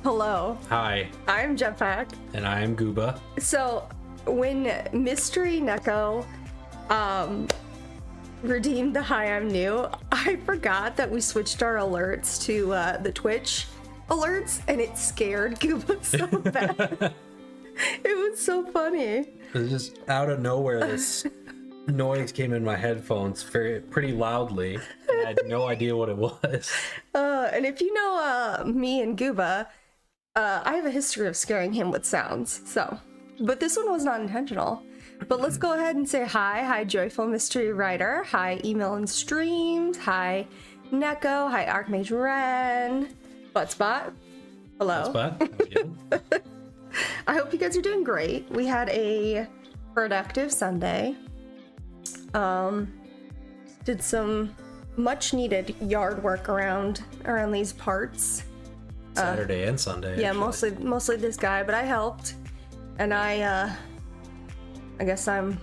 Hello. Hi. I'm Jetpack. And I am Gooba. So, when Mystery Neko redeemed the Hi, I'm New, I forgot that we switched our alerts to the Twitch alerts, and it scared Gooba so bad. It was so funny. It was just out of nowhere, this noise came in my headphones pretty loudly, and I had no idea what it was. And if you know me and Gooba, I have a history of scaring him with sounds, so. But this one was not intentional. But let's go ahead and say hi. Hi, Joyful Mystery Writer. Hi, Email and Streams. Hi, Neko. Hi, Archmage Ren. Buttspot. Hello. Buttspot. I hope you guys are doing great. We had a productive Sunday. Did some much needed yard work around these parts. Saturday and Sunday. Yeah, actually. mostly this guy, but I helped. And I guess I'm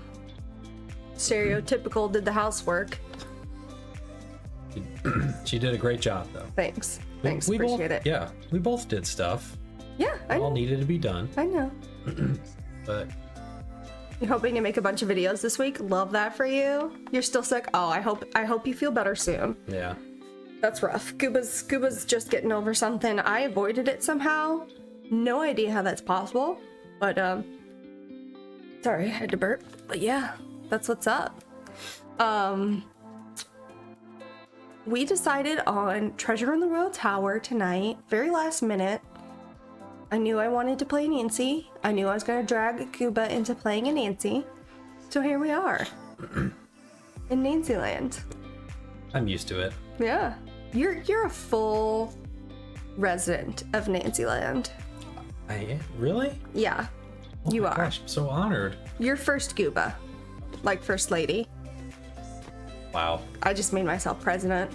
stereotypical, did the housework. She did a great job, though. Thanks, We appreciate both, it. Yeah, we both did stuff. Yeah, I All know. needed to be done. I know. But You're hoping to make a bunch of videos this week. Love that for you. You're still sick. Oh, I hope you feel better soon. yeah. That's rough. Gooba's just getting over something. I avoided it somehow. No idea how that's possible. But sorry, I had to burp. But yeah, that's what's up. We decided on Treasure in the Royal Tower tonight, very last minute. I knew I wanted to play Nancy. I knew I was gonna drag Gooba into playing a Nancy. So here we are. In Nancy Land. I'm used to it. Yeah. You're a full resident of Nancy Land. I am? Really? Yeah. Oh You my are. Gosh, I'm so honored. You're first Gooba. Like first lady. Wow. I just made myself president.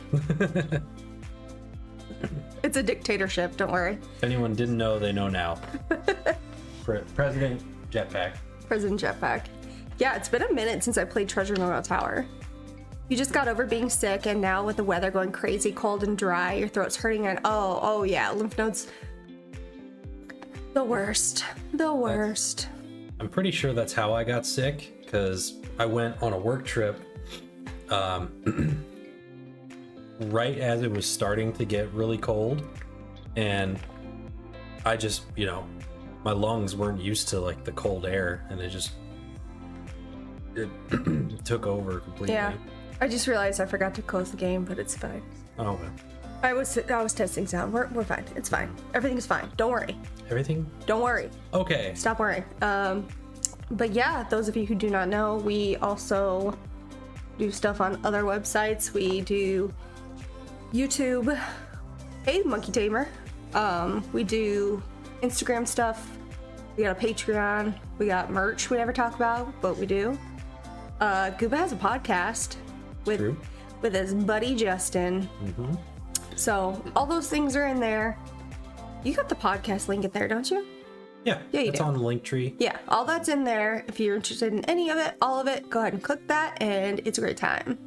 It's a dictatorship, don't worry. If anyone didn't know, they know now. President Jetpack. President Jetpack. Yeah, it's been a minute since I played Treasure in the Royal Tower. You just got over being sick, and now with the weather going crazy, cold and dry, your throat's hurting, and oh yeah, lymph nodes. The worst. The worst. I'm pretty sure that's how I got sick, because I went on a work trip right as it was starting to get really cold, and I just, my lungs weren't used to like the cold air, and it took over completely. Yeah. I just realized I forgot to close the game, but it's fine. Oh, well. I was testing sound. We're fine. It's fine. Everything's fine. Don't worry. Everything? Don't worry. Okay. Stop worrying. But yeah, those of you who do not know, we also do stuff on other websites. We do YouTube. Hey, Monkey Tamer. We do Instagram stuff. We got a Patreon. We got merch we never talk about, but we do. Gooba has a podcast with his buddy Justin. Mm-hmm. So all those things are in there. You got the podcast link in there, don't you? Yeah, you it's do. on the link tree. Yeah, all that's in there. If you're interested in any of it, all of it, go ahead and click that, and it's a great time.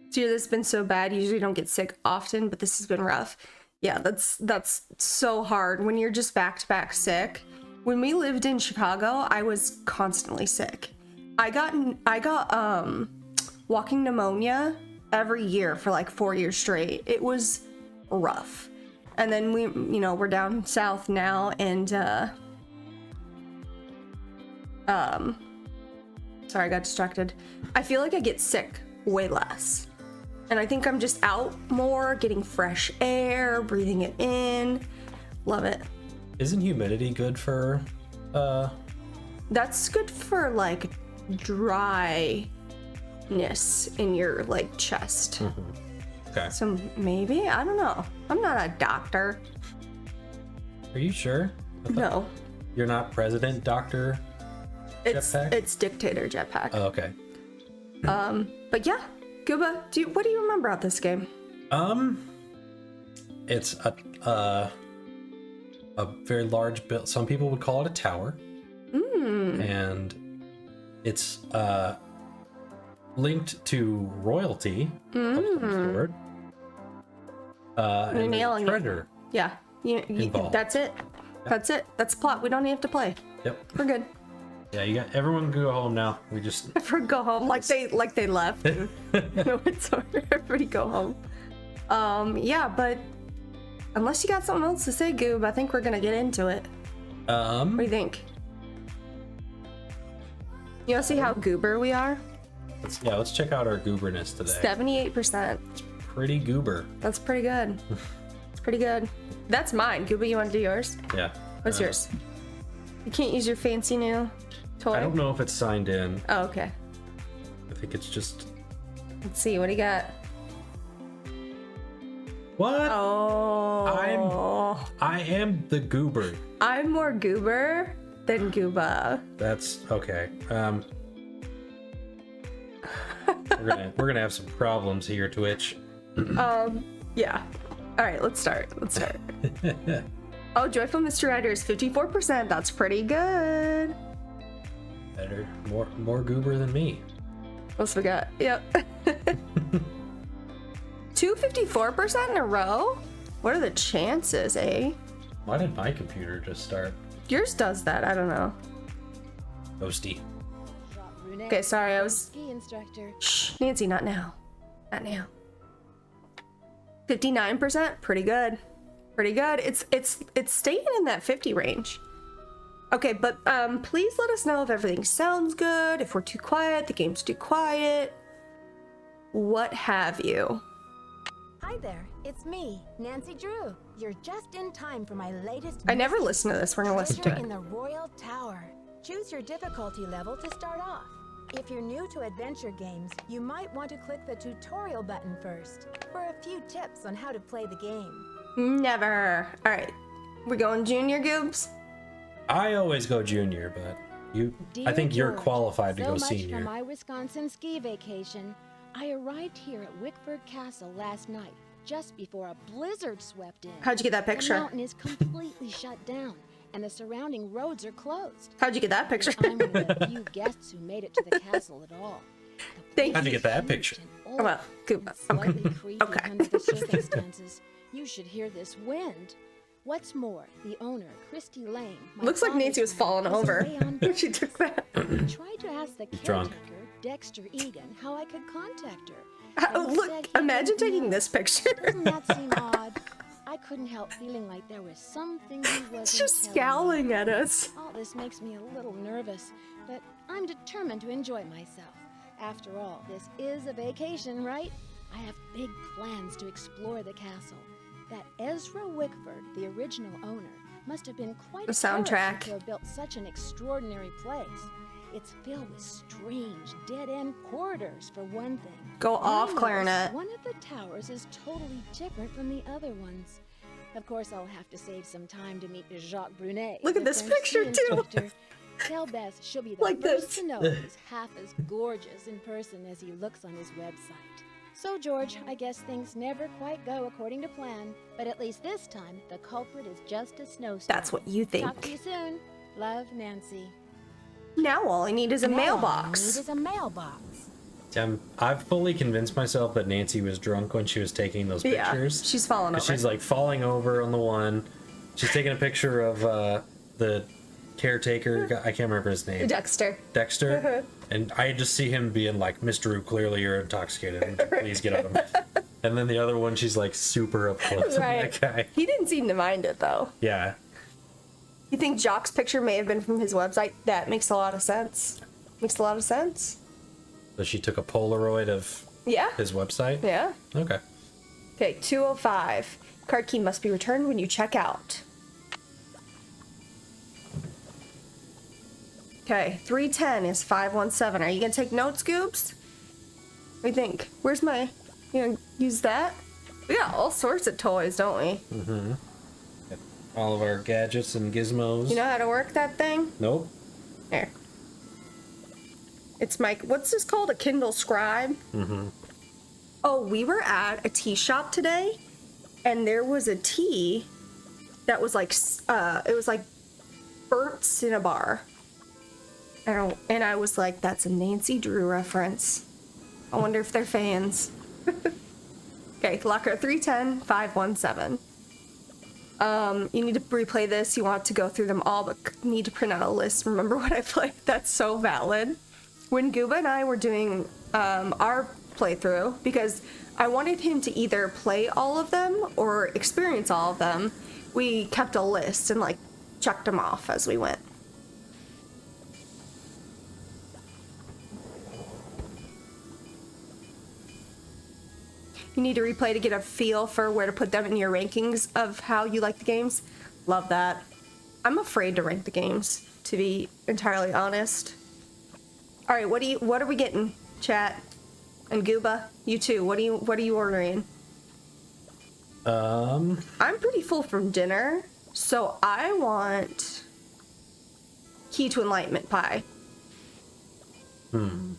This year this has been so bad. Usually don't get sick often, but this has been rough. Yeah, that's so hard when you're just back-to-back sick. When we lived in Chicago, I was constantly sick. I got walking pneumonia every year for like 4 years straight. It was rough. And then we're down south now, and sorry, I got distracted. I feel like I get sick way less. And I think I'm just out more, getting fresh air, breathing it in. Love it. Isn't humidity good for That's good for like dryness in your like chest. Mm-hmm. Okay. So maybe, I don't know. I'm not a doctor. Are you sure? No. You're not President Dr. Jetpack? It's Dictator Jetpack. Oh, okay. But yeah, Gooba, what do you remember about this game? It's a very large build. Some people would call it a tower. And it's linked to royalty of some sort. And nailing it. treasure. Yeah, Involved. that's it. That's it. That's the plot. We don't even have to play. Yep. We're good. Yeah, you got everyone can go home now. We just Everyone go home like they left. No, it's over. Everybody go home. Yeah, but unless you got something else to say, Goob, I think we're gonna get into it. What do you think? You wanna see how goober we are? let's check out our gooberness today. 78%. It's pretty goober. That's pretty good. It's pretty good. That's mine. Goober, you wanna do yours? Yeah. What's yours? You can't use your fancy new toy? I don't know if it's signed in. Oh, okay. I think it's just... Let's see, what do you got? What? Oh. I am the goober. I'm more goober than gooba. That's okay. We're gonna have some problems here, Twitch. Yeah. All right, let's start. Oh, Joyful Mystery Rider is 54%. That's pretty good. Better, more goober than me. What else we got? Yep. 254% in a row? What are the chances, eh? Why did my computer just start? Yours does that. I don't know. Ghosty. Okay, sorry. I was. Ski instructor. Shh, Nancy, not now. Not now. 59%. Pretty good. Pretty good. It's staying in that 50 range. Okay, but please let us know if everything sounds good, if we're too quiet, the game's too quiet, what have you. Hi there, it's me, Nancy Drew. You're just in time for my latest. I never listen to this. We're gonna listen to Treasure it. in the Royal Tower. Choose your difficulty level to start off. If you're new to adventure games, you might want to click the tutorial button first for a few tips on how to play the game. Never. All right, we're going junior goobs. I always go junior, but I think you're qualified to go so senior. much for my Wisconsin ski vacation. I arrived here at Wickford Castle last night, just before a blizzard swept in. How'd you get that The picture? mountain is completely shut down, and the surrounding roads are closed. How'd you get that picture? I'm one of the few guests who made it to the castle at all. Thank How'd you get that picture? Well, good. Slightly creepy Okay. under the circumstances. You should hear this wind. What's more, the owner, Christy Lane, my Looks like Nancy was father's falling over away on when she took that. I tried to ask the drunk. caretaker, Dexter Egan, how I could contact her. Oh, but he look, said he imagine didn't taking know. this picture. Doesn't that seem odd? I couldn't help feeling like there was something he wasn't It's just telling me. scowling at us. All this makes me a little nervous, but I'm determined to enjoy myself. After all, this is a vacation, right? I have big plans to explore the castle. That Ezra Wickford, the original owner, must have been quite The a soundtrack. character to have built such an extraordinary place. It's filled with strange, dead-end corridors, for one thing. Go And I off, noticed clarinet. One of the towers is totally different from the other ones. Of course, I'll have to save some time to meet Jacques Brunet. Look at the this French ski picture, too. instructor. Tell Beth she'll be the Like first this. to know he's half as gorgeous in person as he looks on his website. So, George, I guess things never quite go according to plan, but at least this time, the culprit is just a snowstorm. That's what you Talk to you think. soon. Love, Nancy. Now all I need is a Now all I mailbox. need is a mailbox. I've fully convinced myself that Nancy was drunk when she was taking those Yeah, pictures. she's falling over. She's like falling over on the one. She's taking a picture of the caretaker. I can't remember his name. Dexter. Dexter. And I just see him being like, Miss Drew, clearly you're intoxicated. Would you please get out of it. And then the other one, she's like super up close Right. with that guy. He didn't seem to mind it though. Yeah. You think Jock's picture may have been from his website? That makes a lot of sense. Makes a lot of sense. So she took a Polaroid of Yeah. his website? Yeah. Okay. Okay, 205. Card key must be returned when you check out. Okay, 310 is 517. Are you gonna take notes, Scoops? What do you think? Where's my... You gonna use that? We got all sorts of toys, don't we? Mm-hmm. All of our gadgets and gizmos. You know how to work that thing? Nope. Here. It's my... What's this called? A Kindle Scribe? Mm-hmm. Oh, we were at a tea shop today, and there was a tea that was like, it was like burnt cinnabar. And I was like, that's a Nancy Drew reference. I wonder if they're fans. Okay, locker 310, 517. You need to replay this. You want to go through them all, but need to print out a list. Remember what I played? That's so valid. When Gooba and I were doing our playthrough, because I wanted him to either play all of them or experience all of them, we kept a list and like checked them off as we went. You need to replay to get a feel for where to put them in your rankings of how you like the games. Love that. I'm afraid to rank the games, to be entirely honest. All right, what are we getting, chat? And Gooba, you too. What are you ordering? I'm pretty full from dinner, so I want Key to Enlightenment pie. $4.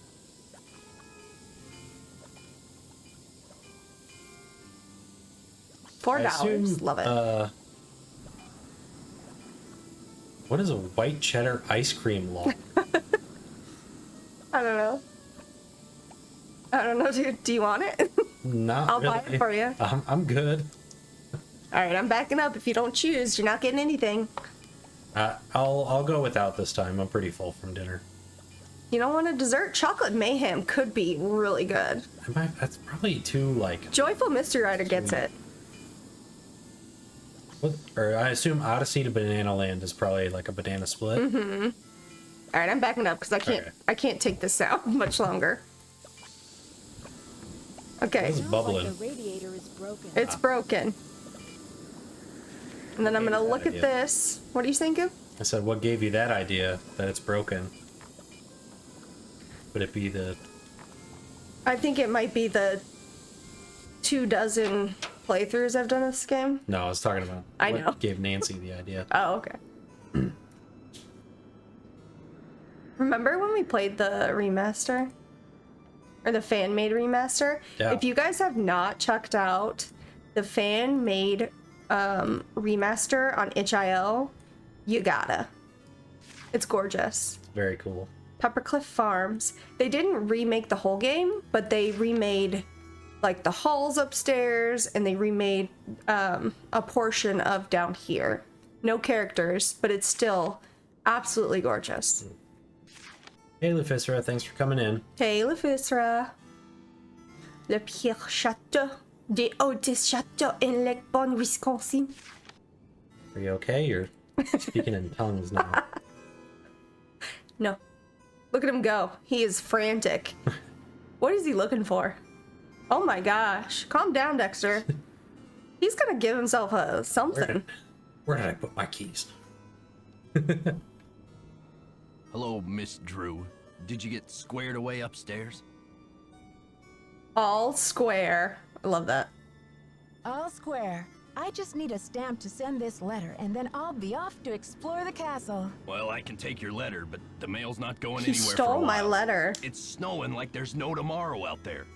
Love it. What is a white cheddar ice cream law? I don't know, dude. Do you want it? Not I'll really. buy it for you. I'm good. All right, I'm backing up. If you don't choose, you're not getting anything. I'll go without this time. I'm pretty full from dinner. You don't want a dessert? Chocolate Mayhem could be really good. That's probably too like. Joyful Mystery Rider gets it. What, or I assume Odyssey to Banana Land is probably like a banana split. Mm-hmm. All right, I'm backing up because I can't take this out much longer. Okay. This is bubbling. Like the radiator is broken. It's broken. And then I'm gonna look at this. What are you thinking? I said, what gave you that idea that it's broken? Would it be the... I think it might be the 24 playthroughs I've done of this game. No, I was talking about what gave Nancy the idea. Oh, okay. Remember when we played the remaster? Or the fan-made remaster? Yeah. If you guys have not checked out the fan-made remaster on itch.io, you gotta. It's gorgeous. Very cool. Peppercliff Farms. They didn't remake the whole game, but they remade like the halls upstairs, and they remade a portion of down here. No characters, but it's still absolutely gorgeous. Hey, Lufisra, thanks for coming in. Hey, Lufisra. Le Pierre Château des Hautes Châteaux in Lake Bon, Wisconsin. Are you okay? You're speaking in tongues now. No. Look at him go. He is frantic. What is he looking for? Oh my gosh. Calm down, Dexter. He's gonna give himself a something. Where did I put my keys? Hello, Miss Drew. Did you get squared away upstairs? All square. I love that. All square. I just need a stamp to send this letter, and then I'll be off to explore the castle. Well, I can take your letter, but the mail's not going He anywhere for a stole my while. letter. It's snowing like there's no tomorrow out there.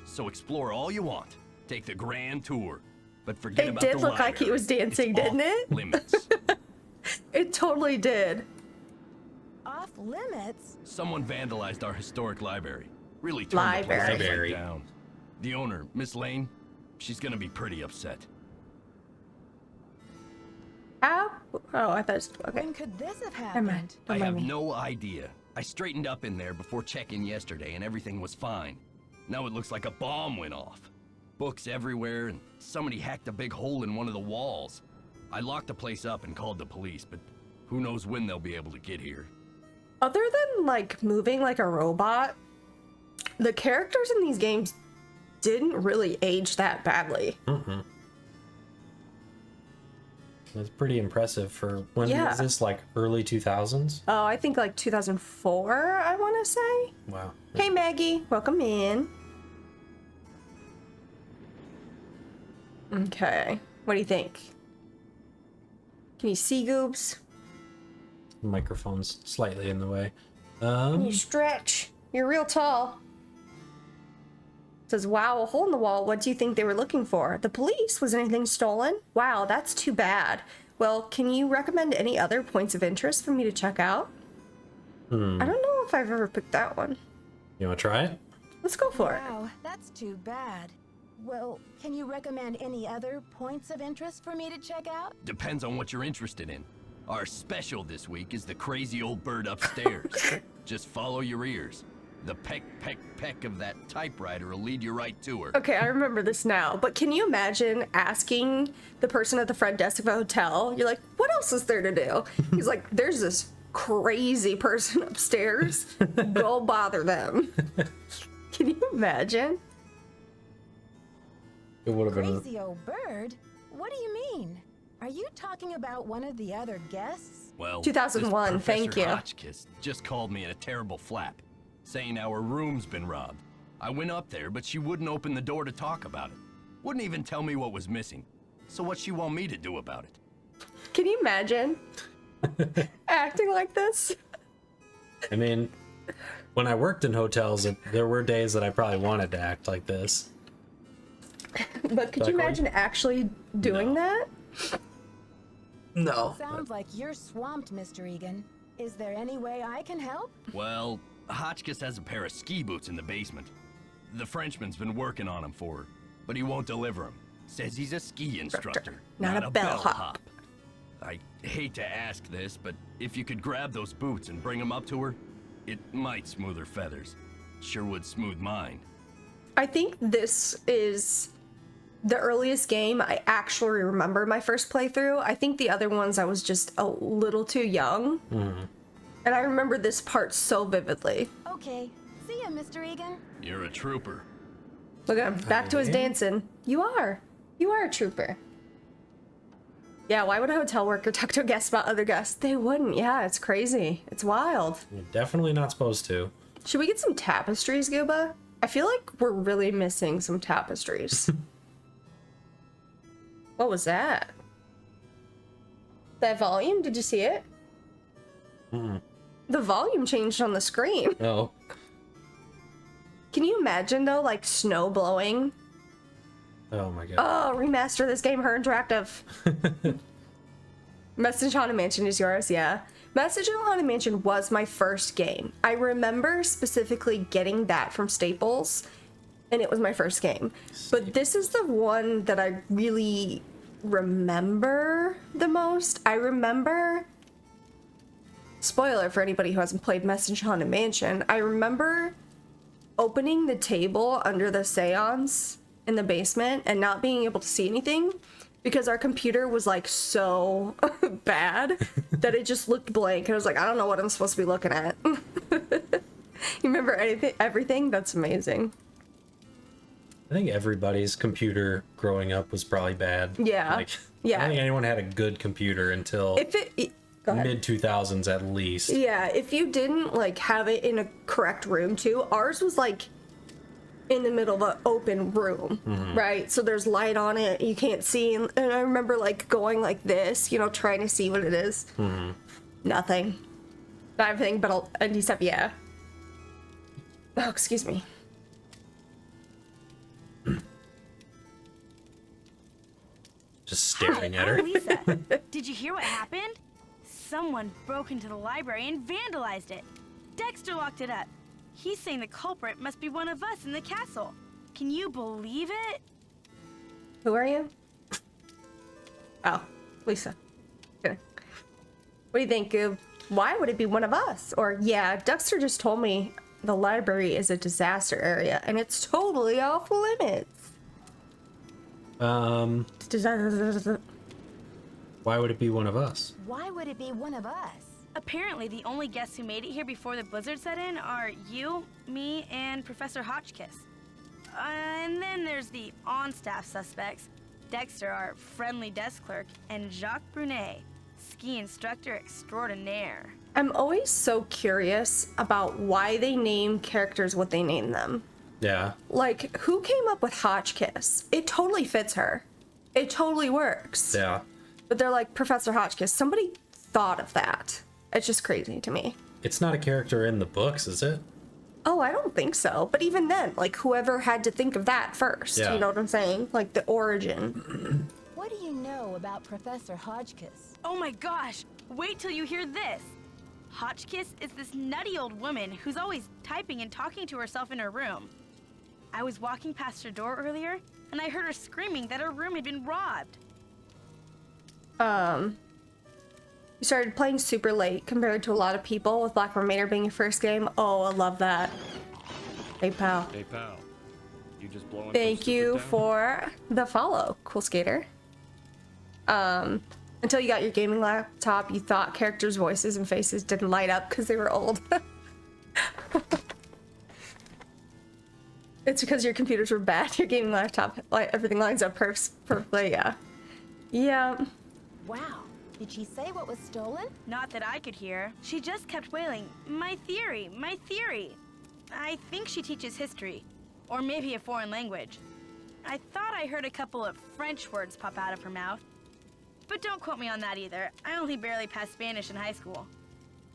So explore all you want. Take the grand tour. But forget It about did the look like he library. was dancing, It's didn't off it? Limits. It totally did. Off limits? Someone vandalized our historic library. Really turned Library. the place upside down. The owner, Miss Lane, she's gonna be pretty upset. How? Oh, I thought it was... Okay. When could this have Never happened? mind. I Don't have mind me. no idea. I straightened up in there before check-in yesterday and everything was fine. Now it looks like a bomb went off. Books everywhere and somebody hacked a big hole in one of the walls. I locked the place up and called the police, but who knows when they'll be able to get here. Other than, like, moving like a robot, the characters in these games didn't really age that badly. Mm-mm. That's pretty impressive for when was this, like early 2000s? Oh, I think like 2004, I want to say. Wow. Hey, Maggie. Welcome in. Okay. What do you think? Can you see, Goobs? Microphone's slightly in the way. Can you stretch? You're real tall. Says, wow, a hole in the wall. What do you think they were looking for? The police? Was anything stolen? Wow, that's too bad. Well, can you recommend any other points of interest for me to check out? I don't know if I've ever picked that one. You want to try it? Let's go for it. Wow, that's too bad. Well, can you recommend any other points of interest for me to check out? Depends on what you're interested in. Our special this week is the crazy old bird upstairs. Just follow your ears. The peck, peck, peck of that typewriter will lead you right to her. Okay, I remember this now, but can you imagine asking the person at the front desk of a hotel, you're like, what else is there to do? He's like, there's this crazy person upstairs. Go bother them. Can you imagine? It would have been. Crazy old bird? What do you mean? Are you talking about one of the other guests? Well, 2001, this thank Professor you. Hotchkiss just called me in a terrible flap, saying our room's been robbed. I went up there, but she wouldn't open the door to talk about it. Wouldn't even tell me what was missing. So what she want me to do about it? Can you imagine acting like this? I mean, when I worked in hotels, there were days that I probably wanted to act like this. But could you imagine actually doing that? No. Sounds like you're swamped, Mr. Egan. Is there any way I can help? Well, Hotchkiss has a pair of ski boots in the basement. The Frenchman's been working on them for her, but he won't deliver them. Says he's a ski instructor, not a bellhop. I hate to ask this, but if you could grab those boots and bring them up to her, it might smooth her feathers. Sure would smooth mine. I think this is the earliest game I actually remember my first playthrough. I think the other ones I was just a little too young. And I remember this part so vividly. Okay. See ya, Mr. Egan. You're a trooper. Look at him, back to his am? dancing. You are a trooper. Yeah, why would a hotel worker talk to a guest about other guests? They wouldn't. Yeah, it's crazy. It's wild. You're definitely not supposed to. Should we get some tapestries, Gooba? I feel like we're really missing some tapestries. What was that? That volume? Did you see it? The volume changed on the screen. Oh. Can you imagine though, like snow blowing? Oh my god. Oh, remaster this game, her interactive. Message Haunted Mansion is yours, yeah. Message in Haunted Mansion was my first game. I remember specifically getting that from Staples, and it was my first game. But this is the one that I really remember the most. I remember, spoiler for anybody who hasn't played Message Haunted Mansion, I remember opening the table under the seance in the basement and not being able to see anything because our computer was like so bad that it just looked blank. And I was like, I don't know what I'm supposed to be looking at. You remember everything? That's amazing. I think everybody's computer growing up was probably bad. Yeah. Yeah. I don't think anyone had a good computer until Go ahead. mid 2000s at least. Yeah, if you didn't like have it in a correct room too, ours was like in the middle of an open room, right? So there's light on it, you can't see, and I remember like going like this, you know, trying to see what it is. Nothing. Not everything, but and he said, yeah. Oh, excuse me. Just staring at her. I'm Lisa. Did you hear what happened? Someone broke into the library and vandalized it. Dexter locked it up. He's saying the culprit must be one of us in the castle. Can you believe it? Who are you? Oh, Lisa. Good. What do you think, Goob? Why would it be one of us? Or, yeah, Dexter just told me the library is a disaster area, and it's totally off limits. Why would it be one of us? Why would it be one of us? Apparently, the only guests who made it here before the blizzard set in are you, me, and Professor Hotchkiss. And then there's the on-staff suspects. Dexter, our friendly desk clerk, and Jacques Brunet, ski instructor extraordinaire. I'm always so curious about why they name characters what they name them. Yeah. Like, who came up with Hotchkiss? It totally fits her. It totally works. Yeah. But they're like, Professor Hotchkiss. Somebody thought of that. It's just crazy to me. It's not a character in the books, is it? Oh, I don't think so. But even then, like, whoever had to think of that first. Yeah. You know what I'm saying? Like, the origin. What do you know about Professor Hotchkiss? Oh my gosh! Wait till you hear this! Hotchkiss is this nutty old woman who's always typing and talking to herself in her room. I was walking past her door earlier, and I heard her screaming that her room had been robbed. You started playing super late compared to a lot of people, with Black Remainder being your first game. Oh, I love that. Hey, pal. Hey, pal. You just blowing some Thank stupid you down? for the follow, Cool Skater. Until you got your gaming laptop, you thought characters' voices and faces didn't light up because they were old. It's because your computers were bad. Your gaming laptop, like, everything lines up perfectly, yeah. Yeah. Wow. Did she say what was stolen? Not that I could hear. She just kept wailing, "My theory, my theory." I think she teaches history, or maybe a foreign language. I thought I heard a couple of French words pop out of her mouth. But don't quote me on that either. I only barely passed Spanish in high school.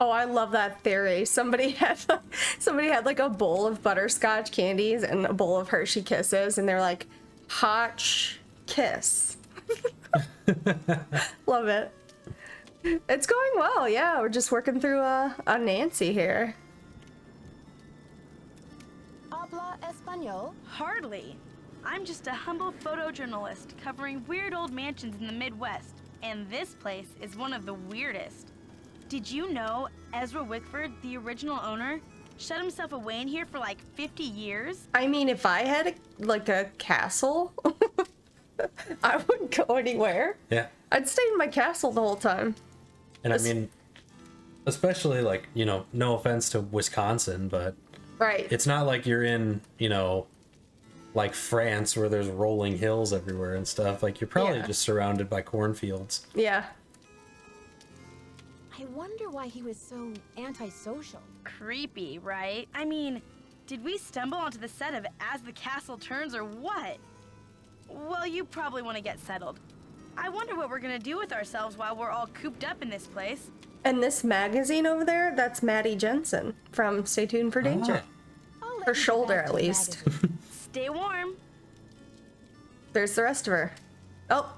Oh, I love that theory. Somebody had like a bowl of butterscotch candies and a bowl of Hershey Kisses, and they're like, "Hotch kiss." Love it. It's going well, yeah. We're just working through a Nancy here. Habla español? Hardly. I'm just a humble photojournalist covering weird old mansions in the Midwest, and this place is one of the weirdest. Did you know Ezra Wickford, the original owner, shut himself away in here for like 50 years? I mean, if I had like a castle, I wouldn't go anywhere. Yeah. I'd stay in my castle the whole time. And I mean, especially like, you know, no offense to Wisconsin, but Right. it's not like you're in, you know, like France where there's rolling hills everywhere and stuff. Like you're probably Yeah. just surrounded by cornfields. Yeah. I wonder why he was so antisocial. Creepy, right? I mean, did we stumble onto the set of As the Castle Turns or what? Well, you probably want to get settled. I wonder what we're gonna do with ourselves while we're all cooped up in this place. And this magazine over there, that's Maddie Jensen from Stay Tuned for Danger. I'll let Her you get shoulder, back at to the least. magazine. Stay warm. There's the rest of her. Oh.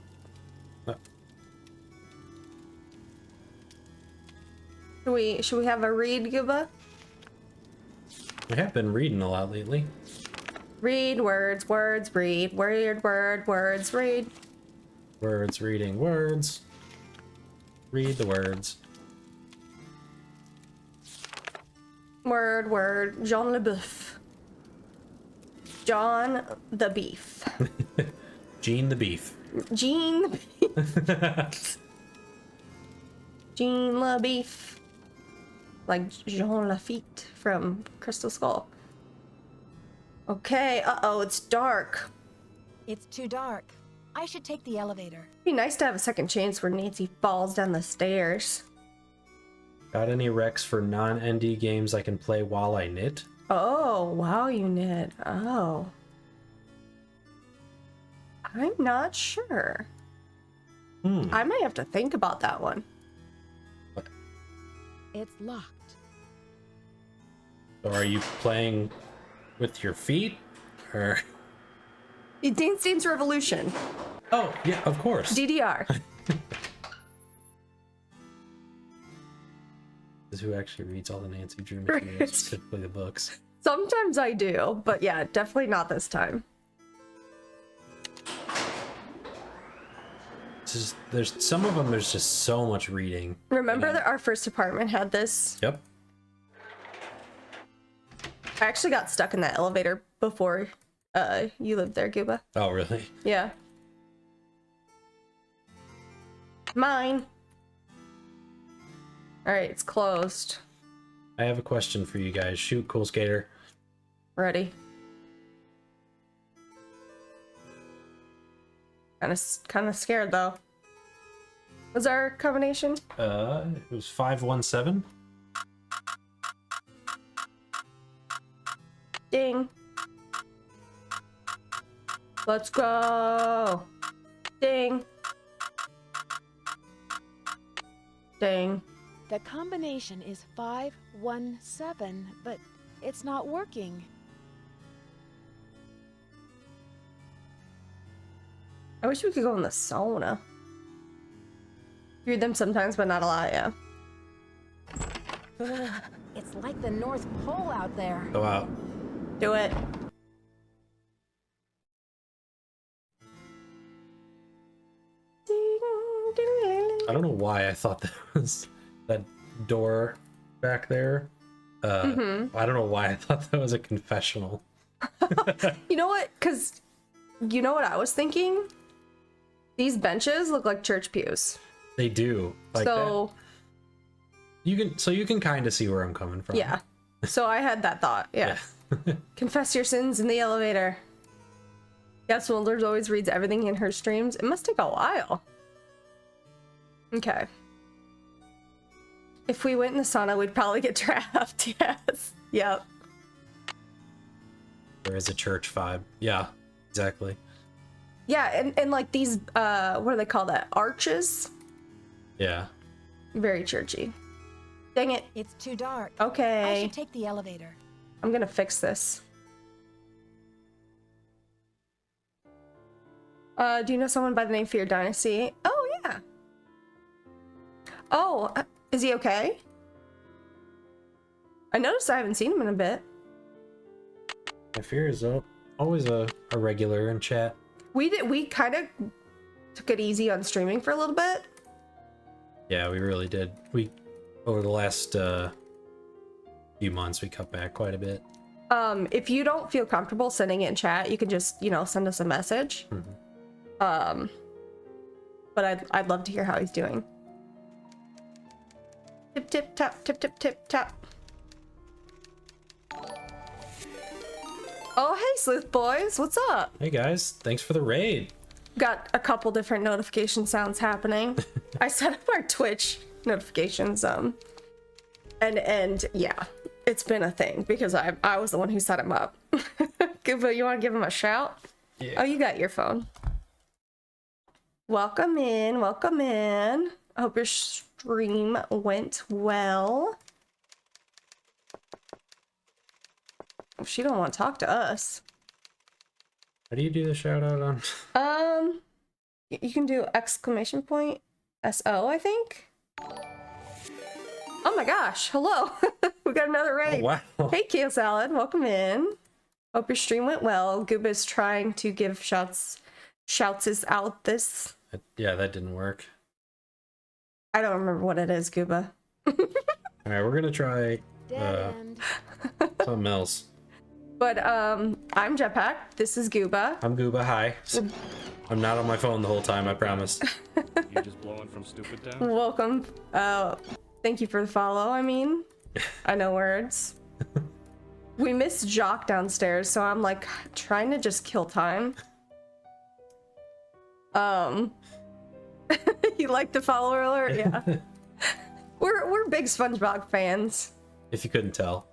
Should we have a read, Guba? I have been reading a lot lately. Read, words, read. Word, words, read. Words, reading words. Read the words. Word, Jean LeBeouf. John the Beef. Gene the Beef. Jean the Beef. Jean LeBeef. Like Jean Lafitte from Crystal Skull. Okay, uh-oh, it's dark. It's too dark. I should take the elevator. It'd be nice to have a second chance where Nancy falls down the stairs. Got any recs for non-ND games I can play while I knit? Oh, wow, you knit. Oh. I'm not sure. I might have to think about that one. It's locked. So are you playing with your feet? Or... Dance Dance Revolution. Oh, yeah, of course. DDR. This is who actually reads all the Nancy Drew materials, specifically the books. Sometimes I do, but yeah, definitely not this time. It's just, there's some of them, there's just so much reading. Remember that our first apartment had this? Yep. I actually got stuck in that elevator before you lived there, Guba. Oh, really? Yeah. Mine. Alright, it's closed. I have a question for you guys. Shoot, Cool Skater. Ready. Kind of scared though. What's our combination? It was 517. Ding. Let's go. Ding. Ding. The combination is 517, but it's not working. I wish we could go in the sauna. Read them sometimes, but not a lot, yeah. Ugh, it's like the North Pole out there. Go out. Do it. I don't know why I thought that was that door back there. I don't know why I thought that was a confessional. You know what? Because you know what I was thinking? These benches look like church pews. They do. Like So that. You can kind of see where I'm coming from. yeah. So I had that thought. Yeah. Confess your sins in the elevator. Yes, Wilders always reads everything in her streams. It must take a while. Okay. If we went in the sauna, we'd probably get trapped. Yes. Yep. There is a church vibe. Yeah, exactly. Yeah, and like these, what do they call that? Arches? Yeah. Very churchy. Dang it. It's too dark. Okay. I should take the elevator. I'm gonna fix this. Do you know someone by the name Fear Dynasty? Oh, yeah. Oh, is he okay? I noticed I haven't seen him in a bit. I fear is always a regular in chat. We kind of took it easy on streaming for a little bit. Yeah, we really did. We over the last few months we cut back quite a bit. If you don't feel comfortable sending it in chat, you can just, you know, send us a message. But I'd love to hear how he's doing. Tip tip tap tip tip tip tap. Oh hey Sleuth Boys, what's up? Hey guys, thanks for the raid. Got a couple different notification sounds happening. I set up our Twitch notifications, and yeah, it's been a thing because I was the one who set them up. Gooba, you want to give him a shout? Yeah. Oh, you got your phone. Welcome in, welcome in. I hope your stream went well. Oh, she don't want to talk to us. How do you do the shout out on? You can do exclamation point SO, I think. Oh my gosh, hello. We got another raid. Oh, wow. Hey, Kale Salad, welcome in. Hope your stream went well. Gooba's trying to give shouts is out this. Yeah, that didn't work. I don't remember what it is, Gooba. All right, we're gonna try Dead end. something else. But I'm Jetpack. This is Gooba. I'm Gooba. Hi. I'm not on my phone the whole time. I promise. You just blowing from stupid town? Welcome. Thank you for the follow. I mean, I know words. We missed Jock downstairs, so I'm like trying to just kill time. You like the follower alert? Yeah. We're big SpongeBob fans. If you couldn't tell,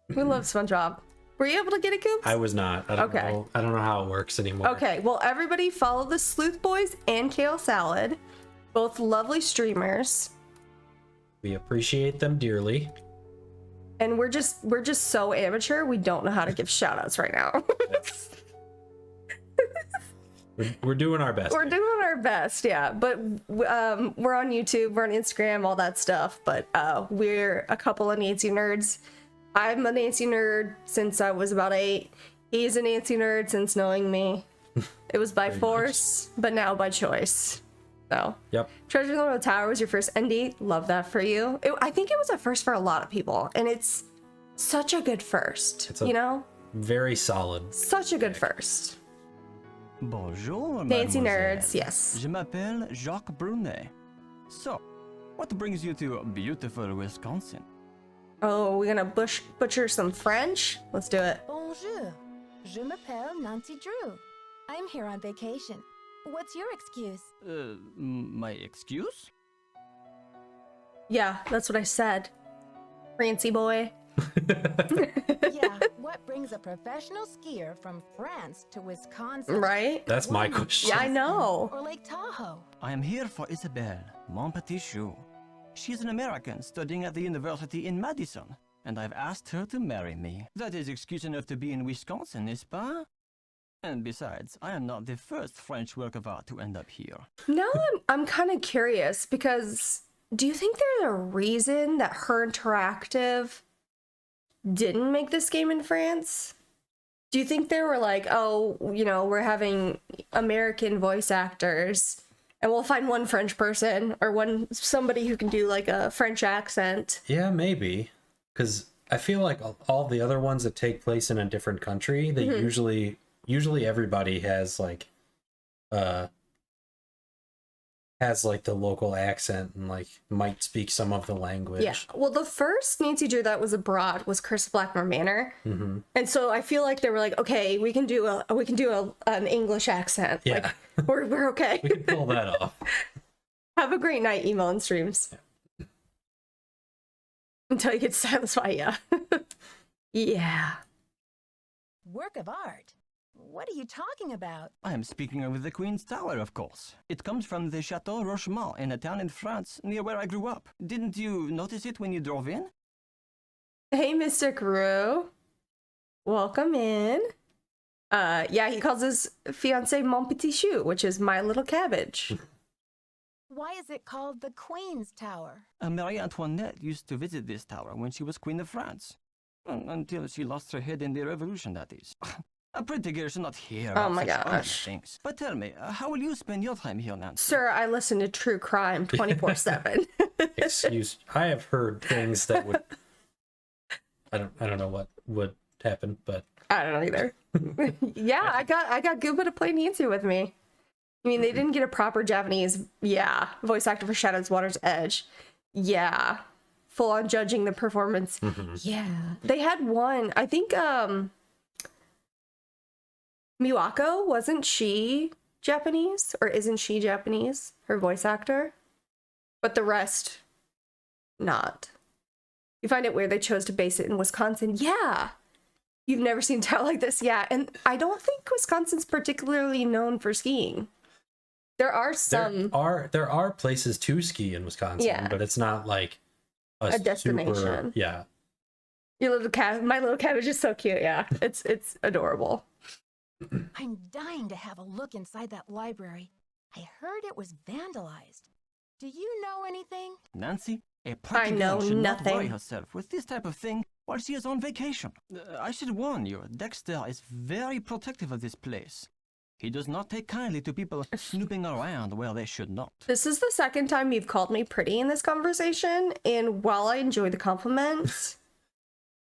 We love SpongeBob. Were you able to get it, Coops? I was not. I don't Okay. know. I don't know how it works anymore. Okay, well, everybody follow the Sleuth Boys and Kale Salad, both lovely streamers, We appreciate them dearly. and we're just so amateur. We don't know how to give shout outs right now. We're doing our best. We're doing our best, yeah. But we're on YouTube, we're on Instagram, all that stuff. But we're a couple of Nancy nerds. I'm a Nancy nerd since I was about 8. He's a Nancy nerd since knowing me. It was by force, but now by choice. So, Yep. Treasure in the Little Tower was your first ND. Love that for you. I think it was a first for a lot of people, and it's such a good first. It's a- you know, Very solid. such a good first. Bonjour, Nancy mademoiselle. nerds, yes. Je m'appelle Jacques Brunet. So, what brings you to beautiful Wisconsin? Oh, we're gonna butcher some French? Let's do it. Bonjour. Je m'appelle Nancy Drew. I'm here on vacation. What's your excuse? My excuse? Yeah, that's what I said. Fancy boy. Yeah, what brings a professional skier from France to Wisconsin? Right? That's my Why not question. Yeah, I know. Or Lake Tahoe? I am here for Isabelle, mon petit chou. She's an American studying at the university in Madison, and I've asked her to marry me. That is excuse enough to be in Wisconsin, n'est-ce pas? And besides, I am not the first French work of art to end up here. Now I'm kind of curious because do you think there's a reason that Her Interactive didn't make this game in France? Do you think they were like, oh, you know, we're having American voice actors and we'll find one French person or somebody who can do like a French accent. Yeah, maybe. Because I feel like all the other ones that take place in a different country, they usually everybody has like the local accent and like might speak some of the language. Yeah. Well, the first Nancy Drew that was abroad was Chris Blackmore Manor, and so I feel like they were like, okay, we can do an English accent. Yeah, like, we're okay. we can pull that off. Have a great night, email and streams. Yeah. Until you get satisfied, yeah. Yeah. Work of art? What are you talking about? I am speaking of the Queen's Tower, of course. It comes from the Chateau Rochemont in a town in France near where I grew up. Didn't you notice it when you drove in? Hey, Mr. Carew. Welcome in. Yeah, he calls his fiancée Mon Petit Chou, which is my little cabbage. Why is it called the Queen's Tower? Marie Antoinette used to visit this tower when she was Queen of France. Until she lost her head in the revolution, that is. A pretty girl should not hear Oh about my such gosh. things. But tell me, how will you spend your time here, Nancy? Sir, I listen to true crime 24/7. I have heard things that would I don't know what would happen, but I don't know either. Yeah, I got Gooba to play Nancy with me. I mean, they didn't get a proper Japanese, voice actor for Shadow's Water's Edge. Yeah. Full on judging the performance. Yeah. They had one, I think Miwako, wasn't she Japanese? Or isn't she Japanese? Her voice actor? But the rest, not. You find it weird they chose to base it in Wisconsin? Yeah. You've never seen talent like this? Yeah. And I don't think Wisconsin's particularly known for skiing. There are some... There are places to ski in Wisconsin, but it's not like a destination. Yeah. Your little my little cabbage is so cute, yeah. It's adorable. I'm dying to have a look inside that library. I heard it was vandalized. Do you know anything? Nancy, a I party know girl should not worry nothing. herself with this type of thing while she is on vacation. I should warn you, Dexter is very protective of this place. He does not take kindly to people snooping around where they should not. This is the second time you've called me pretty in this conversation, and while I enjoy the compliments,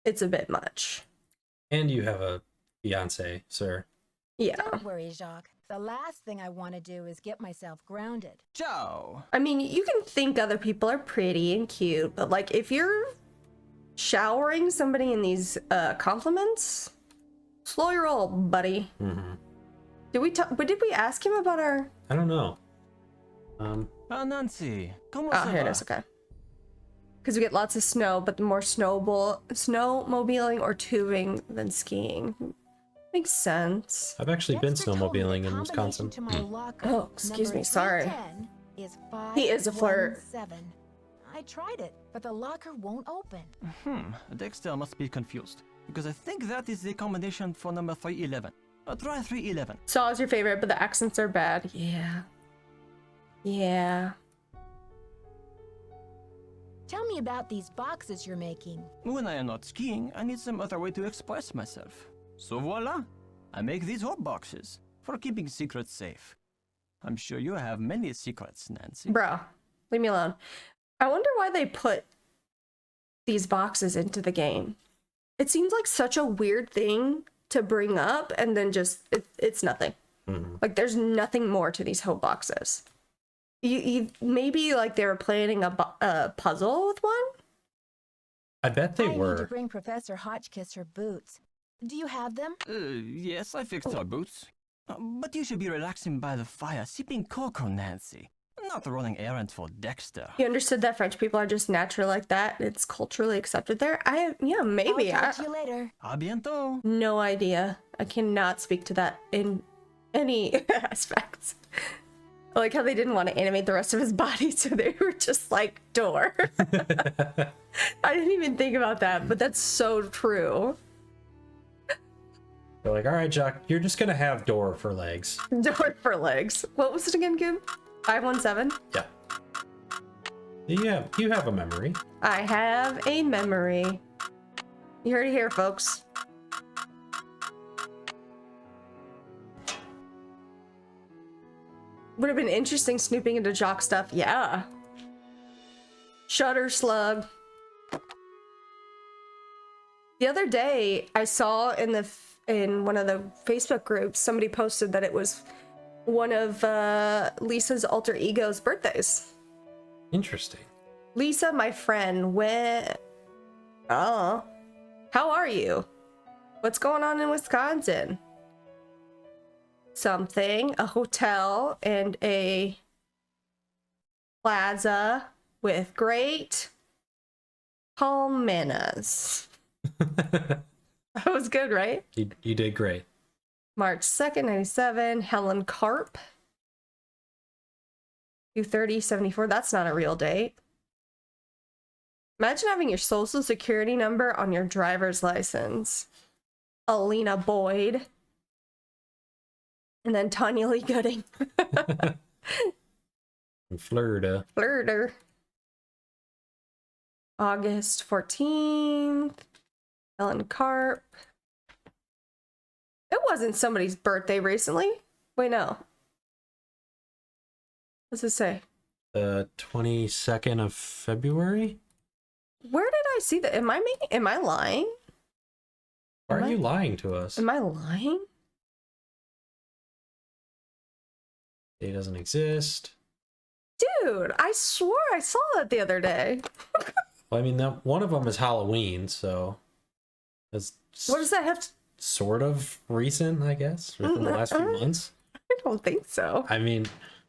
it's a bit much. And you have a fiance, sir. Yeah. Don't worry, Jacques. The last thing I want to do is get myself grounded. Ciao! I mean, you can think other people are pretty and cute, but like if you're showering somebody in these compliments, slow your roll, buddy. Did we ask him about our... I don't know. Nancy, comment Oh, ça here it va? is, okay. Because we get lots of snow, but the more snowmobiling or tubing than skiing. Makes sense. I've actually been Dexter told me snowmobiling the in Wisconsin. combination to my locker, Oh, excuse number me, sorry. 310, is He is a flirt. 517. I tried it, but the locker won't open. Dexter must be confused, because I think that is the combination for number 311. Try 311. Saw's your favorite, but the accents are bad. Yeah. Yeah. Tell me about these boxes you're making. When I am not skiing, I need some other way to express myself. So voila! I make these hot boxes for keeping secrets safe. I'm sure you have many secrets, Nancy. Bro, leave me alone. I wonder why they put these boxes into the game. It seems like such a weird thing to bring up, and then just it's nothing. Like there's nothing more to these hope boxes. You maybe like they were planning a puzzle with one. I bet they I need to were. bring Professor Hotchkiss her boots. Do you have them? Yes, I fixed our boots. But you should be relaxing by the fire, sipping cocoa, Nancy. Not running errands for Dexter. You understood that French people are just natural like that. It's culturally accepted there. Maybe. I'll talk to you later. A bientôt. No idea. I cannot speak to that in any aspects. I like how they didn't want to animate the rest of his body, so they were just like, door. I didn't even think about that, but that's so true. They're like, all right, Jock, you're just gonna have door for legs. Door for legs. What was it again, Goob? 517? Yeah. Yeah, you have a memory. I have a memory. You heard it here, folks. Would have been interesting snooping into jock stuff. Yeah. Shutter Slug. The other day, I saw in one of the Facebook groups, somebody posted that it was one of Lisa's alter ego's birthdays. Interesting. Lisa, my friend, how are you? What's going on in Wisconsin? Something, a hotel and a plaza with great palmenas. That was good, right? You did great. March 2nd, 97, Helen Karp. 2/30/74, that's not a real date. Imagine having your social security number on your driver's license. Alina Boyd. And then Tanya Lee Gooding. In Florida. Flirter. August 14th. Helen Karp. It wasn't somebody's birthday recently. Wait, no. What's it say? The 22nd of February? Where did I see that? Am I lying? Why are you lying to us? Am I lying? Day doesn't exist. Dude, I swore I saw that the other day. Well, I mean, that one of them is Halloween, so that's What does that have to... sort of recent, I guess, within the last few months. I don't think so. I mean,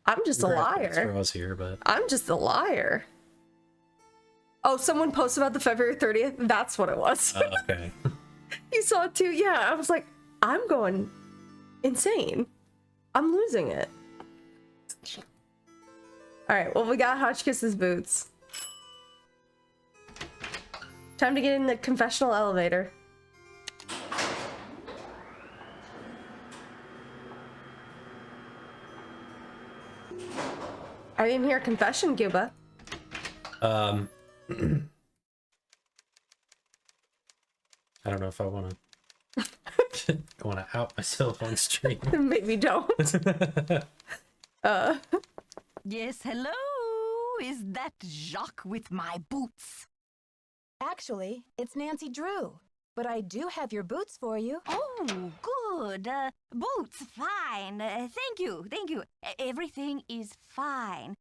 I'm just a liar. for us here, but I'm just a liar. Oh, someone posted about the February 30th? That's what it was. okay. You saw it too? Yeah, I was like, I'm going insane. I'm losing it. All right, well, we got Hotchkiss's boots. Time to get in the confessional elevator. I didn't hear a confession, Cuba. I don't know if I want to out myself on stream. Maybe don't. Yes, hello. Is that Jacques with my boots? Actually, it's Nancy Drew. But I do have your boots for you. Oh, good. Boots, fine. Thank you, thank you. Everything is fine.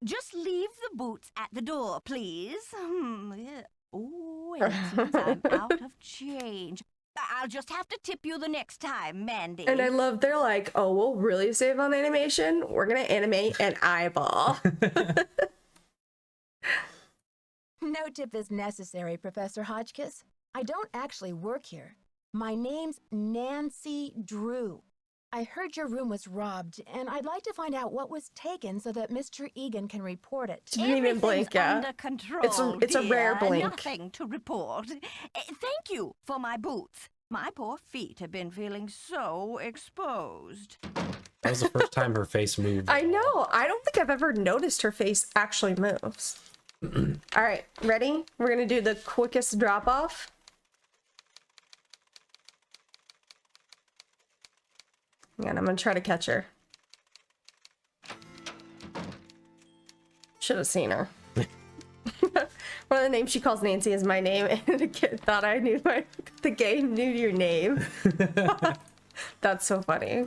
Just leave the boots at the door, please. Yeah. Oh, and it seems I'm out of change. I'll just have to tip you the next time, Mandy. And I love, they're like, oh, we'll really save on animation. We're gonna animate an eyeball. No tip is necessary, Professor Hotchkiss. I don't actually work here. My name's Nancy Drew. I heard your room was robbed, and I'd like to find out what was taken so that Mr. Egan can report it. Didn't even blink, yeah. Under control, It's a rare dear. blink. Nothing to report. Thank you for my boots. My poor feet have been feeling so exposed. That was the first time her face moved. I know. I don't think I've ever noticed her face actually moves. All right, ready? We're gonna do the quickest drop off. And I'm gonna try to catch her. Should have seen her. One of the names she calls Nancy is my name, and the kid thought I knew the game knew your name. That's so funny.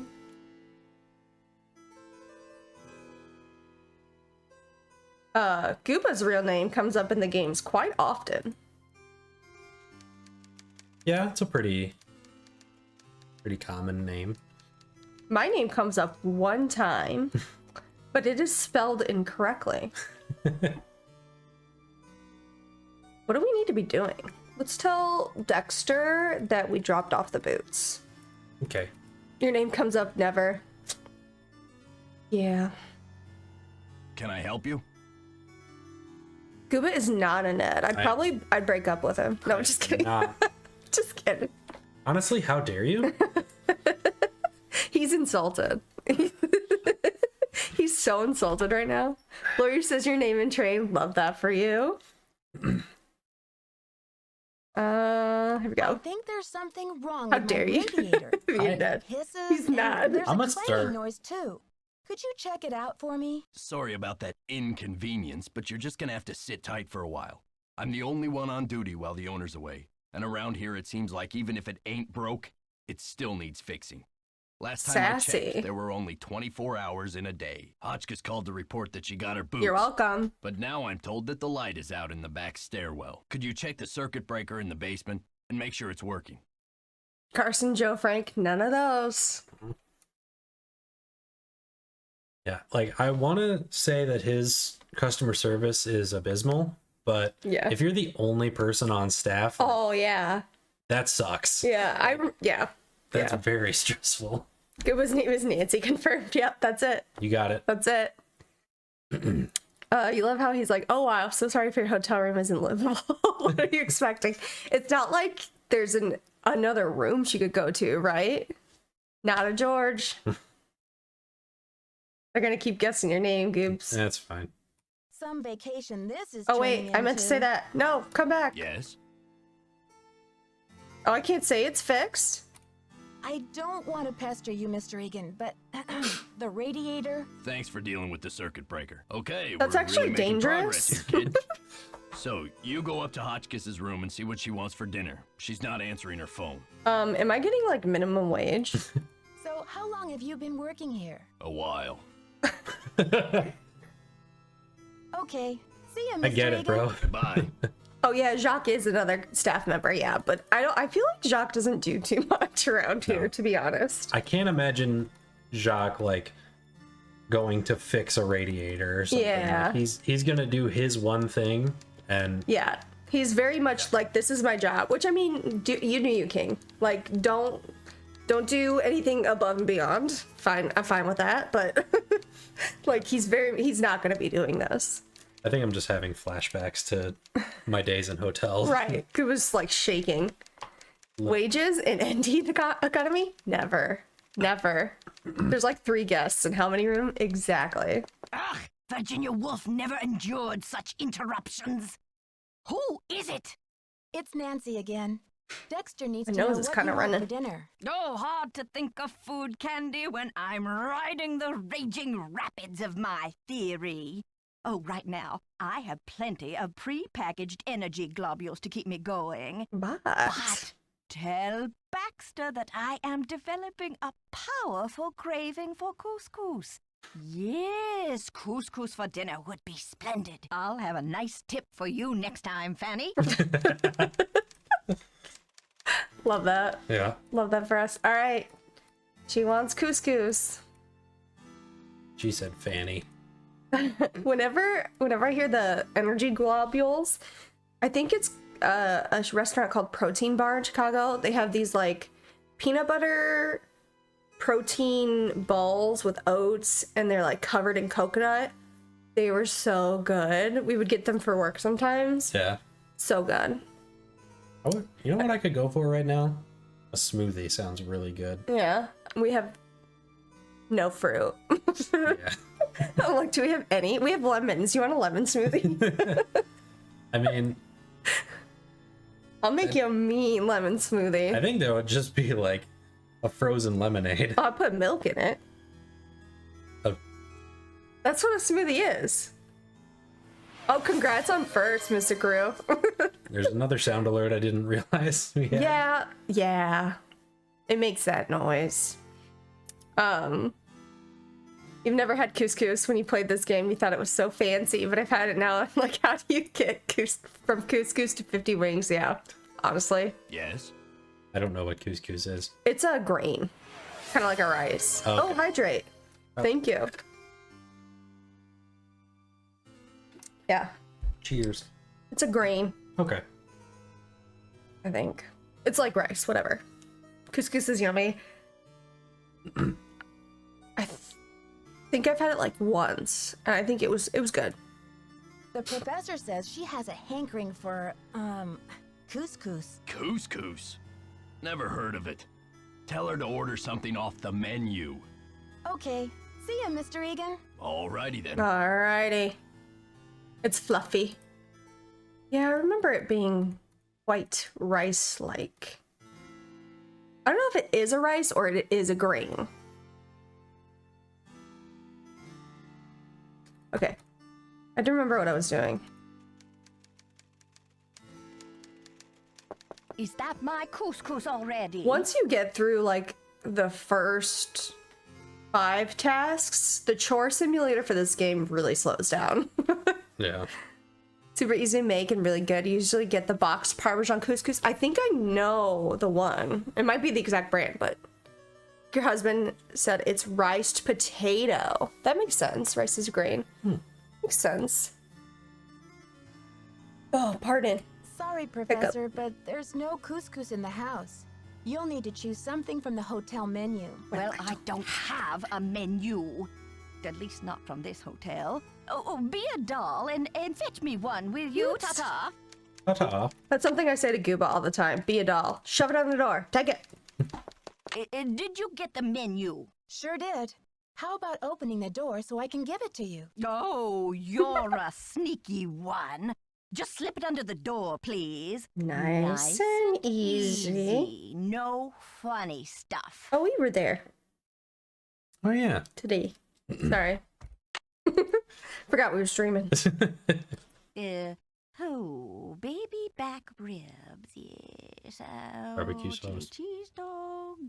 Gooba's real name comes up in the games quite often. Yeah, it's a pretty common name. My name comes up one time, but it is spelled incorrectly. What do we need to be doing? Let's tell Dexter that we dropped off the boots. Okay. Your name comes up never. Yeah. Can I help you? Gooba is not a Ned. I'd break up with him. No, just kidding. Not. Just kidding. Honestly, how dare you? He's insulted. He's so insulted right now. Lawyer says your name and train. Love that for you. Here we I go. think there's something wrong How with dare my you? radiator. You're dead. Hisses, He's and not. There's I'm a a clanging stir. noise too. Could you check it out for me? Sorry about that inconvenience, but you're just gonna have to sit tight for a while. I'm the only one on duty while the owner's away. And around here, it seems like even if it ain't broke, it still needs fixing. Last time I Sassy. checked, there were only 24 hours in a day. Hotchkiss called to report that she got her boots. You're welcome. But now I'm told that the light is out in the back stairwell. Could you check the circuit breaker in the basement and make sure it's working? Carson, Joe, Frank, none of those. Yeah, like I want to say that his customer service is abysmal, but Yeah. if you're the only person on staff, Oh yeah. that sucks. Yeah. That's yeah. very stressful. It was Nancy confirmed. Yep, that's it. You got it. That's it. You love how he's like, oh wow, so sorry for your hotel room isn't livable. What are you expecting? It's not like there's another room she could go to, right? Not a George. They're gonna keep guessing your name, Goobs. That's fine. Some vacation this is Oh wait, turning I meant to say into. that. No, come back. Yes? Oh, I can't say it's fixed. I don't want to pester you, Mr. Egan, but the radiator. Thanks for dealing with the circuit breaker. Okay, That's we're actually really making dangerous. progress here, kid. So, you go up to Hotchkiss's room and see what she wants for dinner. She's not answering her phone. Am I getting like minimum wage? So, how long have you been working here? A while. Okay. See you, Mr. I get it, Egan. bro. Goodbye. Oh yeah, Jacques is another staff member, yeah, but I feel like Jacques doesn't do too much around here, to be honest. I can't imagine Jacques like going to fix a radiator or something. Yeah. Like, he's gonna do his one thing, and Yeah. He's very much like, this is my job, which I mean, you do you, King. Like, don't do anything above and beyond. Fine, I'm fine with that, but like he's not gonna be doing this. I think I'm just having flashbacks to my days in hotels. Right. It was like shaking. Wages in ND economy? Never. There's like 3 guests in how many rooms? Exactly. Ugh, Virginia Woolf never endured such interruptions. Who is it? It's Nancy again. Dexter needs My to know nose is what kinda you want running. for dinner. Oh, hard to think of food candy when I'm riding the raging rapids of my theory. Oh, right now, I have plenty of pre-packaged energy globules to keep me going. But tell Baxter that I am developing a powerful craving for couscous. Yes, couscous for dinner would be splendid. I'll have a nice tip for you next time, Fanny. Love that. Yeah. Love that for us. All right. She wants couscous. She said Fanny. Whenever I hear the energy globules, I think it's a restaurant called Protein Bar in Chicago. They have these like peanut butter protein balls with oats, and they're like covered in coconut. They were so good. We would get them for work sometimes. Yeah. So good. You know what I could go for right now? A smoothie sounds really good. Yeah. We have no fruit. Yeah. I'm like, do we have any? We have lemons. You want a lemon smoothie? I mean, I'll make you a mean lemon smoothie. I think that would just be like a frozen lemonade. I'll put milk in it. Oh. That's what a smoothie is. Oh, congrats on first, Mr. Crew. There's another sound alert I didn't realize we had. Yeah. It makes that noise. You've never had couscous when you played this game. You thought it was so fancy, but I've had it now. I'm like, how do you get from couscous to 50 wings? Yeah, honestly. Yes? I don't know what couscous is. It's a grain. Kind of like a rice. Oh, okay. Oh, hydrate. Thank you. Yeah, Cheers. it's a grain, Okay. I think. It's like rice, whatever. Couscous is yummy. I think I've had it like once, and I think it was good. The professor says she has a hankering for, couscous. Couscous? Never heard of it. Tell her to order something off the menu. Okay. See ya, Mr. Egan. Alrighty then. Alrighty. It's fluffy. Yeah, I remember it being white rice-like. I don't know if it is a rice or it is a grain. Okay. I do remember what I was doing. Is that my couscous already? Once you get through like the first 5 tasks, the chore simulator for this game really slows down. Yeah. Super easy to make and really good. You usually get the boxed Parmesan couscous. I think I know the one. It might be the exact brand, but your husband said it's riced potato. That makes sense. Rice is a grain. Makes sense. Oh, pardon. Sorry, Professor, but there's no couscous in the house. You'll need to choose something from the hotel menu. Well, I don't have a menu. At least not from this hotel. Oh, be a doll and fetch me one, will you, Oops. Tata? Ta-ta. That's something I say to Gooba all the time. Be a doll. Shove it on the door. Take it. Did you get the menu? Sure did. How about opening the door so I can give it to you? Oh, you're a sneaky one. Just slip it under the door, please. Nice and easy. No funny stuff. Oh, we were there Oh, yeah. today. Sorry. Forgot we were streaming. Oh, baby back ribs, yes. Barbecue sauce. Cheese dog,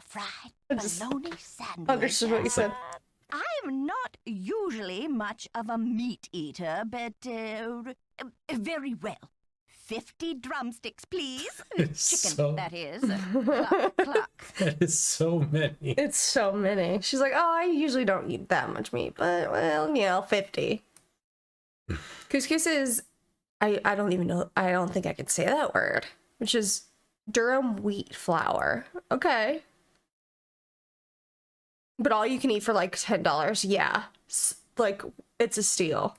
fried I just bologna sandwich. understood what you said. I'm not usually much of a meat eater, but very well. 50 drumsticks, please. Chicken, So- that is. Cluck, cluck. That is so many. It's so many. She's like, oh, I usually don't eat that much meat, but, well, 50. Couscous is, I don't even know, I don't think I can say that word, which is durum wheat flour. Okay. But all you can eat for like $10. Yeah. Like, it's a steal.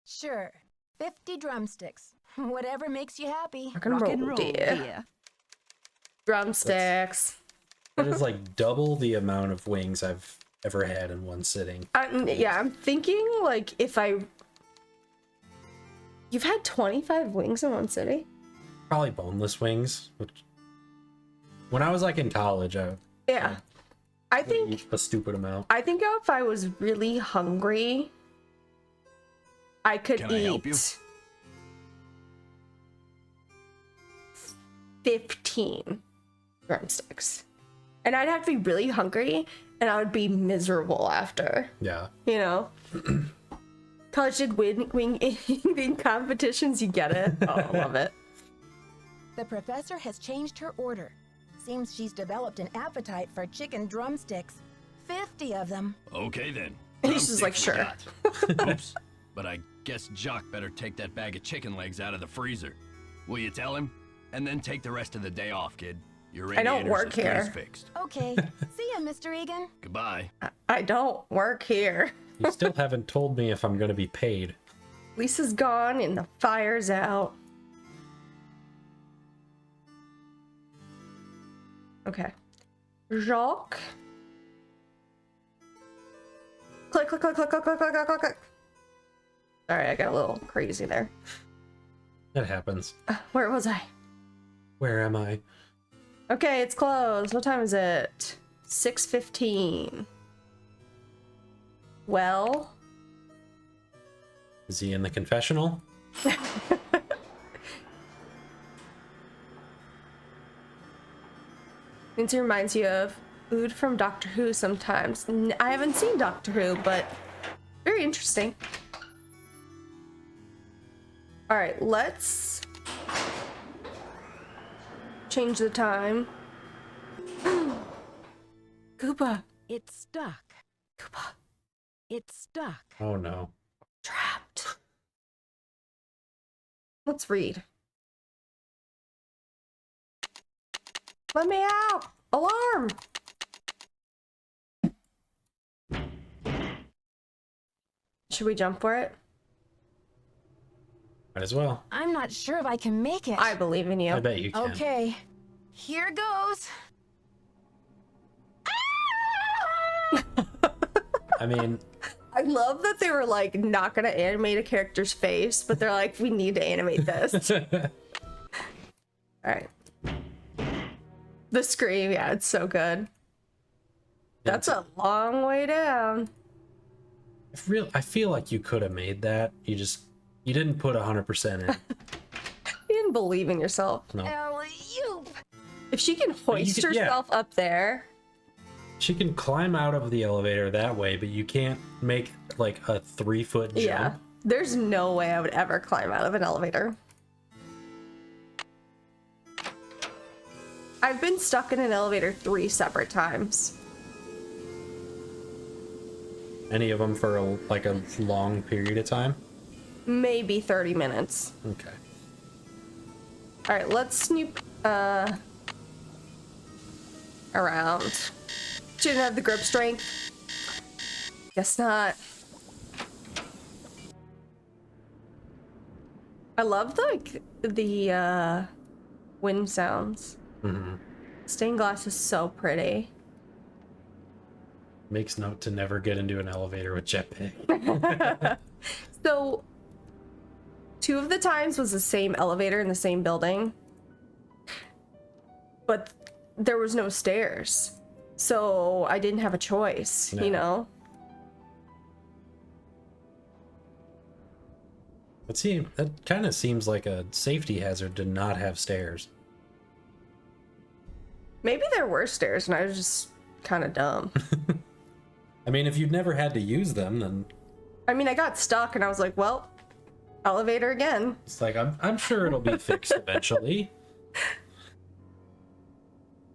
Sure. 50 drumsticks. Whatever makes you happy. Rock and Rock roll, and roll, dear. dear. Drumsticks. That is like double the amount of wings I've ever had in one sitting. I'm thinking like if you've had 25 wings in one sitting? Probably boneless wings. Which, when I was like in college, I Yeah. I would think eat a stupid amount. I think if I was really hungry, I could Can I eat help you? 15 drumsticks. And I'd have to be really hungry and I would be miserable after, Yeah. you know? College did wing eating competitions, you get it? Oh, I love it. The professor has changed her order. Seems she's developed an appetite for chicken drumsticks. 50 of them. Okay then. He's just like, Drumsticks we got. Oops. But I guess Jock better take that bag of chicken legs out of the freezer. Will you tell him? And then take the rest of the day off, kid. Your I don't radiator's work as good as here. fixed. Okay. See ya, Mr. Egan. Goodbye. I don't work here. You still haven't told me if I'm going to be paid. Lisa's gone and the fire's out. Okay. Jacques. Click, click, click, click, click, click, click, click, click, click. Sorry, I got a little crazy there. That happens. Where was I? Where am I? Okay, it's closed. What time is it? 6:15. Well, Is he in the confessional? it reminds you of food from Doctor Who sometimes. I haven't seen Doctor Who, but very interesting. All right, let's change the time. Koopa. It's stuck. Koopa. It's stuck. Oh no. Trapped. Let's read. Let me out! Alarm! Should we jump for it? Might as well. I'm not sure if I can make it. I believe in you. I bet you can. Okay. Here goes. I mean, I love that they were like not gonna animate a character's face, but they're like, we need to animate this. Alright. The scream, yeah, it's so good. That's a long way down. I feel like you could have made that. You didn't put 100% in. You didn't believe in yourself. No. Alley-oop. If she can hoist yeah. herself up there. She can climb out of the elevator that way, but you can't make like a 3-foot jump. Yeah. There's no way I would ever climb out of an elevator. I've been stuck in an elevator 3 separate times. Any of them for a long period of time? Maybe 30 minutes. Okay. Alright, let's snoop around. She didn't have the grip strength. Guess not. I love like the wind sounds. Mm-hmm. Stained glass is so pretty. Makes note to never get into an elevator with jetpack. So 2 of the times was the same elevator in the same building, but there was no stairs, so I didn't have a choice. No. You know. That kind of seems like a safety hazard to not have stairs. Maybe there were stairs and I was just kind of dumb. I mean, if you'd never had to use them, then I mean, I got stuck and I was like, well, elevator again. it's like I'm sure it'll be fixed eventually.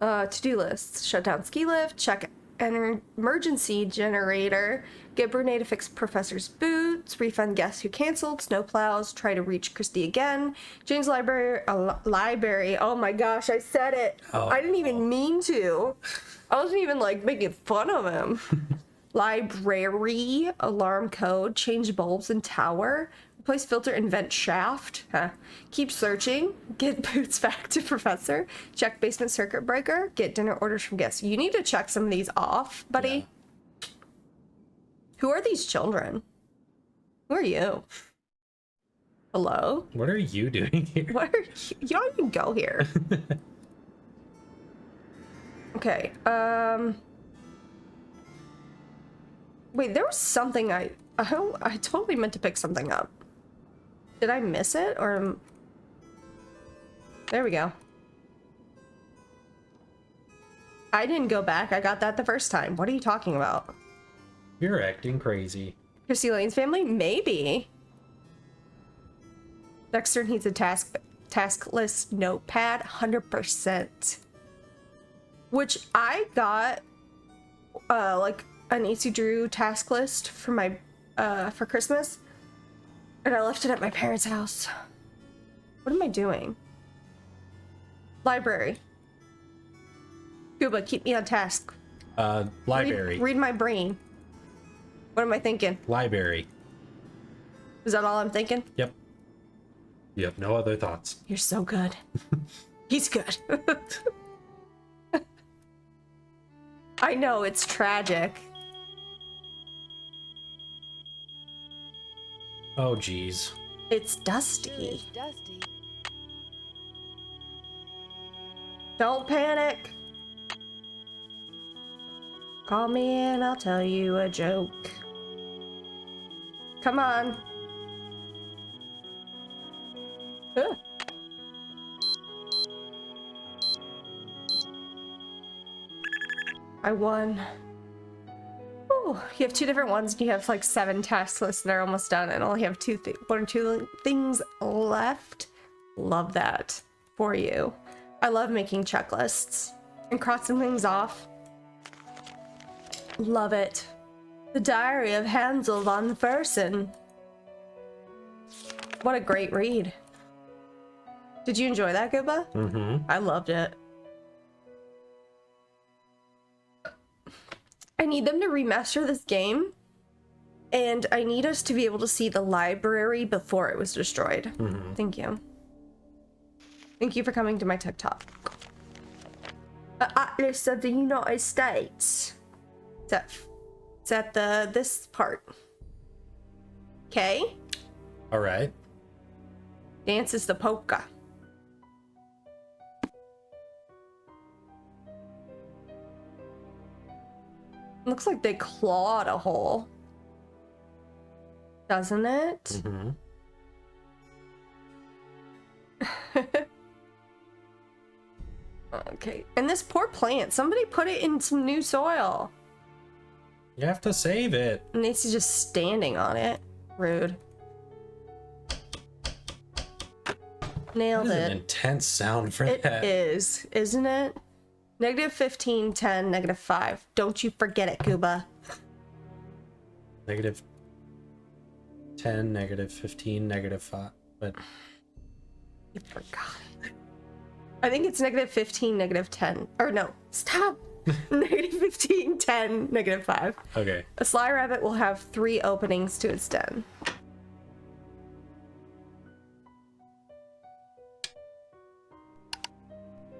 To-do lists. Shut down ski lift, check an emergency generator, get Brunei to fix Professor's boots, refund guests who canceled, snowplows, try to reach Christy again, Jane's library, oh my gosh, I said it. Oh. I didn't even mean to. I wasn't even like making fun of him. Library, alarm code, change bulbs in tower, replace filter and vent shaft. Keep searching, get boots back to Professor, check basement circuit breaker, get dinner orders from guests. You need to check some of these off, buddy. Yeah. Who are these children? Who are you? Hello? What are you doing here? What are you don't even go here. Okay, wait, there was something I totally meant to pick something up. Did I miss it or? There we go. I didn't go back. I got that the first time. What are you talking about? You're acting crazy. Christy Lane's family? Maybe. Dexter needs a task list notepad. 100%. Which I got like an AC Drew task list for my for Christmas, and I left it at my parents' house. What am I doing? Library. Cuba, keep me on task. Library. Read my brain. What am I thinking? Library. Is that all I'm thinking? Yep. You have no other thoughts. You're so good. He's good. I know, it's tragic. Oh, geez. It's dusty. Dusty. Don't panic. Call me and I'll tell you a joke. Come on. Huh. I won. Ooh, you have 2 different ones and you have like 7 task lists that are almost done and only have 1 or 2 things left. Love that for you. I love making checklists and crossing things off. Love it. The Diary of Hansel von Fersen. What a great read. Did you enjoy that, Gooba? Mm-hmm. I loved it. I need them to remaster this game, and I need us to be able to see the library before it was destroyed. Mm-hmm. Thank you. Thank you for coming to my TikTok. Atlas of the United States. It's at this part. Okay. All right. Dance is the polka. Looks like they clawed a hole. Doesn't it? Mm-hmm. Okay. And this poor plant, somebody put it in some new soil. You have to save it. And Nancy's just standing on it. Rude. Nailed That is it. an intense sound for It that. is, isn't it? -15, 10, -5. Don't you forget it, Cuba. -10, -15, -5. But You forgot it. I think it's -15, -10. Or no, stop. -15, 10, -5. okay. A sly rabbit will have 3 openings to its den.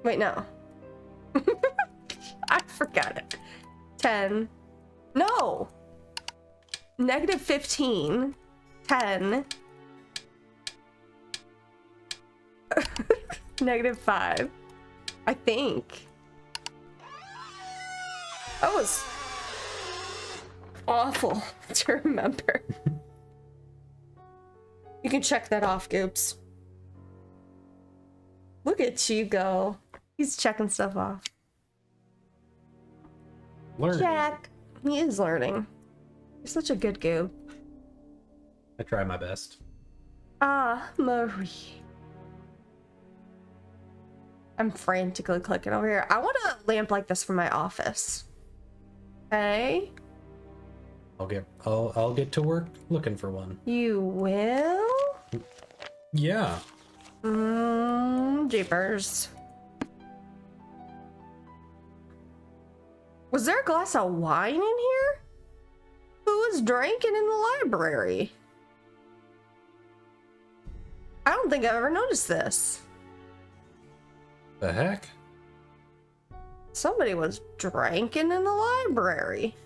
Wait, no. I forgot it. 10. No! -15, 10. -5. I think. That was awful to remember. You can check that off, Goops. Look at you go. He's checking stuff off. Learning. Jack. He is learning. You're such a good goob. I try my best. Ah, Marie. I'm frantically clicking over here. I want a lamp like this for my office. Okay. I'll get to work looking for one. You will? Yeah. Jeepers. Was there a glass of wine in here? Who was drinking in the library? I don't think I've ever noticed this. The heck? Somebody was drinking in the library.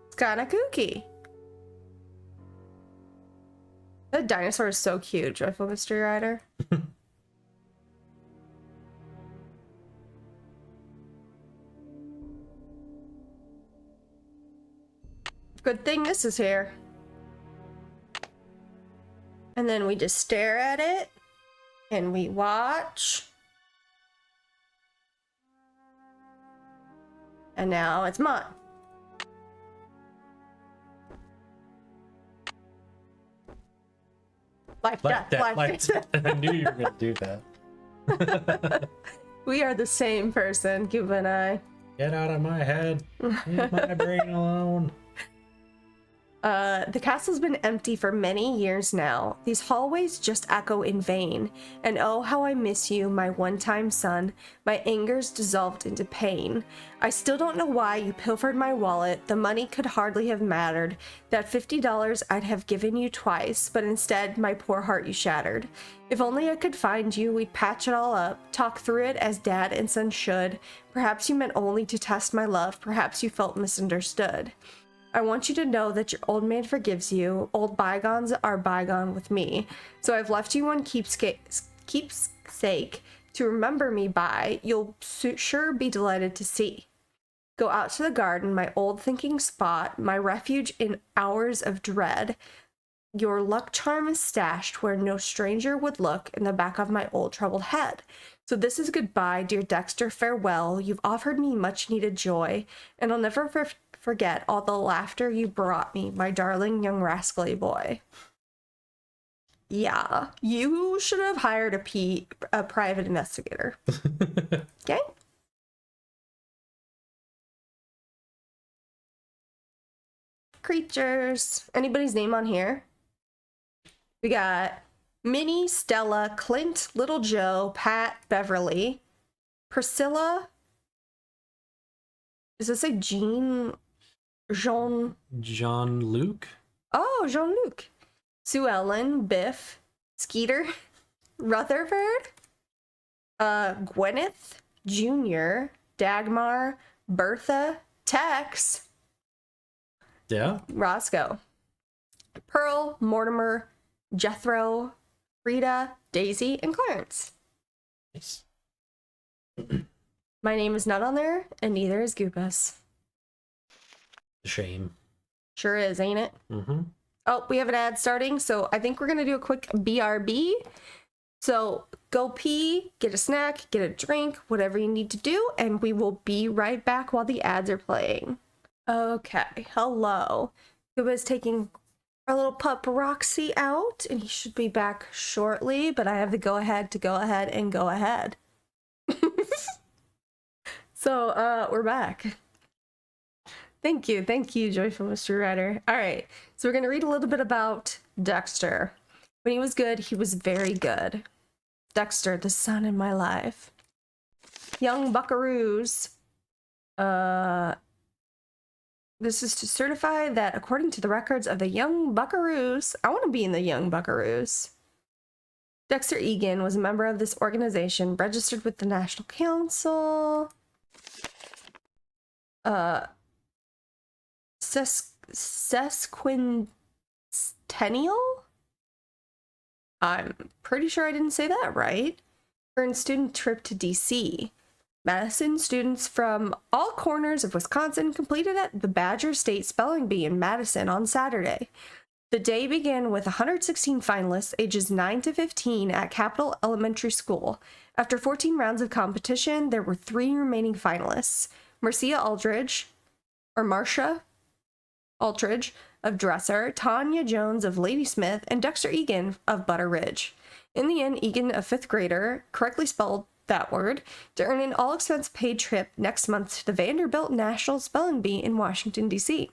It's kind of kooky. That dinosaur is so cute, Joyful Mystery Rider. Good thing this is here. And then we just stare at it and we watch. And now it's mine. Life, Like death, that, life, like, I knew you were gonna do that. We are the same person, Cuba and I. Get out of my head. Leave my brain alone. The castle's been empty for many years now. These hallways just echo in vain. And oh, how I miss you, my one-time son. My anger's dissolved into pain. I still don't know why you pilfered my wallet. The money could hardly have mattered. That $50 I'd have given you twice, but instead, my poor heart you shattered. If only I could find you, we'd patch it all up, talk through it as dad and son should. Perhaps you meant only to test my love. Perhaps you felt misunderstood. I want you to know that your old man forgives you. Old bygones are bygone with me. So I've left you one keepsake to remember me by. You'll sure be delighted to see. Go out to the garden, my old thinking spot, my refuge in hours of dread. Your luck charm is stashed where no stranger would look, in the back of my old troubled head. So this is goodbye, dear Dexter, farewell. You've offered me much needed joy, and I'll never forget all the laughter you brought me, my darling young rascally boy. Yeah, you should have hired a private investigator. Okay? Creatures. Anybody's name on here? We got Minnie, Stella, Clint, Little Joe, Pat, Beverly, Priscilla. Does it say Jean? Jean-Luc? Oh, Jean-Luc. Sue Ellen, Biff, Skeeter, Rutherford, Gwyneth, Junior, Dagmar, Bertha, Tex, Yeah. Roscoe, Pearl, Mortimer, Jethro, Frida, Daisy, and Clarence. Nice. My name is not on there, and neither is Goopus. Shame. Sure is, ain't it? Mm-hmm. Oh, we have an ad starting, so I think we're gonna do a quick BRB. So go pee, get a snack, get a drink, whatever you need to do, and we will be right back while the ads are playing. Okay, hello. Goopus taking our little pup Roxy out, and he should be back shortly, but I have the go ahead to go ahead and go ahead. So, we're back. Thank you, Joyful Mystery Writer. All right, so we're gonna read a little bit about Dexter. When he was good, he was very good. Dexter, the sun in my life. Young buckaroos. This is to certify that according to the records of the Young Buckaroos, I want to be in the Young Buckaroos. Dexter Egan was a member of this organization, registered with the National Council. Sesquicentennial? I'm pretty sure I didn't say that right. Earned student trip to DC. Madison students from all corners of Wisconsin completed at the Badger State Spelling Bee in Madison on Saturday. The day began with 116 finalists ages 9 to 15 at Capital Elementary School. After 14 rounds of competition, there were 3 remaining finalists. Marcia Aldridge of Dresser, Tanya Jones of Ladysmith, and Dexter Egan of Butter Ridge. In the end, Egan, a 5th grader, correctly spelled that word, to earn an all-expense paid trip next month to the Vanderbilt National Spelling Bee in Washington, D.C.,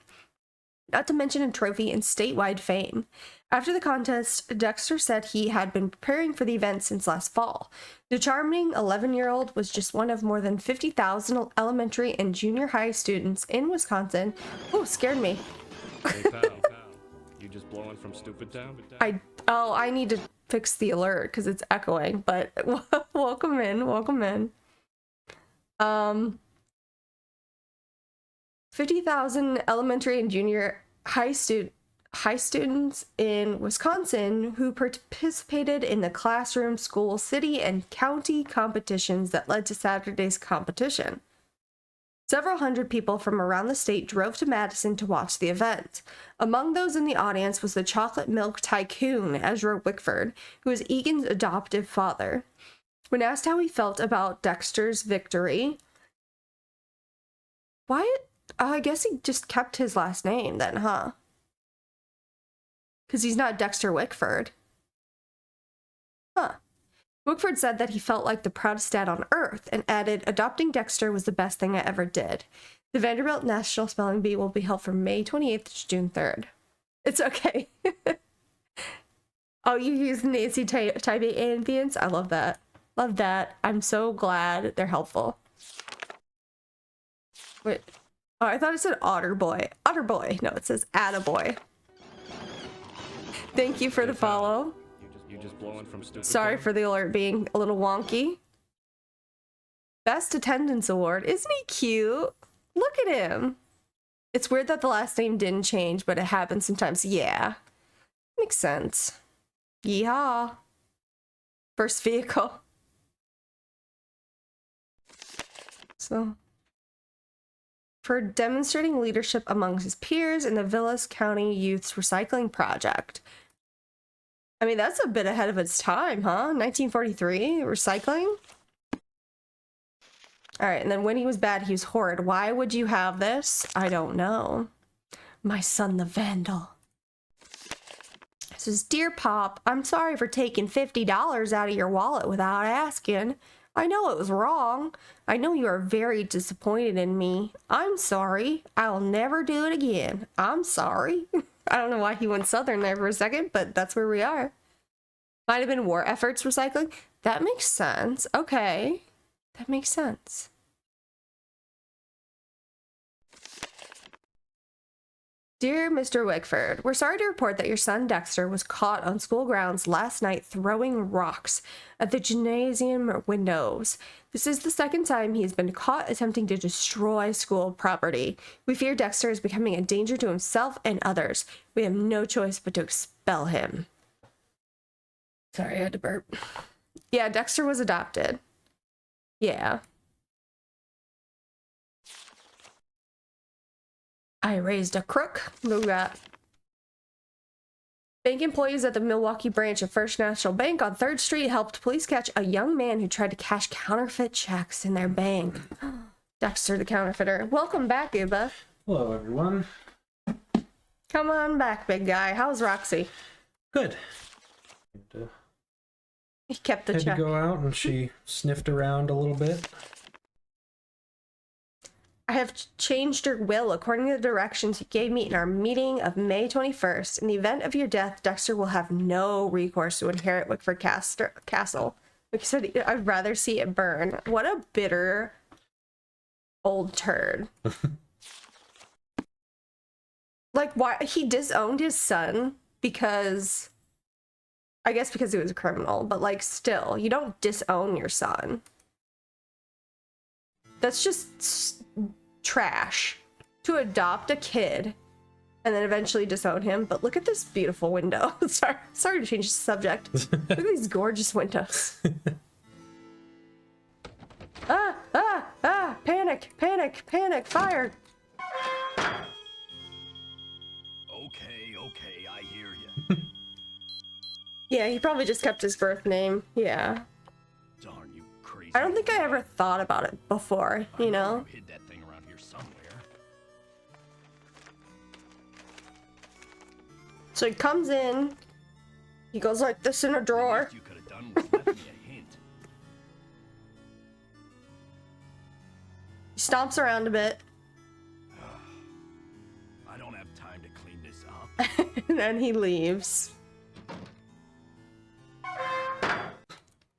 not to mention a trophy and statewide fame. After the contest, Dexter said he had been preparing for the event since last fall. The charming 11-year-old was just one of more than 50,000 elementary and junior high students in Wisconsin. Oh, scared me. Hey, pal. You just blowing from Stupid Town? I need to fix the alert because it's echoing, but welcome in. 50,000 elementary and junior high students in Wisconsin who participated in the classroom, school, city, and county competitions that led to Saturday's competition. Several hundred people from around the state drove to Madison to watch the event. Among those in the audience was the chocolate milk tycoon, Ezra Wickford, who is Egan's adoptive father. When asked how he felt about Dexter's victory, I guess he just kept his last name then, huh? Because he's not Dexter Wickford. Huh. Wickford said that he felt like the proudest dad on earth and added, adopting Dexter was the best thing I ever did. The Vanderbilt National Spelling Bee will be held from May 28th to June 3rd. It's okay. Oh, you use Nancy Type A ambience? I love that. Love that. I'm so glad they're helpful. Wait. Oh, I thought it said Otter Boy. Otter Boy. No, it says Attaboy. Thank you for the follow. You just blowing from Stupid Sorry Town? for the alert being a little wonky. Best Attendance Award. Isn't he cute? Look at him. It's weird that the last name didn't change, but it happens sometimes. Yeah. Makes sense. Yeehaw. First vehicle. So, for demonstrating leadership among his peers in the Vilas County Youth's Recycling Project. I mean, that's a bit ahead of its time, huh? 1943, recycling? All right, and then when he was bad, he was horrid. Why would you have this? I don't know. My son, the Vandal. It says, Dear Pop, I'm sorry for taking $50 out of your wallet without asking. I know it was wrong. I know you are very disappointed in me. I'm sorry. I'll never do it again. I'm sorry. I don't know why he went Southern there for a second, but that's where we are. Might have been war efforts recycling. That makes sense. Okay. That makes sense. Dear Mr. Wickford, we're sorry to report that your son Dexter was caught on school grounds last night throwing rocks at the gymnasium windows. This is the second time he's been caught attempting to destroy school property. We fear Dexter is becoming a danger to himself and others. We have no choice but to expel him. Sorry, I had to burp. Yeah, Dexter was adopted. Yeah. I raised a crook. Who got? Bank employees at the Milwaukee branch of First National Bank on 3rd Street helped police catch a young man who tried to cash counterfeit checks in their bank. Dexter the counterfeiter. Welcome back, Uba. Hello, everyone. Come on back, big guy. How's Roxy? Good. He kept the Had check. to go out and she sniffed around a little bit. I have changed your will according to the directions you gave me in our meeting of May 21st. In the event of your death, Dexter will have no recourse to inherit Wickford Castle. Like I said, I'd rather see it burn. What a bitter old turd. Like, why? He disowned his son because... I guess because he was a criminal, but like, still, you don't disown your son. That's just trash. To adopt a kid and then eventually disown him. But look at this beautiful window. Sorry to change the subject. Look at these gorgeous windows. Panic, panic, panic, fire. Okay, I hear you. Yeah, he probably just kept his birth name. Yeah. Darn you crazy. I don't think I ever thought about it before, you know? You hid that thing around here somewhere. So he comes in, he goes like this in a drawer. The least you could have done was left me a hint. He stomps around a bit, I don't have time to clean this up. and then he leaves.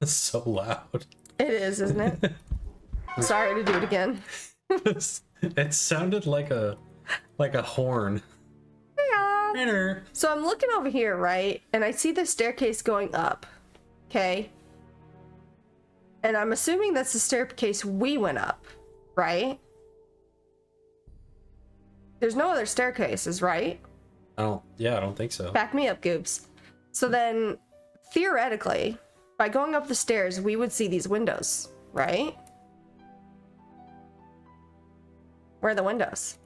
It's so loud. It is, isn't it? Sorry to do it again. It sounded like a horn. Yeah. So I'm looking over here, right? And I see the staircase going up. Okay. And I'm assuming that's the staircase we went up, right? There's no other staircases, right? I don't think so. Back me up, Goobs. So then, theoretically, by going up the stairs, we would see these windows, right? Where are the windows?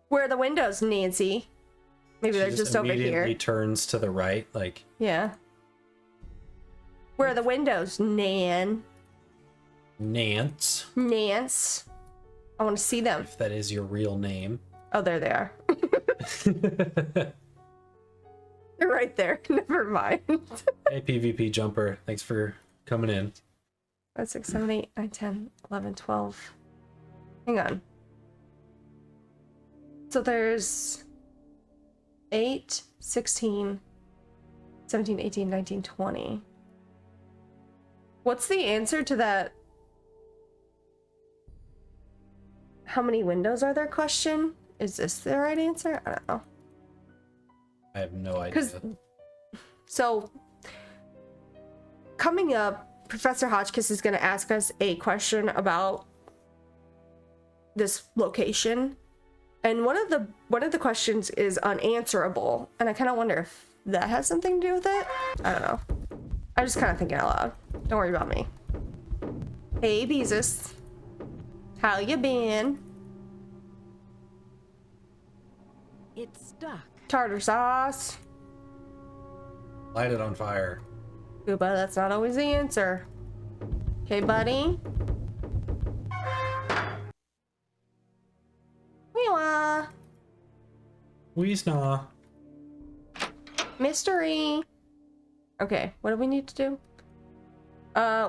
Where are the windows, Nancy? Maybe She they're just over immediately here. turns to the right, like, Yeah. Where are the windows, Nan? Nance, Nance. I want to see them. if that is your real name. Oh, there they are. They're right there. Never mind. Hey, PvP Jumper, thanks for coming in. 5, 6, 7, 8, 9, 10, 11, 12. Hang on. So there's 8, 16, 17, 18, 19, 20. What's the answer to that? How many windows are there question? Is this the right answer? I don't know. I have no idea. So, coming up, Professor Hotchkiss is going to ask us a question about this location, and one of the questions is unanswerable, and I kind of wonder if that has something to do with it. I don't know. I'm just kind of thinking out loud. Don't worry about me. Hey, Beezus. How you been? It's stuck. Tartar sauce. Light it on fire. Gooba, that's not always the answer. Okay, buddy. Meow. Weesnaw. Mystery. Okay, what do we need to do?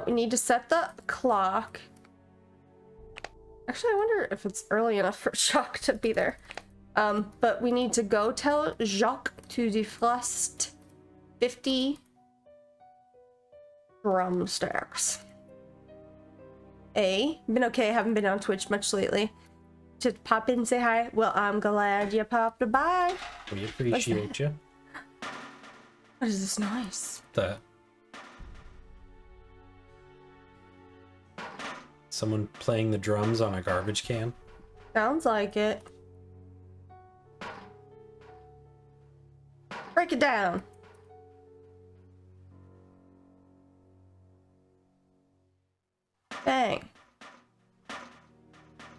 We need to set the clock. Actually, I wonder if it's early enough for Jacques to be there. But we need to go tell Jacques to defrost 50 drumsticks. Been okay, haven't been on Twitch much lately. Just pop in and say hi. Well, I'm glad you popped by. We appreciate you. What is this noise? Someone playing the drums on a garbage can. Sounds like it. Break it down. Bang.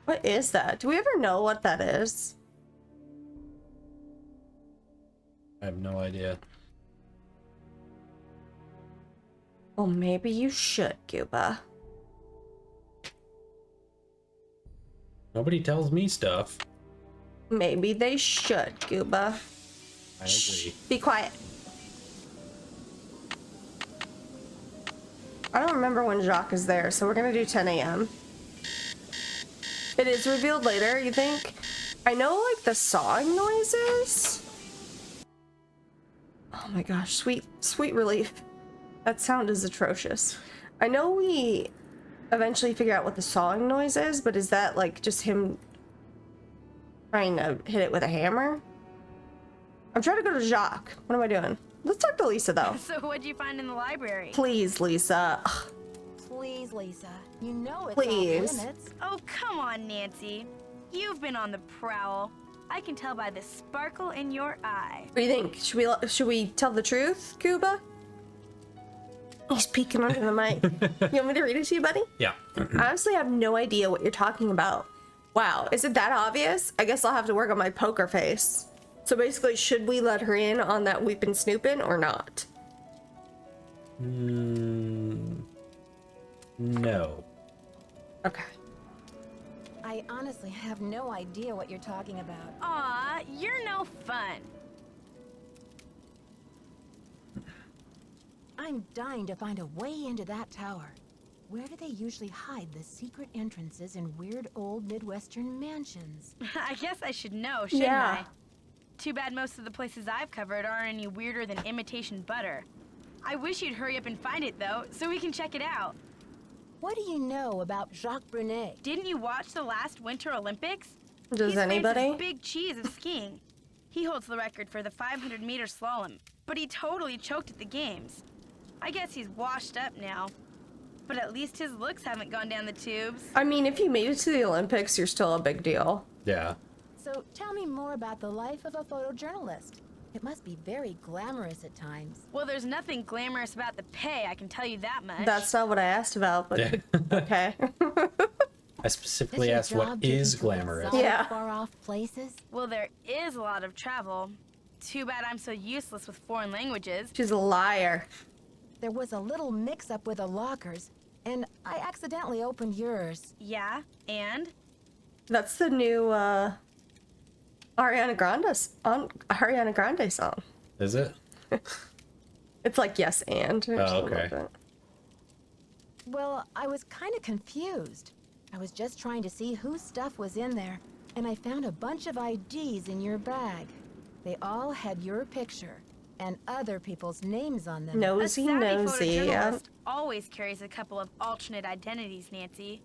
What is that? Do we ever know what that is? have no idea. Well, maybe you should, Gooba. Nobody tells me stuff. Maybe they should, Gooba. I agree. Be quiet. I don't remember when Jacques is there, so we're gonna do 10 a.m. It is revealed later, you think? I know, like, the sawing noises. Oh my gosh, sweet relief. That sound is atrocious. I know we eventually figure out what the sawing noise is, but is that, like, just him trying to hit it with a hammer? I'm trying to go to Jacques. What am I doing? Let's talk to Lisa, though. So what'd you find in the library? Please, Lisa. Ugh. Please, Lisa. You know it's Please. off limits. Oh, come on, Nancy. You've been on the prowl. I can tell by the sparkle in your eye. What do you think? Should we tell the truth, Cuba? He's peeking under the mic. You want me to read it to you, buddy? Yeah. I honestly have no idea what you're talking about. Wow, is it that obvious? I guess I'll have to work on my poker face. So basically, should we let her in on that weepin' snoopin' or not? No. Okay. I honestly have no idea what you're talking about. Aw, you're no fun. I'm dying to find a way into that tower. Where do they usually hide the secret entrances in weird old Midwestern mansions? I guess I should know, shouldn't Yeah. I? Too bad most of the places I've covered aren't any weirder than imitation butter. I wish you'd hurry up and find it, though, so we can check it out. What do you know about Jacques Brunet? Didn't you watch the last Winter Olympics? Does He's famous anybody? as Big Cheese of skiing. He holds the record for the 500-meter slalom, but he totally choked at the games. I guess he's washed up now. But at least his looks haven't gone down the tubes. I mean, if you made it to the Olympics, you're still a big deal. Yeah. So tell me more about the life of a photojournalist. It must be very glamorous at times. Well, there's nothing glamorous about the pay, I can tell you that much. That's not what I asked about, but Yeah. okay. I specifically Does your asked what job get is you to glamorous. exotic, Yeah. far-off places? Well, there is a lot of travel. Too bad I'm so useless with foreign languages. She's a liar. There was a little mix-up with the lockers, and I accidentally opened yours. Yeah, and? That's the new Ariana Grande song. Is it? It's like yes and. or Oh, something okay. like that. Well, I was kind of confused. I was just trying to see whose stuff was in there, and I found a bunch of IDs in your bag. They all had your picture and other people's names on them. Nosy, A savvy nosy. Yeah. photojournalist always carries a couple of alternate identities, Nancy.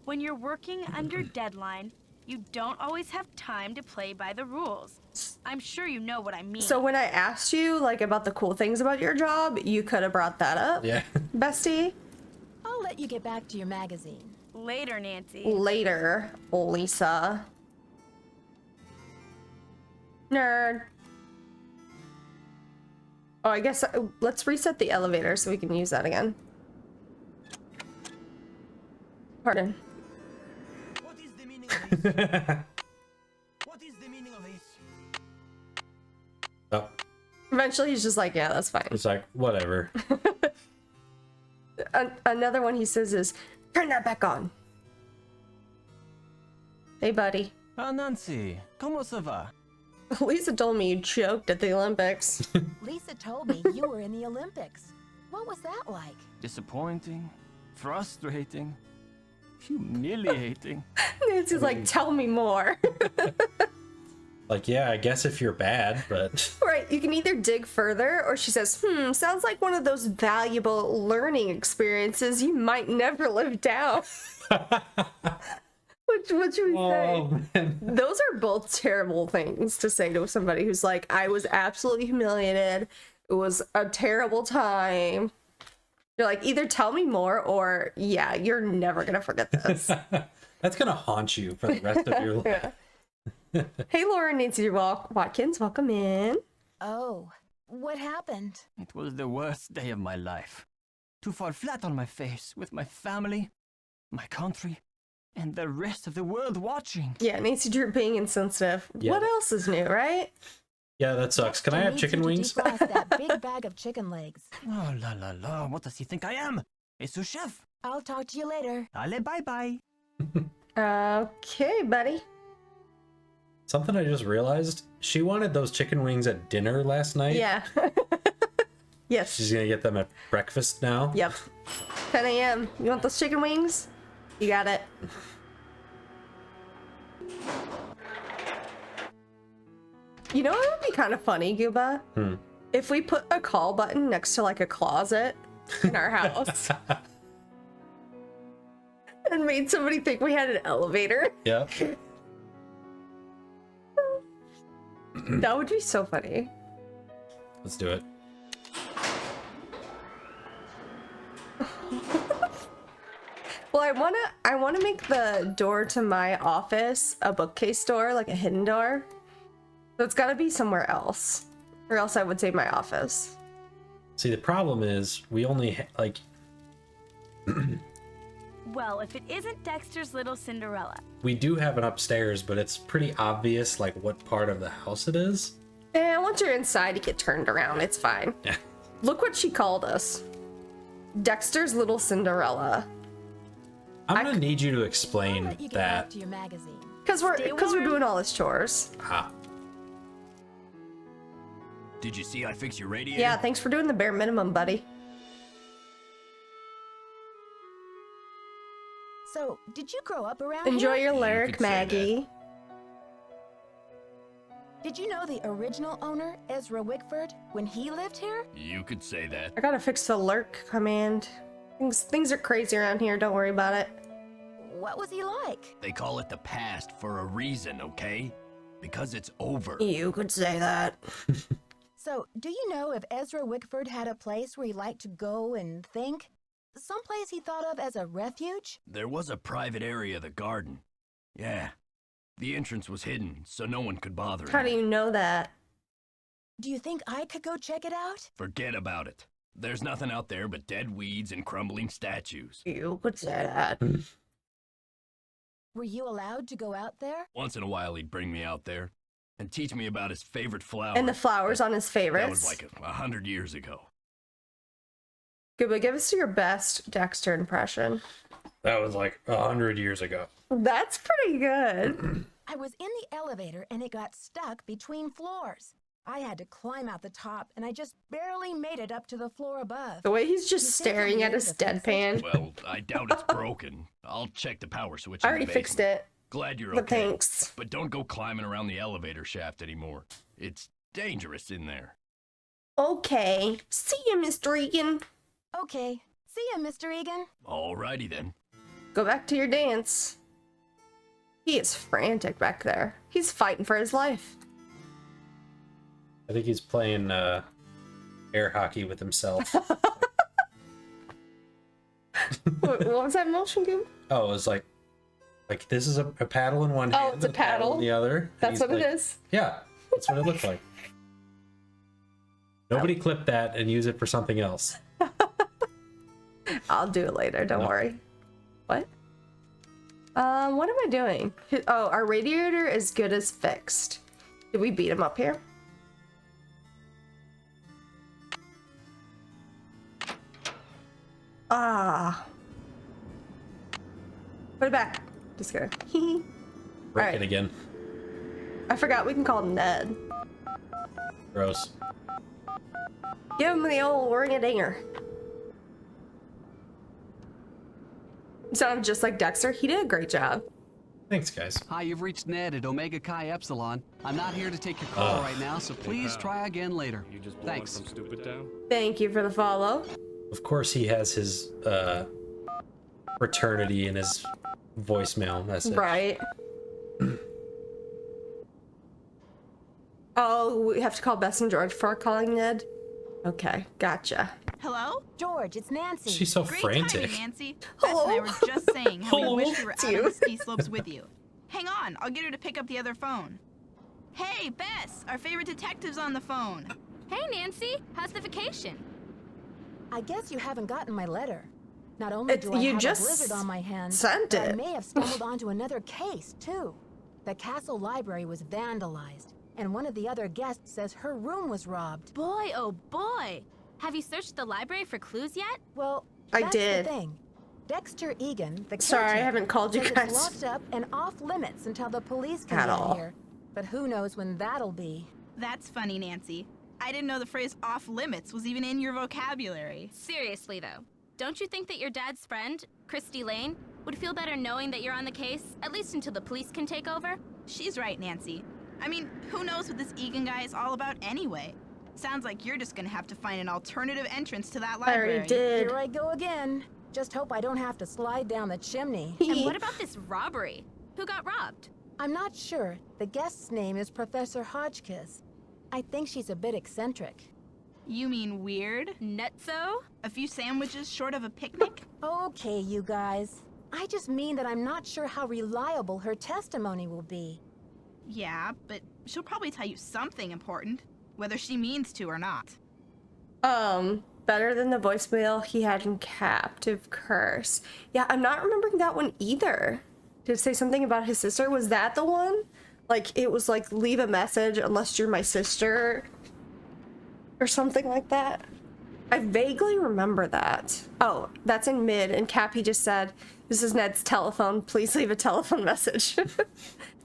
When you're working under deadline, you don't always have time to play by the rules. I'm sure you know what I mean. So when I asked you like about the cool things about your job, you could have brought that up, Yeah. bestie. I'll let you get back to your magazine. Later, Nancy. Later, Lisa. Nerd. Oh, I guess let's reset the elevator so we can use that again. Pardon. What is the meaning of this? What is the meaning of this? Oh, Eventually, he's just like, yeah, that's fine. it's like, whatever. Another one he says is, turn that back on. Hey, buddy. Ah, Nancy, comment ça va? Lisa told me you choked at the Olympics. Lisa told me you were in the Olympics. What was that like? Disappointing, frustrating, humiliating. Nancy's like, tell me more. Like, yeah, I guess if you're bad, but Right, you can either dig further, or she says, sounds like one of those valuable learning experiences you might never live down. What should we say? man. Those are both terrible things to say to somebody who's like, I was absolutely humiliated. It was a terrible time. You're like, either tell me more, or yeah, you're never gonna forget this. That's gonna haunt you for the rest of your life. Hey, Laura and Nancy Watkins, welcome in. Oh, what happened? It was the worst day of my life. To fall flat on my face with my family, my country, and the rest of the world watching. Yeah, Nancy Drew being insensitive. Yeah. What else is new, right? Yeah, that sucks. Can I have chicken wings? Defrost that big bag of chicken legs. Oh la la la, what does he think I am? A sous chef. I'll talk to you later. Allez, bye bye. Okay, buddy. Something I just realized. She wanted those chicken wings at dinner last night. Yeah. Yes. She's gonna get them at breakfast now. Yep. 10 a.m. You want those chicken wings? You got it. You know what would be kind of funny, Gooba? If we put a call button next to like a closet in our house and made somebody think we had an elevator. Yep. That would be so funny. Let's do it. Well, I wanna make the door to my office a bookcase door, like a hidden door. So it's gotta be somewhere else, or else I would say my office. See, the problem is we only like. Well, if it isn't Dexter's little Cinderella. We do have an upstairs, but it's pretty obvious like what part of the house it is. And once you're inside, you get turned around. It's fine. Yeah. Look what she called us. Dexter's little Cinderella. I'm gonna need you to I'll explain let you get back that. to your magazine. Because we're Stay doing warm. all this chores. Ah, Did you see I fixed your radiator? Yeah, thanks for doing the bare minimum, buddy. So, did you grow up around Enjoy here? your You lyric, could say that. Maggie. Did you know the original owner, Ezra Wickford, when he lived here? You could say that. I gotta fix the lurk command. Things are crazy around here. Don't worry about it. What was he like? They call it the past for a reason, okay? Because it's over. You could say that. So, do you know if Ezra Wickford had a place where he liked to go and think? Someplace he thought of as a refuge? There was a private area of the garden. Yeah. The entrance was hidden, so no one could bother him. How do you know that? Do you think I could go check it out? Forget about it. There's nothing out there but dead weeds and crumbling statues. You could say that. Were you allowed to go out there? Once in a while, he'd bring me out there and teach me about his favorite flower. And the flowers on his favorites. That was like 100 years ago. Good, but give us your best Dexter impression. that was like 100 years ago. That's pretty good. I was in the elevator and it got stuck between floors. I had to climb out the top and I just barely made it up to the floor above. The way he's You just think staring you'll at be us able to fix it? deadpan. Well, I doubt it's broken. I'll check the power switch. I in the already fixed basement. it, Glad you're but okay. thanks. But don't go climbing around the elevator shaft anymore. It's dangerous in there. Okay. See you, Mr. Egan. Okay. See ya, Mr. Egan. Alrighty then. Go back to your dance. He is frantic back there. He's fighting for his life. I think he's playing air hockey with himself. What was that motion, Goom? Oh, it was like this is a paddle in one hand. Oh, it's a and paddle in paddle? the other. and That's he's what like- it is. Yeah, that's what it looks like. Nobody clip that and use it for something else. I'll do it later. Don't No. worry. What? What am I doing? Oh, our radiator is good as fixed. Did we beat him up here? Ah. Put it back. Just kidding. Break Alright. it again. I forgot we can call him Ned. Gross. Give him the old ring-a-dinger. He sounded just like Dexter. He did a great job. Thanks, guys. Hi, you've reached Ned at Omega Chi Epsilon. I'm not here to take your call right now, so please try again later. You just blowing Thanks. from stupid down? Thank you for the follow. Of course, he has his fraternity in his voicemail message. Right. Oh, we have to call Bess and George for calling Ned? Okay, gotcha. Hello? George, it's Nancy. She's so Great frantic. timing, Nancy. Bess and I were just saying how we Hello. wish we were It's out you. on the ski slopes with you. Hang on, I'll get her to pick up the other phone. Hey, Bess, our favorite detective's on the phone. Hey, Nancy, how's the vacation? I guess you haven't gotten my letter. Not only It's- do I you have just a blizzard on my hands, sent but I it. may have stumbled onto another case, too. The castle library was vandalized. and one of the other guests says her room was robbed. Boy, oh boy! Have you searched the library for clues yet? Well, I that's did. the thing. Dexter Egan, the Sorry, I caretaker, haven't called you says guys. it's locked up and off limits until the police can At get all. here. But who knows when that'll be. That's funny, Nancy. I didn't know the phrase off limits was even in your vocabulary. Seriously, though, don't you think that your dad's friend, Christy Lane, would feel better knowing that you're on the case, at least until the police can take over? She's right, Nancy. I mean, who knows what this Egan guy is all about anyway? Sounds like you're just gonna have to find an alternative entrance to that I library. already did. Here I go again. Just hope I don't have to slide down the chimney. And what about this robbery? Who got robbed? I'm not sure. The guest's name is Professor Hotchkiss. I think she's a bit eccentric. You mean weird? Nutso? A few sandwiches short of a picnic? Okay, you guys. I just mean that I'm not sure how reliable her testimony will be. Yeah, but she'll probably tell you something important, whether she means to or not. Better than the voicemail he had in Captive Curse. Yeah, I'm not remembering that one either. Did it say something about his sister? Was that the one? Like, it was like, leave a message unless you're my sister. Or something like that. I vaguely remember that. Oh, that's in mid, and Cappy just said, this is Ned's telephone, please leave a telephone message.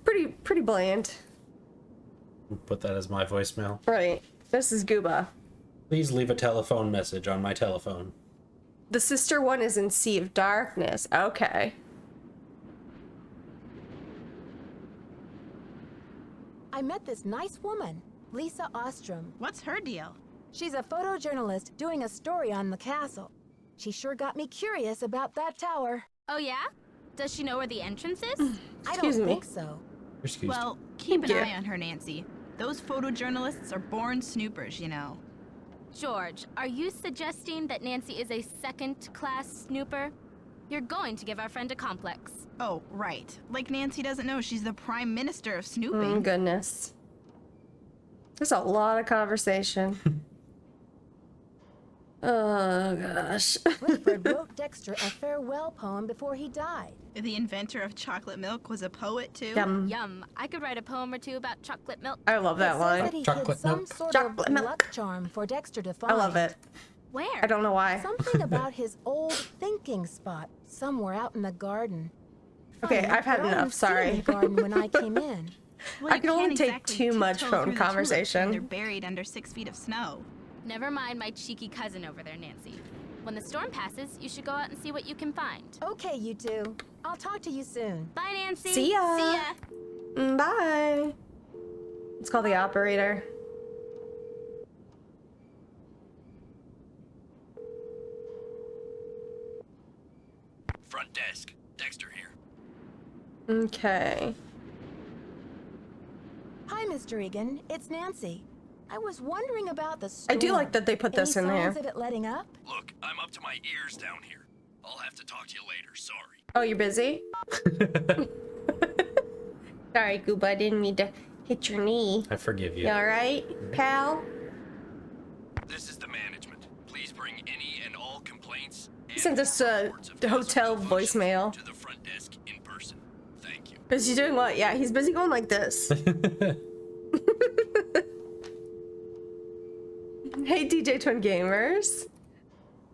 pretty bland. Put that as my voicemail. Right. This is Gooba. Please leave a telephone message on my telephone. The sister one is in Sea of Darkness. Okay. I met this nice woman, Lisa Ostrom. What's her deal? She's a photojournalist doing a story on the castle. She sure got me curious about that tower. Oh yeah? Does she know where the entrance is? I don't think so. Excuse Well, keep Thank an you. eye on her, Nancy. Those photojournalists are born snoopers, you know. George, are you suggesting that Nancy is a second-class snooper? You're going to give our friend a complex. Oh, right. Like Nancy doesn't know she's the prime minister of snooping. Goodness. There's a lot of conversation. Oh, gosh. Clifford wrote Dexter a farewell poem before he died. The inventor of chocolate milk was a poet, too. Yum. Yum. I could write a poem or two about chocolate milk. I love that It says line. that he hid Chocolate some milk. sort Chocolate of milk. luck charm for Dexter to find. I love it. Where? I don't know why. Something about his old thinking spot somewhere out in the garden. Okay, Funny, I've had but I didn't enough, see him in sorry. the garden when I came in. Well, I you can only can't take exactly too much tiptoe phone through the tulips conversation. when They're buried under 6 feet of snow. Never mind my cheeky cousin over there, Nancy. When the storm passes, you should go out and see what you can find. Okay, you two. I'll talk to you soon. Bye, Nancy. See ya. See ya. Bye. Let's call the operator. Front desk. Dexter here. Okay. Hi, Mr. Egan. It's Nancy. I was wondering about the storm. I do like that they put this Any in signs here. of it letting up? Look, I'm up to my ears down here. I'll have to talk to you later. Sorry. Oh, you're busy? Sorry, Gooba. I didn't mean to hit your knee. I forgive you. You alright, pal? This is the management. Please bring any and all complaints He sent us a reports of hotel hazard voicemail. to the front desk in person. Thank you. Is he doing what? Yeah, he's busy going like this. Hey, DJ Twin Gamers.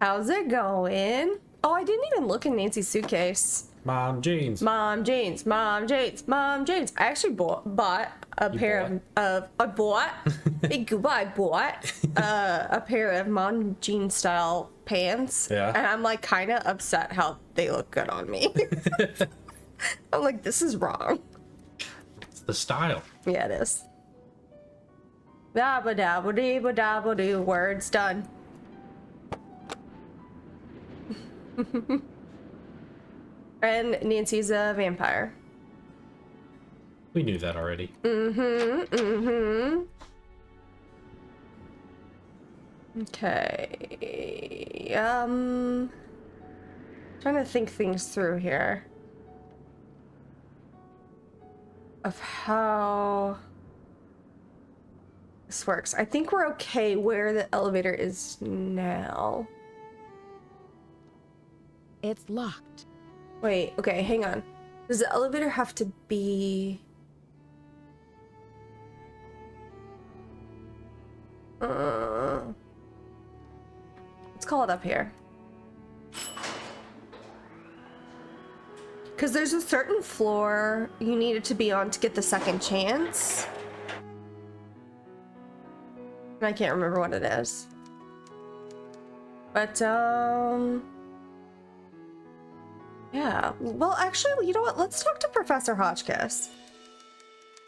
How's it going? Oh, I didn't even look in Nancy's suitcase. Mom jeans. Mom jeans, mom jeans, mom jeans. I actually bought a pair of I bought a pair of mom jean style pants. Yeah. And I'm like kind of upset how they look good on me. I'm like, this is wrong. It's the style. Yeah, it is. Dabba dabba dee dabba doo. Words done. And Nancy's a vampire. We knew that already. Okay. Trying to think things through here. Of how this works. I think we're okay where the elevator is now. It's locked. Wait, okay, hang on. Does the elevator have to be... Let's call it up here. Because there's a certain floor you needed to be on to get the second chance. And I can't remember what it is. But, yeah. Well, actually, you know what? Let's talk to Professor Hotchkiss.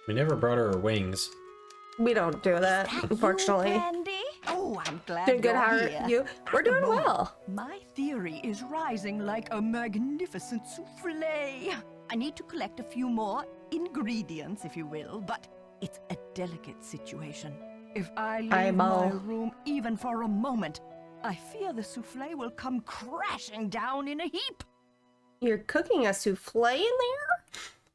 We never brought her wings. We don't do that, unfortunately. Brandy? Oh, I'm glad Doing good, you're how here. are you? We're doing well. My theory is rising like a magnificent souffle. I need to collect a few more ingredients, if you will, but it's a delicate situation. If I leave my room even for a moment, I fear the souffle will come crashing down in a heap. You're cooking a souffle in there?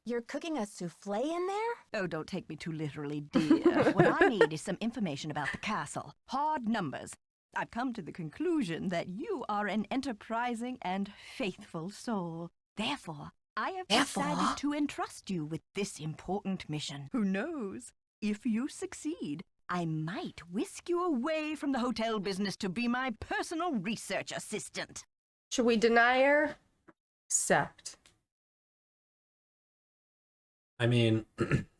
You're cooking a souffle in there? Oh, don't take me too literally, dear. What I need is some information about the castle. Hard numbers. I've come to the conclusion that you are an enterprising and faithful soul. Therefore, I have decided to entrust you with this important mission. Who knows? If you succeed, I might whisk you away from the hotel business to be my personal research assistant. Should we deny her? Accept. I mean,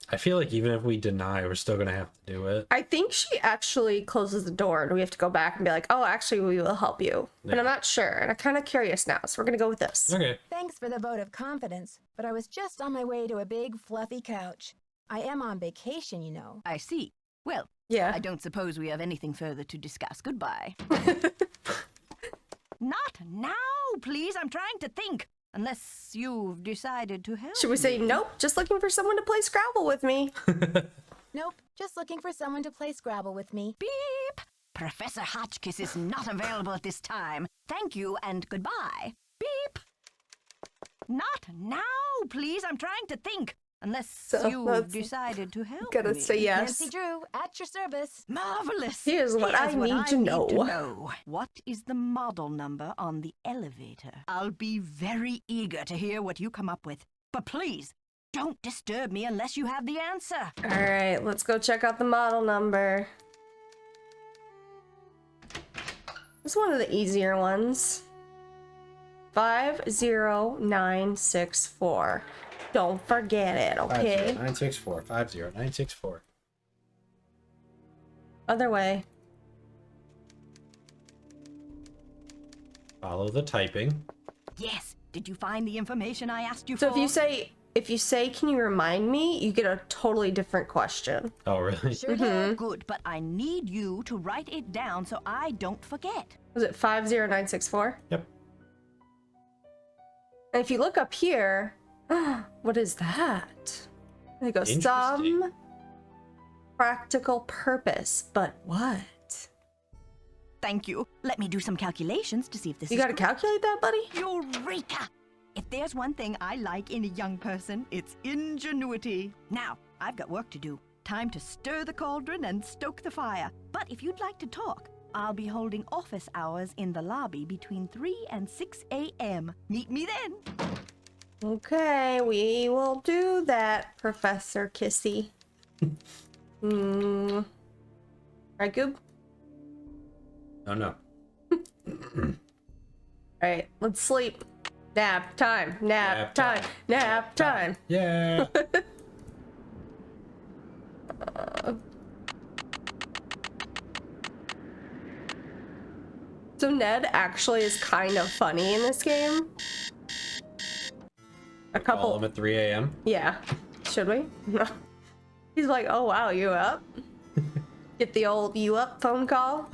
I feel like even if we deny, we're still gonna have to do it. I think she actually closes the door and we have to go back and be like, oh, actually, we will help you. Yeah. But I'm not sure, and I'm kind of curious now, so we're gonna go with this. Okay. Thanks for the vote of confidence, but I was just on my way to a big, fluffy couch. I am on vacation, you know. I see. Well, yeah. I don't suppose we have anything further to discuss. Goodbye. Not now, please. I'm trying to think. Unless you've decided to help. Should we say, nope, just looking for someone to play Scrabble with me? Nope, just looking for someone to play Scrabble with me. Beep! Professor Hotchkiss is not available at this time. Thank you and goodbye. Beep! Not now, please. I'm trying to think. Unless you've decided to help Gotta me. say yes. Nancy Drew, at your service. Marvelous. Here's what I need to know. What is the model number on the elevator? I'll be very eager to hear what you come up with. But please, don't disturb me unless you have the answer. All right, let's go check out the model number. It's one of the easier ones. 50964. Don't forget it, okay? 50964. 50964. Other way. Follow the typing. Yes. Did you find the information I asked you So for? if you say, can you remind me, you get a totally different question. Oh, really? Sure did. Good, but I need you to write it down so I don't forget. Was it 50964? Yep. And if you look up here, what is that? There goes some practical purpose, but what? Thank you. Let me do some calculations to see if this You is gotta calculate that, buddy? Eureka! If there's one thing I like in a young person, it's ingenuity. Now, I've got work to do. Time to stir the cauldron and stoke the fire. But if you'd like to talk, I'll be holding office hours in the lobby between 3 and 6 a.m. Meet me then. Okay, we will do that, Professor Kissy. Right, Goob? Oh, no. Alright, let's sleep. Nap time, nap time, nap time. Yeah. So Ned actually is kind of funny in this game. Call him at 3 a.m. Yeah. Should we? No. He's like, oh wow, you up? Get the old you up phone call.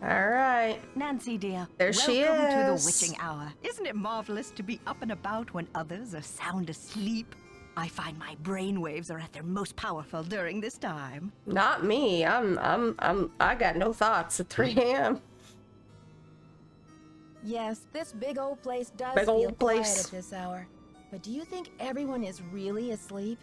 All right. Nancy, dear. There she is. Welcome to the witching hour. Isn't it marvelous to be up and about when others are sound asleep? I find my brainwaves are at their most powerful during this time. Not me. I got no thoughts at 3 a.m. Yes, this big old place does Big feel old place. quiet at this hour. But do you think everyone is really asleep?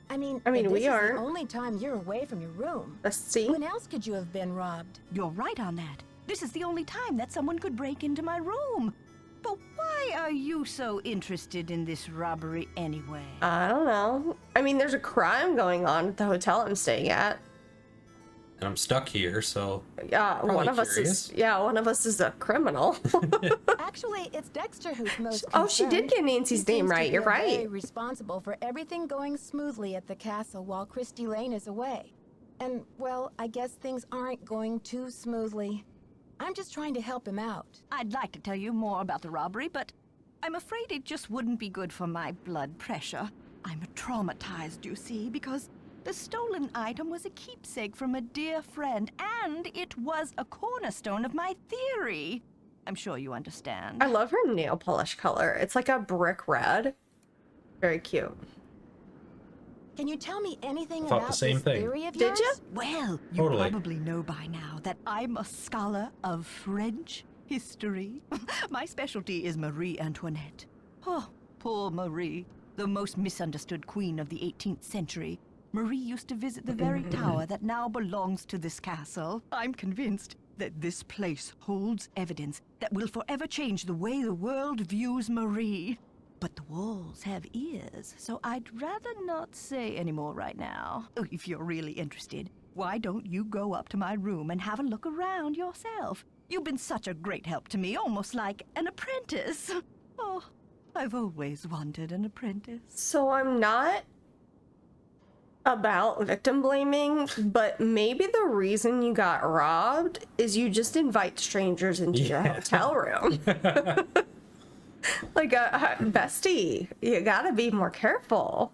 I mean, we this is aren't. the only time you're away from your room. Let's see. When else could you have been robbed? You're right on that. This is the only time that someone could break into my room. But why Why are you so interested in this robbery anyway? I don't know. I mean, there's a crime going on at the hotel I'm staying at. And I'm stuck here, so Yeah, probably one of curious. one of us is a criminal. Actually, it's Dexter who's most Oh, she did concerned. get Nancy's He name seems to right. You're feel very right. responsible for everything going smoothly at the castle while Christy Lane is away. And, well, I guess things aren't going too smoothly. I'm just trying to help him out. I'd like to tell you more about the robbery, but I'm afraid it just wouldn't be good for my blood pressure. I'm traumatized, you see, because the stolen item was a keepsake from a dear friend, and it was a cornerstone of my theory. I'm sure you understand. I love her nail polish color. It's like a brick red. Very cute. Can you tell me anything Thought about the same this thing. theory of Did yours? you? Well, you Totally. probably know by now that I'm a scholar of French history. My specialty is Marie Antoinette. Oh, poor Marie, the most misunderstood queen of the 18th century. Marie used to visit the very tower that now belongs to this castle. I'm convinced that this place holds evidence that will forever change the way the world views Marie. But the walls have ears, so I'd rather not say any more right now. Oh, if you're really interested, why don't you go up to my room and have a look around yourself? You've been such a great help to me, almost like an apprentice. Oh, I've always wanted an apprentice. So I'm not about victim blaming, but maybe the reason you got robbed is you just invite strangers into your hotel room. Like, bestie, you gotta be more careful.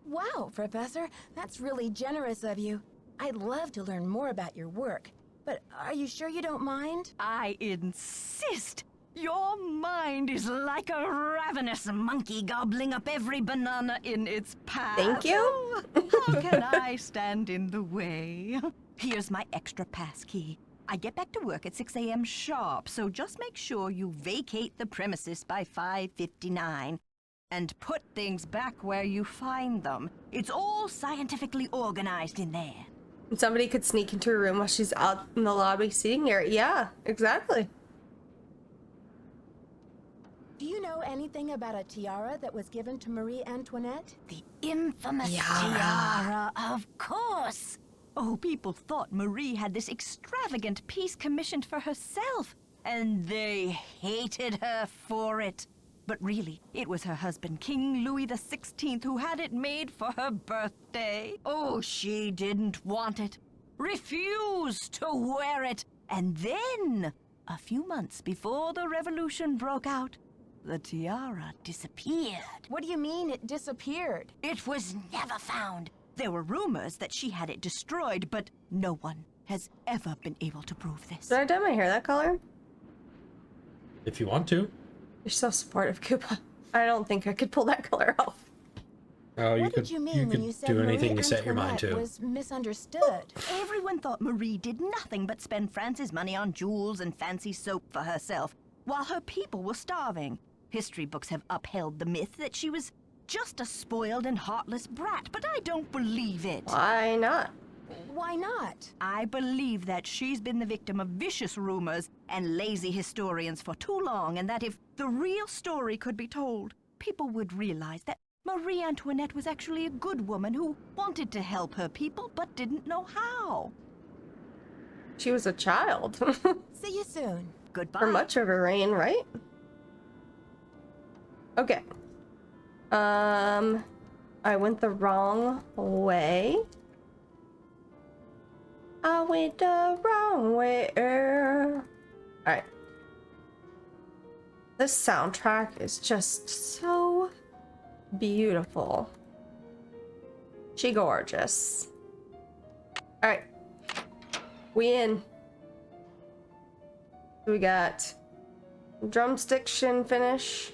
Wow, Professor, that's really generous of you. I'd love to learn more about your work, but are you sure you don't mind? I insist! Your mind is like a ravenous monkey gobbling up every banana in its path. Thank you. Oh, how can I stand in the way? Here's my extra pass key. I get back to work at 6 a.m. sharp, so just make sure you vacate the premises by 5:59. And put things back where you find them. It's all scientifically organized in there. Somebody could sneak into her room while she's out in the lobby sitting there. Yeah, exactly. Do you know anything about a tiara that was given to Marie Antoinette? The infamous tiara, of course! Oh, people thought Marie had this extravagant piece commissioned for herself, and they hated her for it. But really, it was her husband, King Louis XVI, who had it made for her birthday. Oh, she didn't want it, refused to wear it, and then, a few months before the revolution broke out, the tiara disappeared. What do you mean it disappeared? It was never found. There were rumors that she had it destroyed, but no one has ever been able to prove this. Did I dye my hair that color? If you want to. You're so supportive, Koopa. I don't think I could pull that color off. Oh, What did you mean when you said do anything Marie you set your mind Antoinette to. was misunderstood? Everyone thought Marie did nothing but spend France's money on jewels and fancy soap for herself, while her people were starving. History books have upheld the myth that she was just a spoiled and heartless brat, but I don't believe it. Why not? Why not? I believe that she's been the victim of vicious rumors and lazy historians for too long, and that if the real story could be told, people would realize that Marie Antoinette was actually a good woman who wanted to help her people but didn't know how. She was a child. See you soon. Goodbye. For much of her reign, right? Okay. I went the wrong way. I went the wrong way. Alright. This soundtrack is just so beautiful. She gorgeous. Alright. We in. We got drumstick shin finish.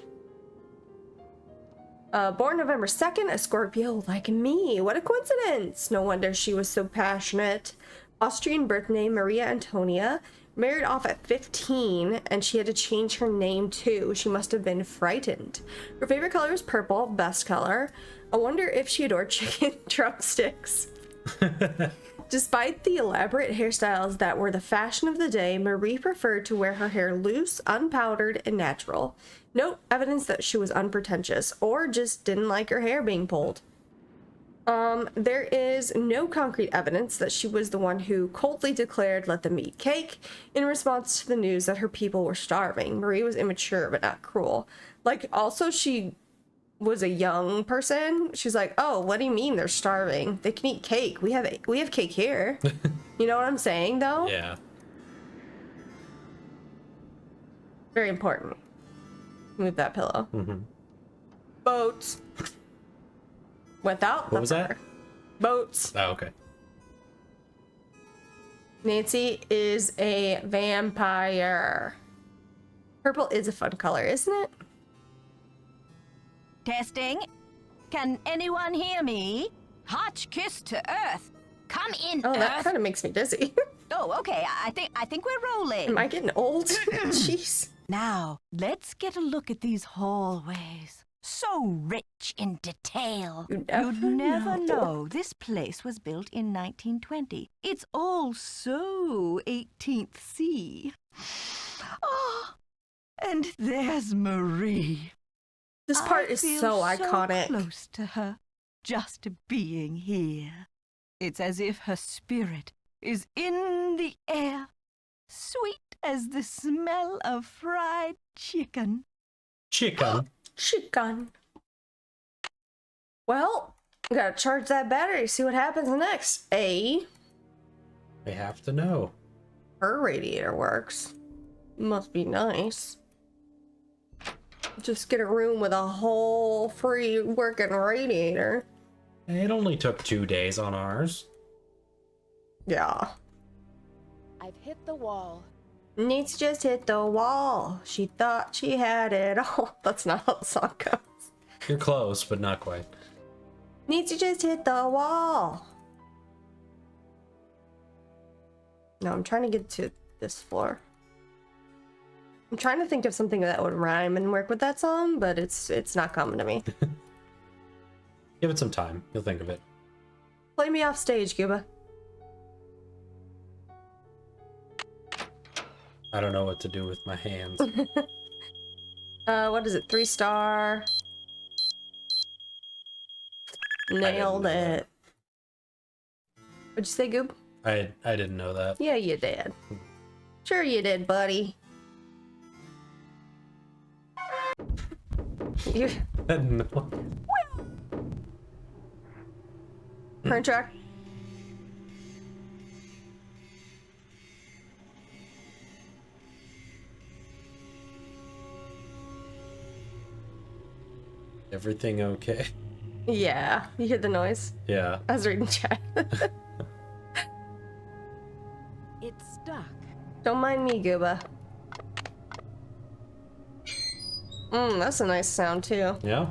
Born November 2nd, a Scorpio like me. What a coincidence. No wonder she was so passionate. Austrian birth name Maria Antonia. Married off at 15, and she had to change her name too. She must have been frightened. Her favorite color is purple, best color. I wonder if she adored chicken drumsticks. Despite the elaborate hairstyles that were the fashion of the day, Marie preferred to wear her hair loose, unpowdered, and natural. No evidence that she was unpretentious or just didn't like her hair being pulled. There is no concrete evidence that she was the one who coldly declared, "Let them eat cake," in response to the news that her people were starving. Marie was immature, but not cruel. Like, also, she was a young person. She's like, "Oh, what do you mean they're starving? They can eat cake. We have cake here." You know what I'm saying, though? Yeah. Very important. Move that pillow. Mm-hmm. Boats. Without what was that? Boats. Oh, okay. Nancy is a vampire. Purple is a fun color, isn't it? Testing. Can anyone hear me? Hotchkiss to Earth. Come in, Oh, that Earth. kind of makes me dizzy. Oh, okay. I think we're rolling. Am I getting old? Jeez. Now, let's get a look at these hallways. So rich in detail. You'd never know this place was built in 1920. It's all so 18th C. Oh, and there's Marie. This part is so iconic. Close to her, just being here. It's as if her spirit is in the air, sweet as the smell of fried chicken. Chicken. Chicken. Well, we gotta charge that battery, see what happens next. They have to know. Her radiator works. Must be nice. Just get a room with a whole free working radiator. It only took 2 days on ours. Yeah. I've hit the wall. Nancy just hit the wall. She thought she had it all. That's not how the song goes. You're close, but not quite. Nancy just hit the wall. No, I'm trying to get to this floor. I'm trying to think of something that would rhyme and work with that song, but it's not coming to me. Give it some time. You'll think of it. Play me off stage, Cuba. I don't know what to do with my hands. What is it? 3-star. Nailed it. What'd you say, Goob? I didn't know that. Yeah, you did. Sure you did, buddy. You No. current track? Everything okay? Yeah, you hear the noise? Yeah. I was reading chat. It's stuck. Don't mind me, Gooba. That's a nice sound too. Yeah.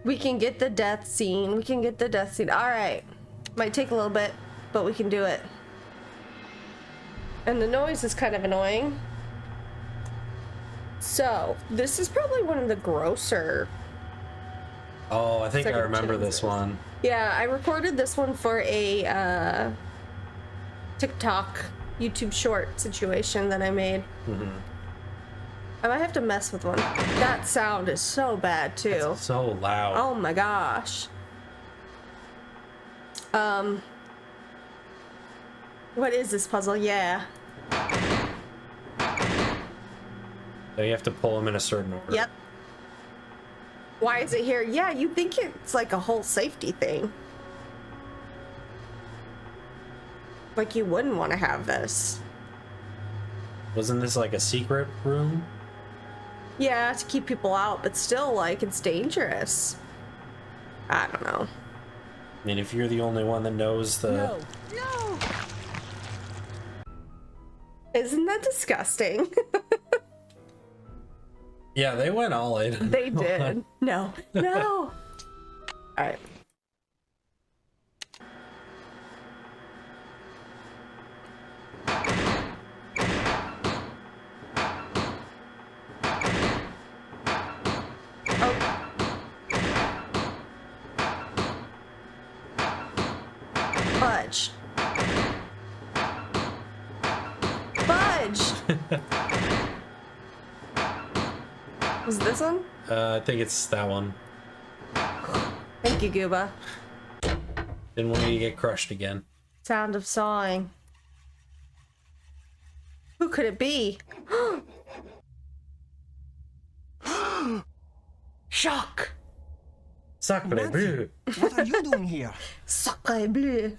We can get the death scene. We can get the death scene. All right. Might take a little bit, but we can do it. And the noise is kind of annoying. So, this is probably one of the grosser. Oh, I think I second remember this chances. one. Yeah, I recorded this one for a TikTok YouTube short situation that I made. Mm-hmm. I might have to mess with one. That sound is so bad too. It's so loud. Oh my gosh. What is this puzzle? Yeah. So you have to pull them in a certain order. Yep. Why is it here? Yeah, you think it's like a whole safety thing. Like you wouldn't want to have this. Wasn't this like a secret room? Yeah, to keep people out, but still, like, it's dangerous. I don't know. I mean, if you're the only one that knows the... No. No! Isn't that disgusting? Yeah, they went all in. They did. No. No! Alright. Fudge. Fudge! Was it this one? I think it's that one. Thank you, Gooba. Didn't want you to get crushed again. Sound of sawing. Who could it be? Shock! Sacre bleu. What are you doing here? Sacre bleu.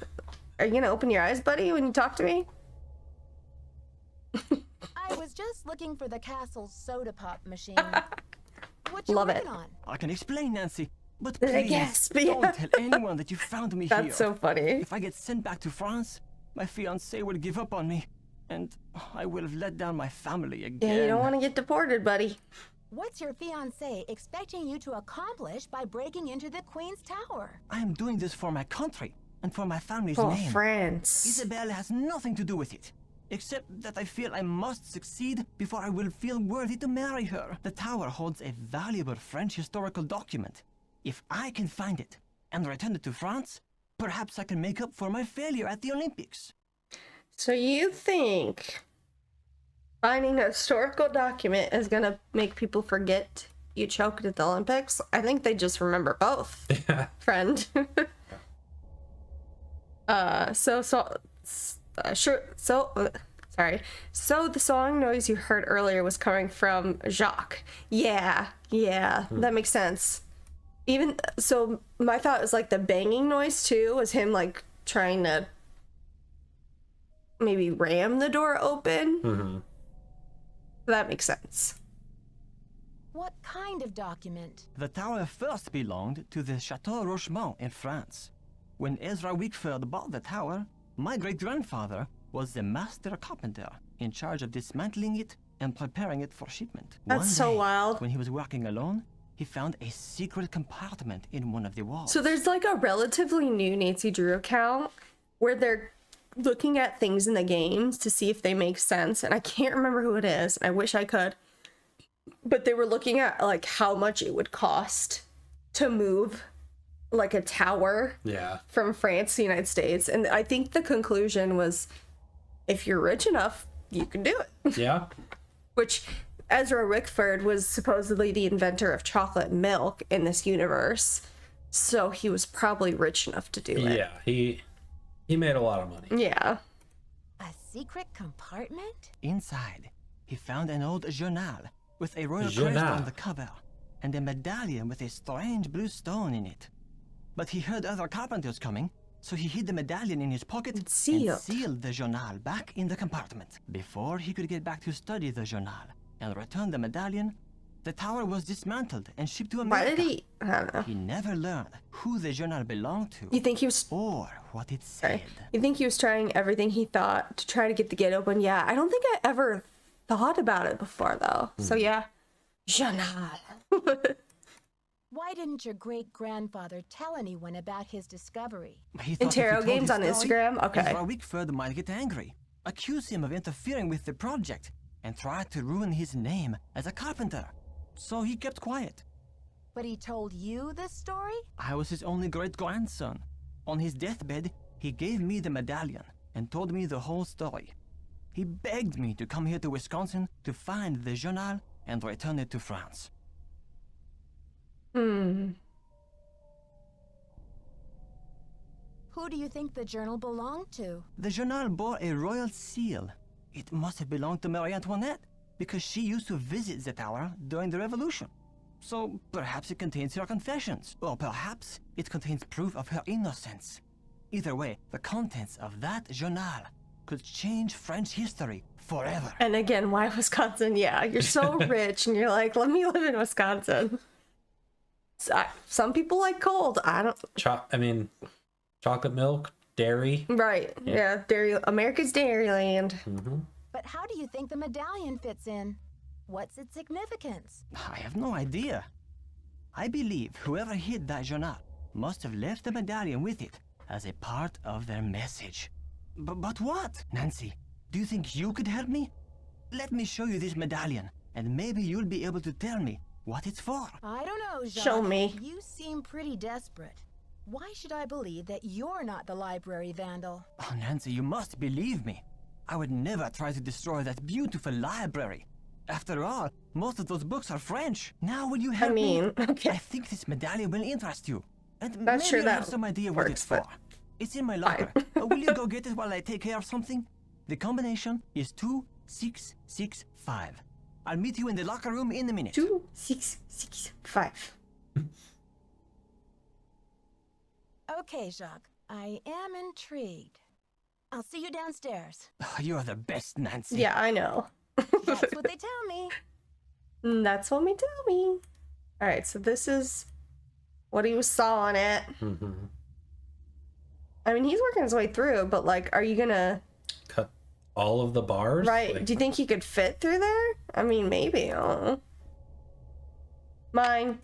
Are you gonna open your eyes, buddy, when you talk to me? I was just looking for the castle's soda pop machine. What you Love working it. on? I can explain, Nancy, but Did I please guess? don't tell anyone that you found me here. That's so funny. If I get sent back to France, my fiancé will give up on me, and I will have let down my family again. Yeah, you don't want to get deported, buddy. What's your fiancé expecting you to accomplish by breaking into the Queen's Tower? I am doing this for my country and for my family's For name. France. Isabelle has nothing to do with it, except that I feel I must succeed before I will feel worthy to marry her. The tower holds a valuable French historical document. If I can find it and return it to France, perhaps I can make up for my failure at the Olympics. So you think finding a historical document is gonna make people forget you choked at the Olympics? I think they just remember both, friend. So the song noise you heard earlier was coming from Jacques. Yeah, that makes sense. Even so, my thought was like the banging noise too was him like trying to maybe ram the door open. Mm-hmm. That makes sense. What kind of document? The tower first belonged to the Chateau Rochemont in France. When Ezra Wickford bought the tower, my great-grandfather was the master carpenter in charge of dismantling it and preparing it for shipment. That's One so day, wild. When he was working alone, he found a secret compartment in one of the walls. So there's like a relatively new Nancy Drew account where they're looking at things in the games to see if they make sense, and I can't remember who it is. I wish I could. But they were looking at like how much it would cost to move like a tower from France to the United States. And I think the conclusion was if you're rich enough, you can do it. Yeah. Which Ezra Wickford was supposedly the inventor of chocolate milk in this universe. So he was probably rich enough to do it. Yeah, he made a lot of money. Yeah. A secret compartment? Inside, he found an old journal with a royal crest Journal. on the cover and a medallion with a strange blue stone in it. But he heard other carpenters coming, so he hid the medallion in his pocket and sealed the journal back in the compartment. Before he could get back to study the journal and return the medallion, the tower was dismantled and shipped to America. Why did he? I don't know. He never learned who the journal belonged to. You think he was... Or what it said. Sorry. You think he was trying everything he thought to try to get the gate open? Yeah, I don't think I ever thought about it before, though. So yeah. Journal. Why didn't your great-grandfather tell anyone about his discovery? He In thought if he tarot told games his on story, Instagram? Okay. Ezra Wickford might get angry, accuse him of interfering with the project, and try to ruin his name as a carpenter. So he kept quiet. But he told you this story? I was his only great-grandson. On his deathbed, he gave me the medallion and told me the whole story. He begged me to come here to Wisconsin to find the journal and return it to France. Who do you think the journal belonged to? The journal bore a royal seal. It must have belonged to Marie Antoinette, because she used to visit the tower during the Revolution. So perhaps it contains her confessions, or perhaps it contains proof of her innocence. Either way, the contents of that journal could change French history forever. And again, why Wisconsin? Yeah, you're so rich and you're like, let me live in Wisconsin. Some people like cold. I don't... chocolate milk, dairy. Right. Yeah, dairy. America's Dairyland. Mm-hmm. But how do you think the medallion fits in? What's its significance? I have no idea. I believe whoever hid that journal must have left the medallion with it as a part of their message. But what? Nancy, do you think you could help me? Let me show you this medallion, and maybe you'll be able to tell me what it's for. I don't know, Jacques. Show me. You seem pretty desperate. Why should I believe that you're not the library vandal? Oh, Nancy, you must believe me. I would never try to destroy that beautiful library. After all, most of those books are French. Now will you help me? Okay. I think this medallion will interest you. And Not maybe sure I that have some idea what it's for. It's in my locker. Will you go get it while I take care of something? The combination is 2665. I'll meet you in the locker room in a minute. 2665. Okay, Jacques. I am intrigued. I'll see you downstairs. You are the best, Nancy. Yeah, I know. That's what they tell me. That's what they tell me. Alright, so this is what he was sawing it. I mean, he's working his way through, but like, are you gonna cut all of the bars? Right. Like... Do you think he could fit through there? I mean, maybe. I don't know. Mine.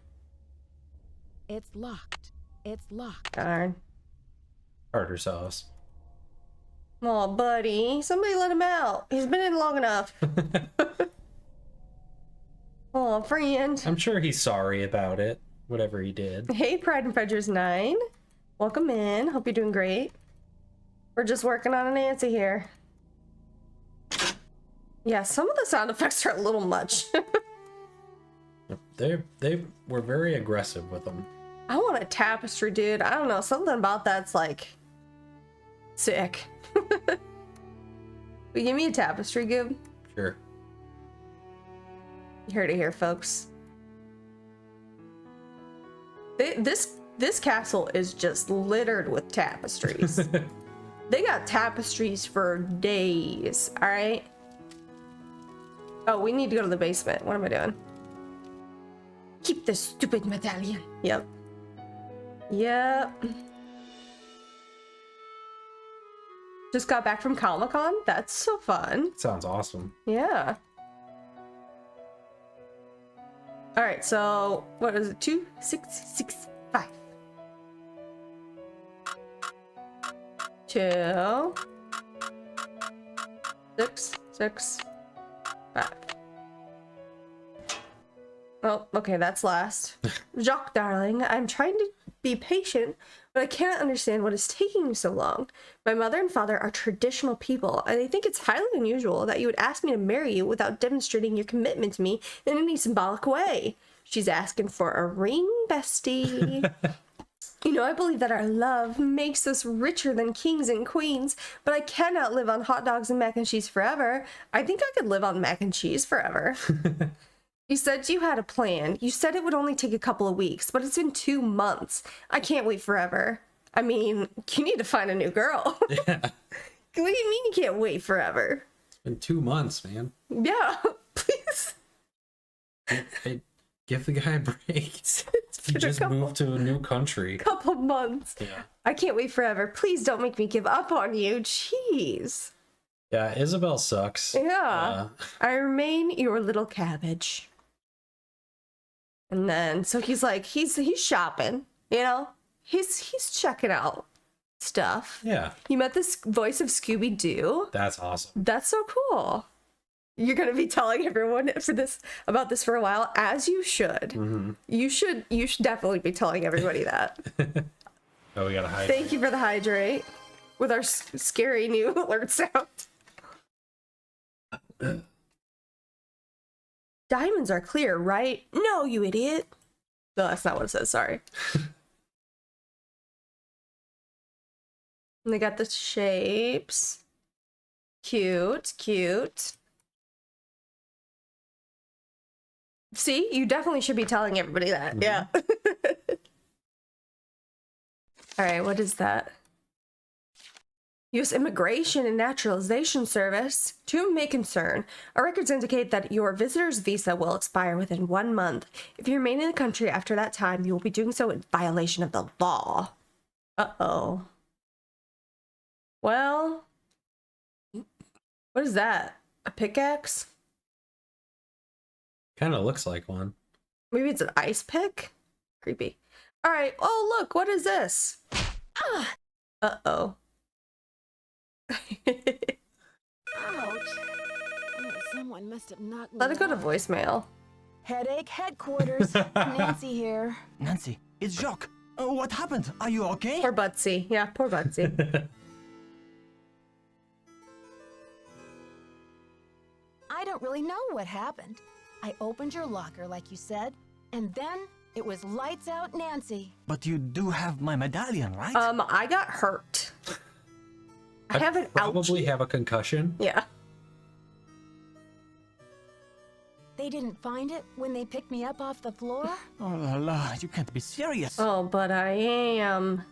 It's locked. It's locked. Darn. Tartar sauce. Oh, buddy. Somebody let him out. He's been in long enough. Oh, friend. I'm sure he's sorry about it. Whatever he did. Hey, Pride and Prejudice 9. Welcome in. Hope you're doing great. We're just working on a Nancy here. Yeah, some of the sound effects are a little much. They were very aggressive with them. I want a tapestry, dude. I don't know. Something about that's like sick. But give me a tapestry, Goob. Sure. You heard it here, folks. This castle is just littered with tapestries. They got tapestries for days. All right. Oh, we need to go to the basement. What am I doing? Keep this stupid medallion. Yep. Yep. Just got back from Comic-Con. That's so fun. Sounds awesome. Yeah. All right, so what is it? 2665. 2 6 6 5. Oh, okay, that's last. Jacques, darling, I'm trying to be patient, but I cannot understand what is taking you so long. My mother and father are traditional people, and I think it's highly unusual that you would ask me to marry you without demonstrating your commitment to me in any symbolic way. She's asking for a ring, bestie. You know, I believe that our love makes us richer than kings and queens, but I cannot live on hot dogs and mac and cheese forever. I think I could live on mac and cheese forever. You said you had a plan. You said it would only take a couple of weeks, but it's been 2 months. I can't wait forever. I mean, you need to find a new girl. Yeah. What do you mean you can't wait forever? It's been 2 months, man. Yeah, please. Hey, give the guy a break. He just moved to a new country. Couple months. Yeah. I can't wait forever. Please don't make me give up on you. Jeez. Yeah, Isabel sucks. Yeah. I remain your little cabbage. And then, so he's like, he's shopping, you know? He's checking out stuff. Yeah. You met this voice of Scooby-Doo. That's awesome. That's so cool. You're gonna be telling everyone about this for a while, as you should. Mm-hmm. You should definitely be telling everybody that. Oh, we gotta hydrate. Thank you for the hydrate with our scary new alert sound. Diamonds are clear, right? No, you idiot. No, that's not what it says. Sorry. And they got the shapes. Cute, cute. See, you definitely should be telling everybody that. Mm-hmm. Yeah. All right, what is that? U.S. Immigration and Naturalization Service. To whom it may concern, our records indicate that your visitor's visa will expire within 1 month. If you remain in the country after that time, you will be doing so in violation of the law. Uh-oh. Well, what is that? A pickaxe? Kind of looks like one. Maybe it's an ice pick? Creepy. All right. Oh, look, what is this? Ah. Uh-oh. Ouch. Oh, someone must have knocked me Let it go to out. voicemail. Headache headquarters. Nancy here. Nancy, it's Jacques. What happened? Are you okay? Poor Butsy. Yeah, poor Butsy. I don't really know what happened. I opened your locker like you said, and then it was lights out Nancy. But you do have my medallion, right? I got hurt. I have an probably have a concussion. Yeah. They didn't find it when they picked me up off the floor? Oh la la, you can't be serious. Oh, but I am.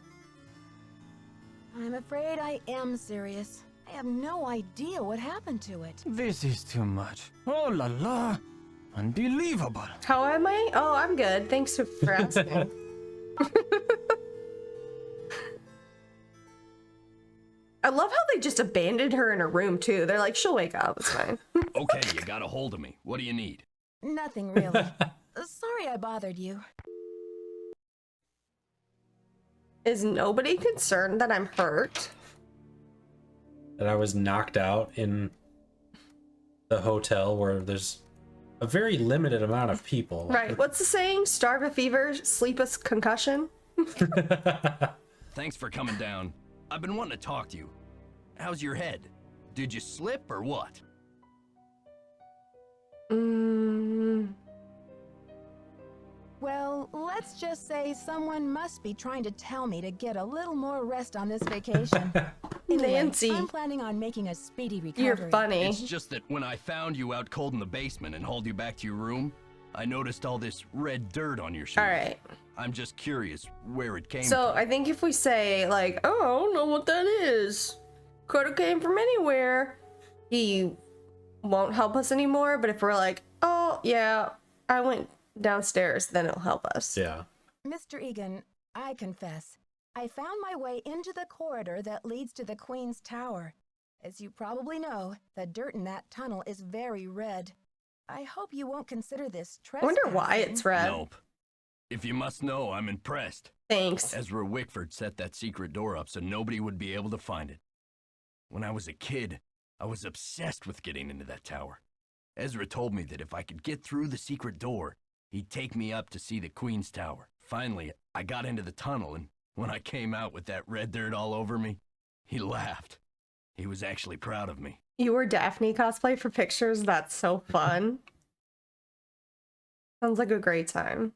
I'm afraid I am serious. I have no idea what happened to it. This is too much. Oh la la. Unbelievable. How am I? Oh, I'm good. Thanks for asking. I love how they just abandoned her in her room, too. They're like, she'll wake up. It's fine. Okay, you got a hold of me. What do you need? Nothing really. Sorry I bothered you. Is nobody concerned that I'm hurt? That I was knocked out in the hotel where there's a very limited amount of people. Right. What's the saying? Starve a fever, sleep a concussion? Thanks for coming down. I've been wanting to talk to you. How's your head? Did you slip or what? Well, let's just say someone must be trying to tell me to get a little more rest on this vacation. Anyway, Nancy. I'm planning on making a speedy recovery. You're funny. It's just that when I found you out cold in the basement and hauled you back to your room, I noticed all this red dirt on your shoes. All right. I'm just curious where it came So from. I think if we say, like, oh, I don't know what that is. Could have came from anywhere. He won't help us anymore. But if we're like, oh, yeah, I went downstairs, then it'll help us. Yeah. Mr. Egan, I confess, I found my way into the corridor that leads to the Queen's Tower. As you probably know, the dirt in that tunnel is very red. I hope you won't consider this I trespassing. wonder why it's red. Nope. If you must know, I'm impressed. Thanks. Ezra Wickford set that secret door up so nobody would be able to find it. When I was a kid, I was obsessed with getting into that tower. Ezra told me that if I could get through the secret door, he'd take me up to see the Queen's Tower. Finally, I got into the tunnel, and when I came out with that red dirt all over me, he laughed. He was actually proud of me. You were Daphne cosplay for pictures? That's so fun. Sounds like a great time.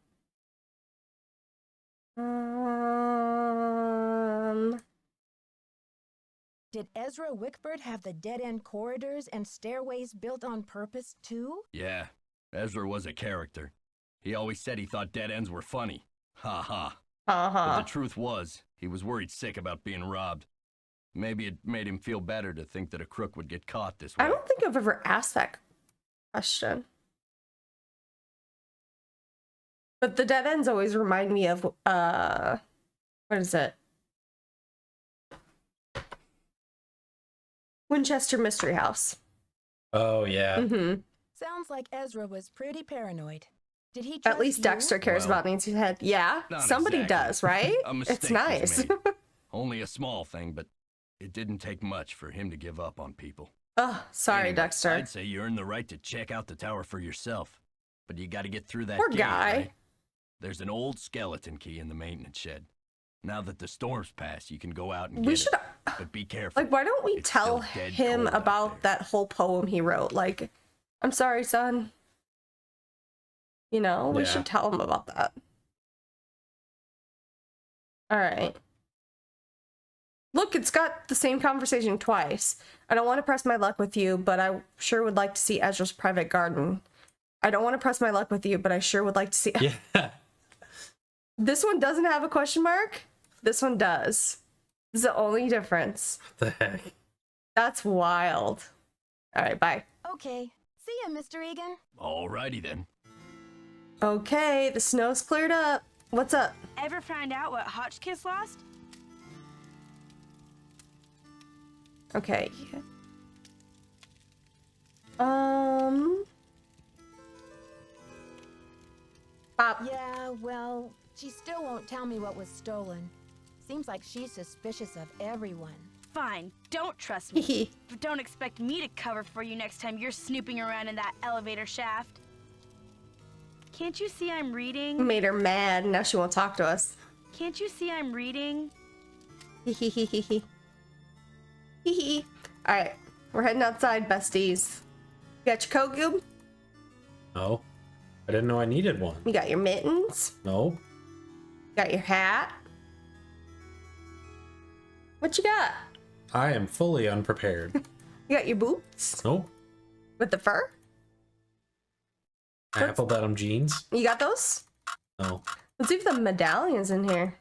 Did Ezra Wickford have the dead-end corridors and stairways built on purpose, too? Yeah, Ezra was a character. He always said he thought dead ends were funny. Ha ha. But the truth was, he was worried sick about being robbed. Maybe it made him feel better to think that a crook would get caught this way. I don't think I've ever asked that question. But the dead ends always remind me of, what is it? Winchester Mystery House. Oh, yeah. Mm-hmm. Sounds like Ezra was pretty paranoid. Did he At trust least you? Dexter cares about Nancy's head. Yeah, Not somebody exactly. does, right? A mistake It's was nice. made. Only a small thing, but it didn't take much for him to give up on people. Oh, sorry, Anyway, Dexter. I'd say you earn the right to check out the tower for yourself, but you got to get through that Poor gate, guy. right? There's an old skeleton key in the maintenance shed. Now that the storm's passed, you can go out and We get should- it. But be careful. Like, why don't we It's tell still dead him cold out about that whole poem he wrote? Like, I'm sorry, son. You know, we Yeah. should tell him about that. All right. Look, it's got the same conversation twice. I don't want to press my luck with you, but I sure would like to see Ezra's private garden. I don't want to press my luck with you, but I sure would like to see... Yeah. This one doesn't have a question mark. This one does. This is the only difference. What the heck? That's wild. All right, bye. Okay. See ya, Mr. Egan. Alrighty then. Okay, the snow's cleared up. What's up? Ever find out what Hotchkiss lost? Okay. Pop. Yeah, well, she still won't tell me what was stolen. Seems like she's suspicious of everyone. Fine, don't trust me. But don't expect me to cover for you next time you're snooping around in that elevator shaft. Can't you see I'm reading? Made her mad. Now she won't talk to us. Can't you see I'm reading? Hee hee hee hee hee. Hee hee. Alright, we're heading outside, besties. You got your coat, Goob? No. I didn't know I needed one. You got your mittens? No. Got your hat? What you got? I am fully unprepared. You got your boots? Nope. With the fur? Apple bottom jeans? You got those? No. Let's see if the medallion's in here.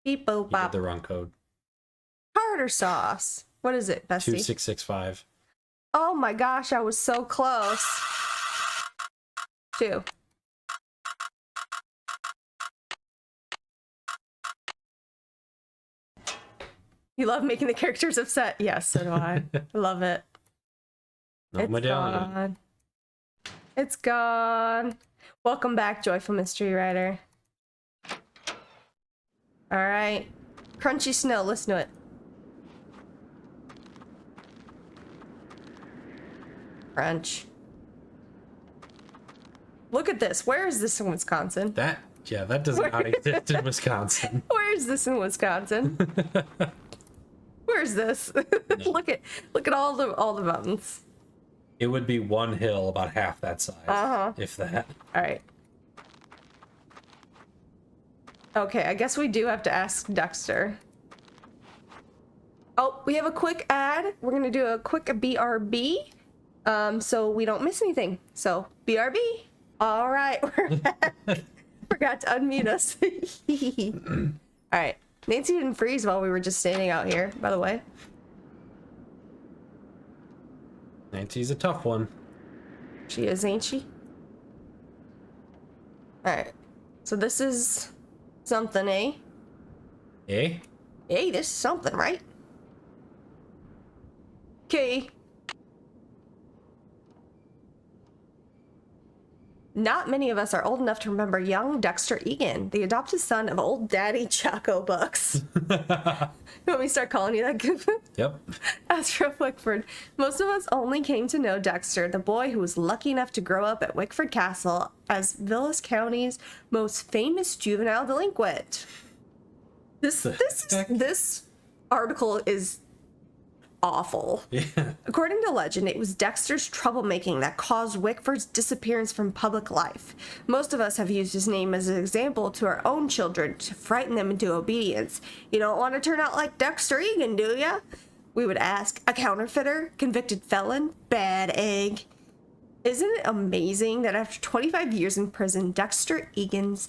Beep boop You did bop. the wrong code. Tartar sauce. What is it, Bessie? 2665. Oh my gosh, I was so close. 2. You love making the characters upset? Yes, so do I. I love it. No medallion. Gone. It's gone. Welcome back, Joyful Mystery Writer. Alright. Crunchy snow, listen to it. Crunch. Look at this. Where is this in Wisconsin? That does not exist in Wisconsin. Where is this in Wisconsin? Where's this? Look at all the mountains. It would be one hill about half that size. If that. Alright. Okay, I guess we do have to ask Dexter. Oh, we have a quick ad. We're gonna do a quick BRB. So we don't miss anything. So BRB. Alright, we're back. Forgot to unmute us. Alright. Nancy didn't freeze while we were just standing out here, by the way. Nancy's a tough one. She is, ain't she? Alright. So this is something, eh? Eh? Hey, this is something, right? Okay. Not many of us are old enough to remember young Dexter Egan, the adopted son of old daddy Choco Bucks. You want me to start calling you that? Yep. Astro Wickford. Most of us only came to know Dexter, the boy who was lucky enough to grow up at Wickford Castle, as Vilas County's most famous juvenile delinquent. This article is awful. Yeah. According to legend, it was Dexter's troublemaking that caused Wickford's disappearance from public life. Most of us have used his name as an example to our own children to frighten them into obedience. You don't want to turn out like Dexter Egan, do ya? We would ask. A counterfeiter? Convicted felon? Bad egg. Isn't it amazing that after 25 years in prison, Dexter Egan's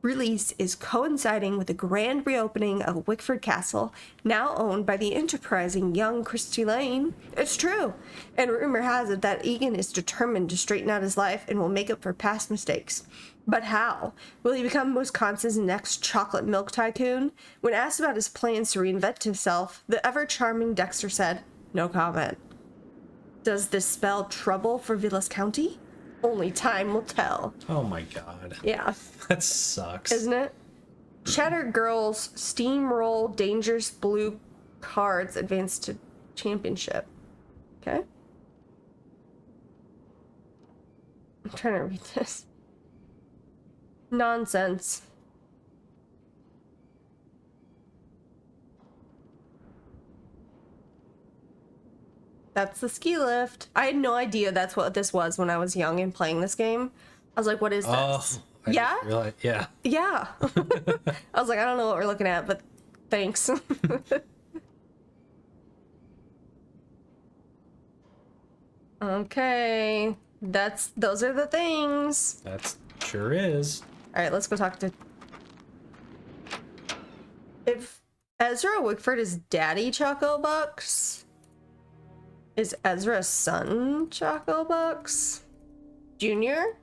release is coinciding with the grand reopening of Wickford Castle, now owned by the enterprising young Christy Lane? It's true, and rumor has it that Egan is determined to straighten out his life and will make up for past mistakes. But how? Will he become Wisconsin's next chocolate milk tycoon? When asked about his plans to reinvent himself, the ever-charming Dexter said, "No comment." Does this spell trouble for Vilas County? Only time will tell. Oh my god. Yeah. That sucks. Isn't it? Cheddar Girls Steamroll Dangerous Blue Cards advance to championship. Okay. I'm trying to read this. Nonsense. That's the ski lift. I had no idea that's what this was when I was young and playing this game. I was like, what is this? Oh, yeah? Yeah. Yeah. I was like, I don't know what we're looking at, but thanks. Okay. Those are the things. That sure is. Alright, let's go talk to... If Ezra Wickford is Daddy Choco Bucks, is Ezra's son Choco Bucks? Junior?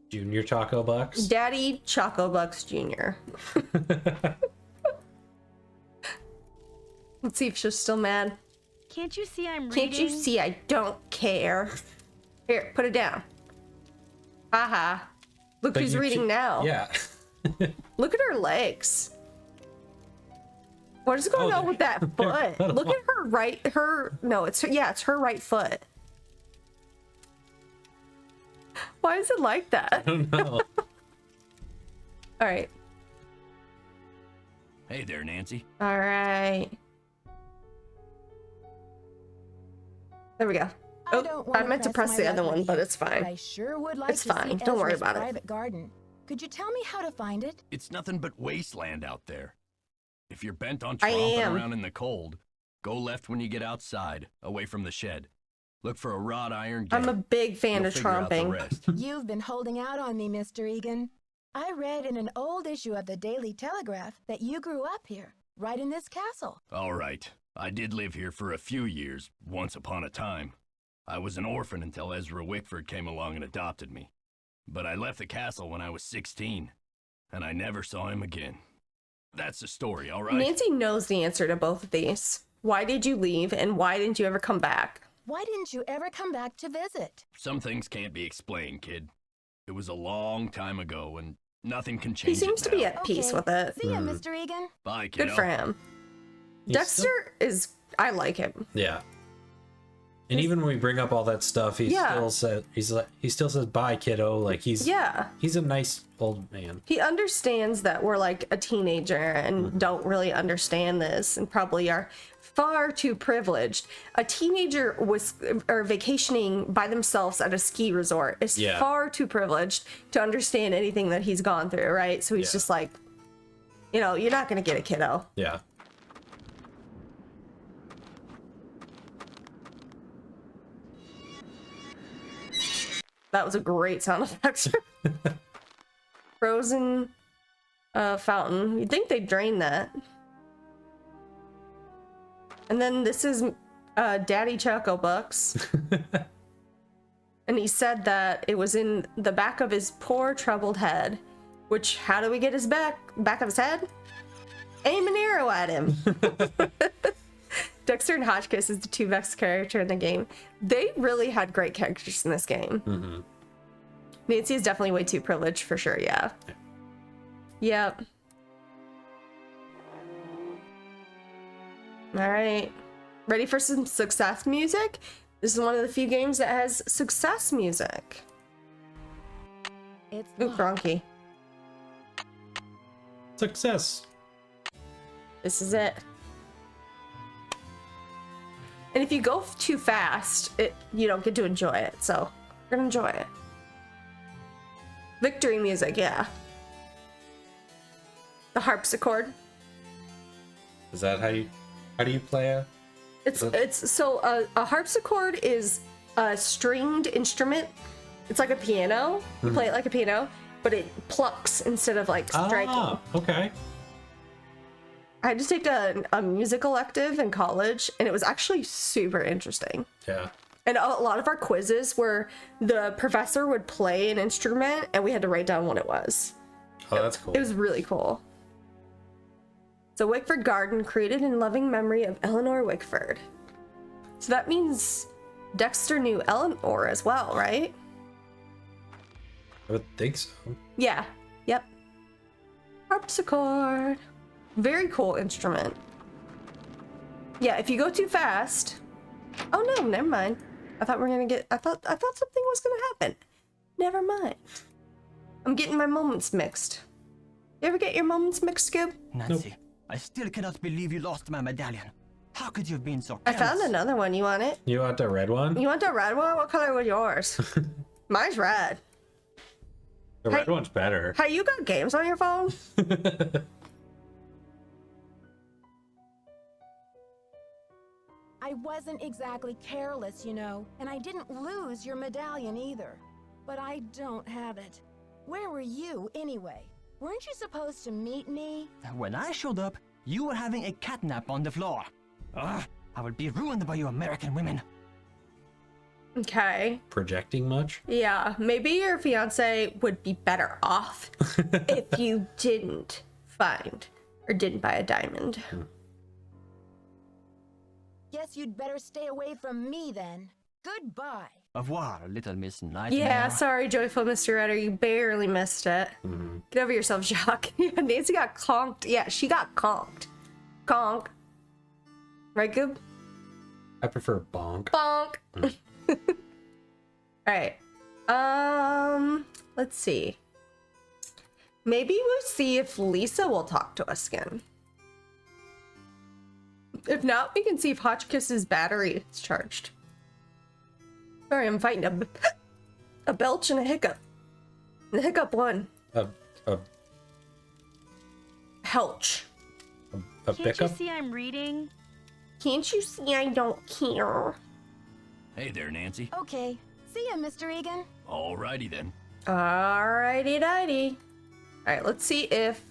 Junior Choco Bucks? Daddy Choco Bucks Jr. Let's see if she's still mad. Can't you see I'm reading? Can't you see I don't care? Here, put it down. Haha. Look But who's you reading now. Yeah. Look at her legs. What is going on with that foot? Look at her it's her right foot. Why is it like that? I don't know. All right. Hey there, Nancy. All right. There we go. I meant to press the other one, but it's fine. I sure would like It's to fine. see Don't worry Ezra's about it. private garden. Could you tell me how to find it? It's nothing but wasteland out there. If you're bent on I tromping am. around in the cold, go left when you get outside, away from the shed. Look for a wrought iron gate. I'm a big fan You'll of figure out the tromping. rest. You've been holding out on me, Mr. Egan. I read in an old issue of the Daily Telegraph that you grew up here, right in this castle. All right. I did live here for a few years, once upon a time. I was an orphan until Ezra Wickford came along and adopted me. But I left the castle when I was 16, and I never saw him again. That's the story, all right? Nancy knows the answer to both of these. Why did you leave, and why didn't you ever come back? Why didn't you ever come back to visit? Some things can't be explained, kid. It was a long time ago, and nothing can He change seems it to be now. at peace with it. See ya, Mr. Egan. Bye, kiddo. Good for him. He's Dexter is... I like him. Yeah. And even when we bring up all that stuff, he Yeah. still said he still says bye, kiddo. Like he's a nice old man. He understands that we're like a teenager and don't really understand this and probably are far too privileged. A teenager vacationing by themselves at a ski resort is far too privileged to understand anything that he's gone through, right? So he's just like, you know, you're not going to get a kiddo. Yeah. That was a great sound effect. Frozen fountain. You'd think they'd drain that. And then this is Daddy Choco Bucks. And he said that it was in the back of his poor troubled head. Which, how do we get his back of his head? Aim an arrow at him. Dexter and Hotchkiss is the two best character in the game. They really had great characters in this game. Mm-hmm. Nancy is definitely way too privileged for sure, yeah. Yep. Alright. Ready for some success music? This is one of the few games that has success music. It's Ooh, Gronky. Success. This is it. And if you go too fast, you don't get to enjoy it. So we're gonna enjoy it. Victory music, yeah. The harpsichord. Is that how do you play a? A harpsichord is a stringed instrument. It's like a piano. You play it like a piano, but it plucks instead of like striking. Ah, okay. I had to take a music elective in college, and it was actually super interesting. Yeah. And a lot of our quizzes were the professor would play an instrument, and we had to write down what it was. Oh, that's cool. It was really cool. So Wickford Garden, created in loving memory of Eleanor Wickford. So that means Dexter knew Eleanor as well, right? I would think so. Yeah. Yep. Harpsichord. Very cool instrument. Yeah, if you go too fast... Oh no, never mind. I thought we were gonna get... I thought something was gonna happen. Never mind. I'm getting my moments mixed. You ever get your moments mixed, Scoob? Nancy, nope. I still cannot believe you lost my medallion. How could you have been so careless? I found another one. You want it? You want the red one? You want the red one? What color was yours? Mine's red. The red one's better. Hey, you got games on your phone? I wasn't exactly careless, you know, and I didn't lose your medallion either. But I don't have it. Where were you, anyway? Weren't you supposed to meet me? When I showed up, you were having a catnap on the floor. Ugh, I would be ruined by you American women. Okay. Projecting much? Yeah, maybe your fiance would be better off if you didn't find or didn't buy a diamond. Guess you'd better stay away from me then. Goodbye. Au revoir, little Miss Nightmare. Yeah, sorry, Joyful Mr. Redder, you barely missed it. Get over yourself, Jacques. Nancy got conked. Yeah, she got conked. Conk. Right, Goob? I prefer bonk. Bonk. All right. Let's see. Maybe we'll see if Lisa will talk to us again. If not, we can see if Hotchkiss's battery is charged. Sorry, I'm fighting a belch and a hiccup. The hiccup won. A Helch. Can't you pickup? see I'm reading? Can't you see I don't care? Hey there, Nancy. Okay. See ya, Mr. Egan. Alrighty then. Alrighty dighty. Alright, let's see if...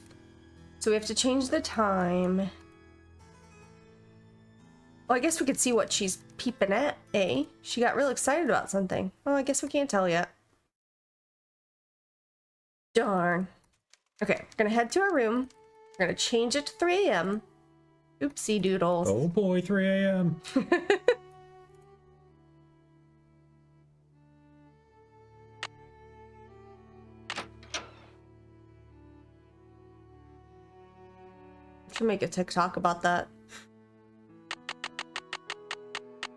So we have to change the time. Well, I guess we could see what she's peeping at, eh? She got real excited about something. Well, I guess we can't tell yet. Darn. Okay, we're gonna head to our room. We're gonna change it to 3 a.m. Oopsie doodles. Oh boy, 3 a.m. Should make a TikTok about that.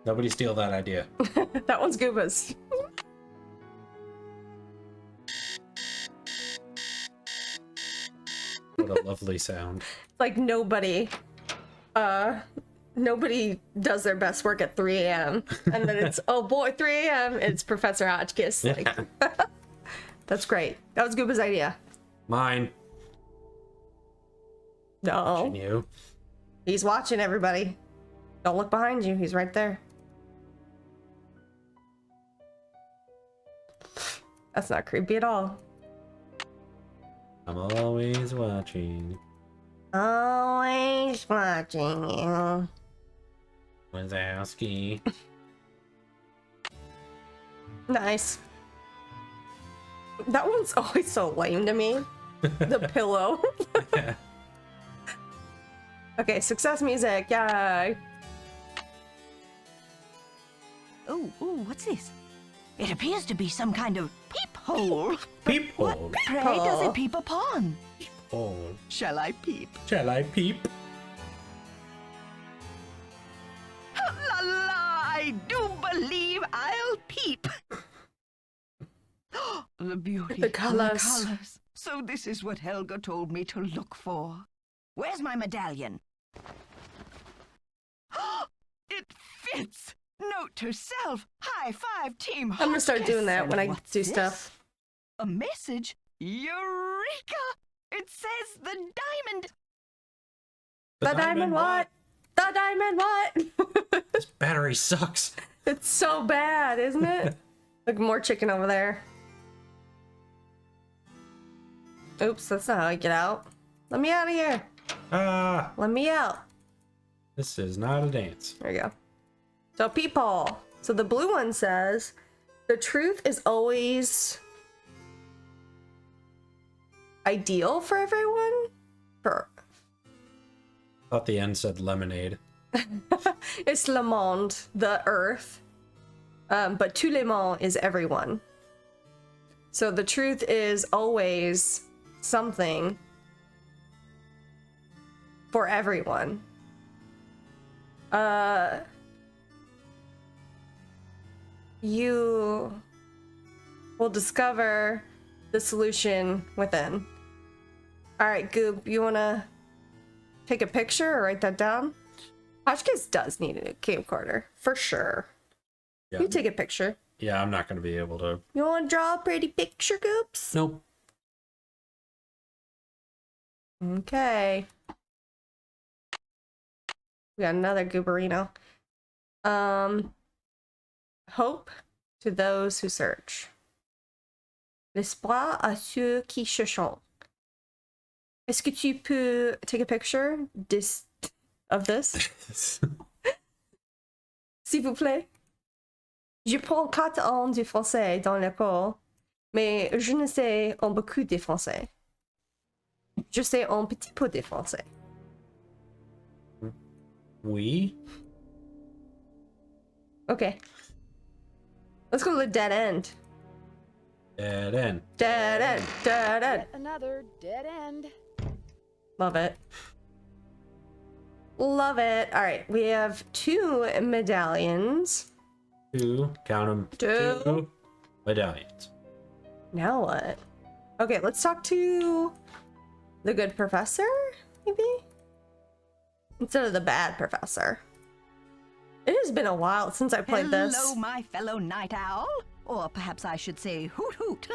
Nobody steal that idea. That one's Gooba's. What a lovely sound. Like nobody does their best work at 3 a.m. and then it's, oh boy, 3 a.m. It's Professor Hotchkiss. Like, that's great. That was Gooba's idea. Mine. No. Watching you. He's watching everybody. Don't look behind you. He's right there. That's not creepy at all. I'm always watching. Always watching you. Wazowski. Nice. That one's always so lame to me. The pillow. Okay, success music. Yay. Oh, what's this? It appears to be some kind of peephole. Peephole. What pray does it peep upon? Oh. Shall I peep? Shall I peep? La la, I do believe I'll peep. The beauty. The colors. The colors. So this is what Helga told me to look for. Where's my medallion? It fits! Note to self, high five, team I'm gonna start Hotchkiss. doing that when I What's do this? stuff. A message? Eureka! It says the diamond. The diamond what? The diamond what? This battery sucks. It's so bad, isn't it? Look, more chicken over there. Oops, that's not how I get out. Let me out of here. Ah. Let me out. This is not a dance. There you go. So peephole. So the blue one says, the truth is always ideal for everyone. Thought the end said lemonade. It's le monde, the earth. But tout le monde is everyone. So the truth is always something for everyone. You will discover the solution within. All right, Goob, you wanna take a picture or write that down? Hotchkiss does need a camcorder, for sure. Yeah. You take a picture. Yeah, I'm not going to be able to. You want to draw a pretty picture, Goops? Nope. Okay. We got another Gooberino. Hope to those who search. L'espoir à ceux qui cherchent. Est-ce que tu peux take a picture of this? S'il vous plaît. Je prends 4 ans de français dans l'école, mais je ne sais en beaucoup de français. Je sais un petit peu de français. We? Okay. Let's go to the dead end. Dead end. Dead end. Dead end. Yet another dead end. Love it. Love it. All right, we have 2 medallions. 2, count them. 2. Medallions. Now what? Okay, let's talk to the good professor, maybe? Instead of the bad professor. It has been a while since I played this. Hello, my fellow night owl. Or perhaps I should say hoot hoot.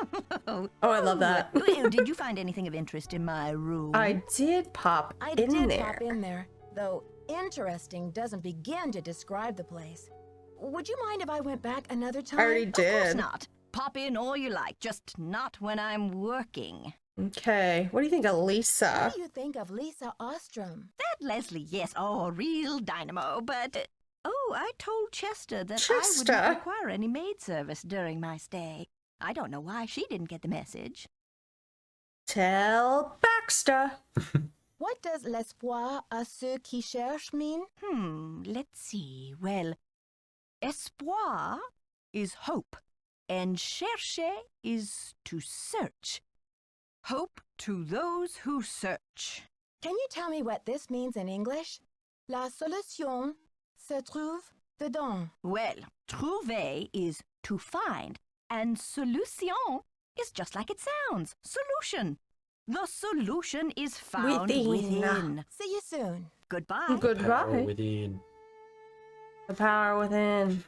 Oh, I love that. Did you find anything of interest in my room? I did pop in there. Pop in there, though interesting doesn't begin to describe the place. Would you mind if I went back another time? I already Of course did. not. Pop in all you like, just not when I'm working. Okay, what do you think of Lisa? What do you think of Lisa Ostrom? That Leslie, yes, oh, a real dynamo, but... oh, I told Chester that I Chester? wouldn't require any maid service during my stay. I don't know why she didn't get the message. Tell Baxter. What does l'espoir à ceux qui cherchent mean? Let's see. Well, espoir is hope, and chercher is to search. Hope to those who search. Can you tell me what this means in English? La solution se trouve dedans. Well, trouver is to find, and solution is just like it sounds. Solution. The solution is found within. See you soon. Goodbye. Goodbye. Power within. The power within.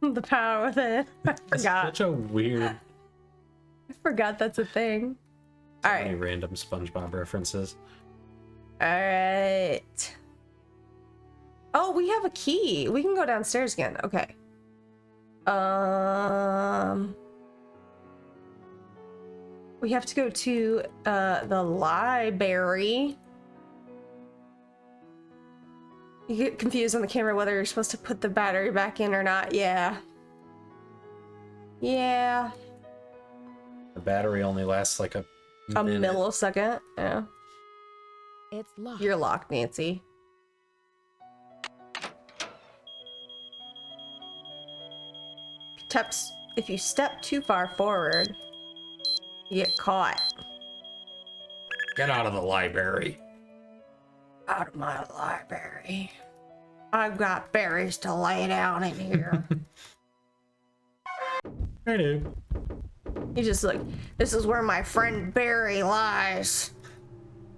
The power within. I It's forgot. such a weird. I forgot that's a thing. So All many right. random SpongeBob references. All right. Oh, we have a key. We can go downstairs again. Okay. We have to go to the library. You get confused on the camera whether you're supposed to put the battery back in or not. Yeah. Yeah. The battery only lasts like a minute. Millisecond. Yeah. It's locked. You're locked, Nancy. If you step too far forward, you get caught. Get out of the library. Out of my library. I've got berries to lay down in here. I do. He's just like, this is where my friend Barry lies.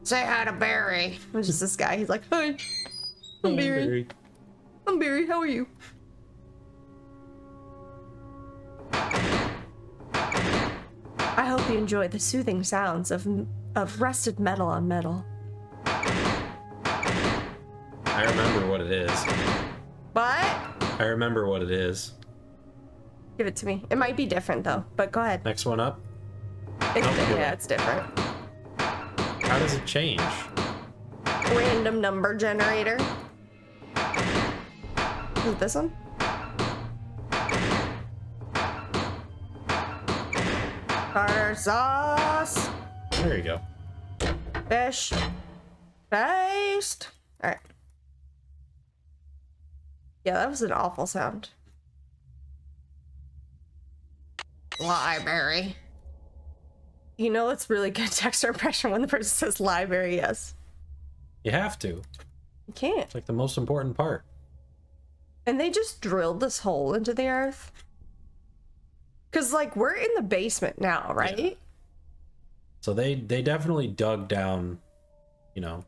Say hi to Barry. It's just this guy. He's like, hi. I'm Barry. I'm Barry. How are you? I hope you enjoy the soothing sounds of rusted metal on metal. I remember what it is. What? I remember what it is. Give it to me. It might be different though, but go ahead. Next one up. Yeah, it's different. How does it change? Random number generator. Is it this one? Tartar sauce. There you go. Fish. Paste. Alright. Yeah, that was an awful sound. Library. You know it's really good texture impression when the person says library, yes. You have to. You can't. It's like the most important part. And they just drilled this hole into the earth. Because, like, we're in the basement now, right? Yeah. So they definitely dug down, you know,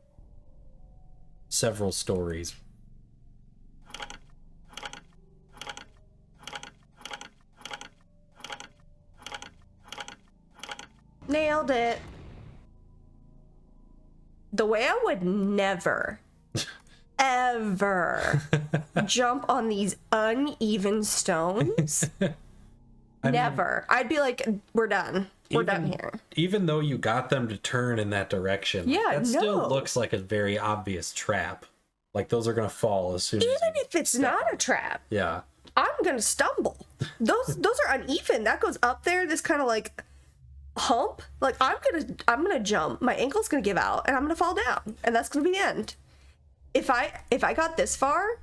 several stories. Nailed it. The way I would never, ever jump on these uneven stones. Never. I'd be like, we're done. We're done here. Even though you got them to turn in that direction, Yeah, that still no. looks like a very obvious trap. Like those are gonna fall as soon as Even if it's not a trap, yeah. I'm gonna stumble. Those are uneven. That goes up there, this kind of like hump. Like I'm gonna jump. My ankle's gonna give out, and I'm gonna fall down, and that's gonna be the end. If I got this far,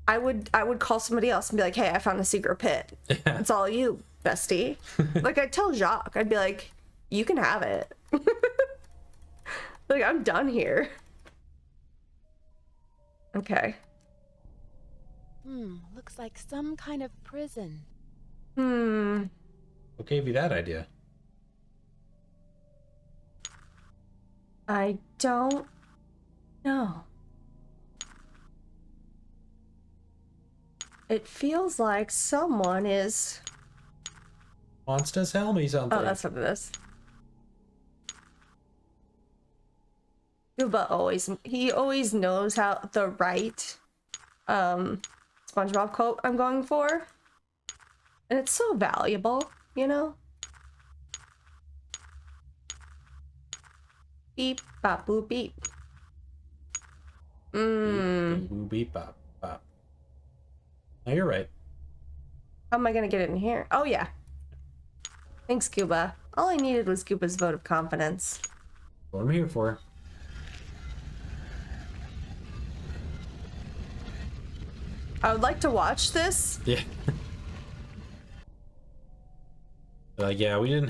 I would call somebody else and be like, hey, I found a secret pit. It's all you, bestie. Like I'd tell Jacques, I'd be like, you can have it. Like I'm done here. Okay. Looks like some kind of prison. What gave you that idea? I don't know. It feels like someone is... Wants to sell me something. Oh, that's what it is. Cuba always knows how the right SpongeBob quote I'm going for. And it's so valuable, you know? Beep, bop, boop, beep. Beep, boop, beep, bop, bop. No, you're right. How am I gonna get it in here? Oh, yeah. Thanks, Cuba. All I needed was Cuba's vote of confidence. What I'm here for. I would like to watch this. Yeah. Yeah, we didn't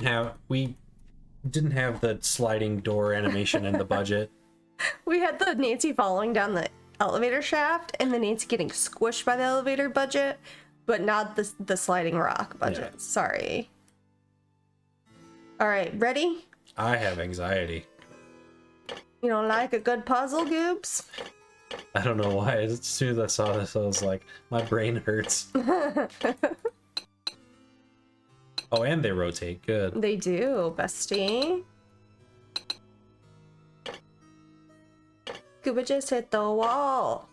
have the sliding door animation in the budget. We had the Nancy falling down the elevator shaft and the Nancy getting squished by the elevator budget, but not the sliding rock budget. Yeah. Sorry. All right, ready? I have anxiety. You don't like a good puzzle, Goobs? I don't know why. As soon as I saw this, I was like, my brain hurts. Oh, and they rotate. Good. They do, bestie. Cuba just hit the wall.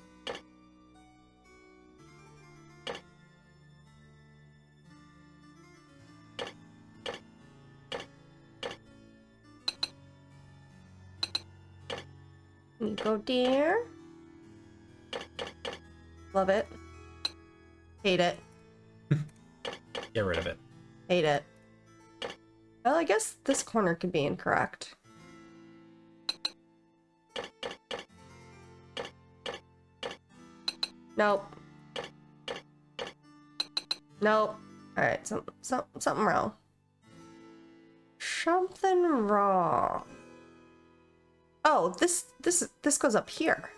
You go, dear. Love it. Hate it. Get rid of it. Hate it. Well, I guess this corner could be incorrect. Nope. Nope. Alright, something wrong. Something wrong. Oh, this goes up here.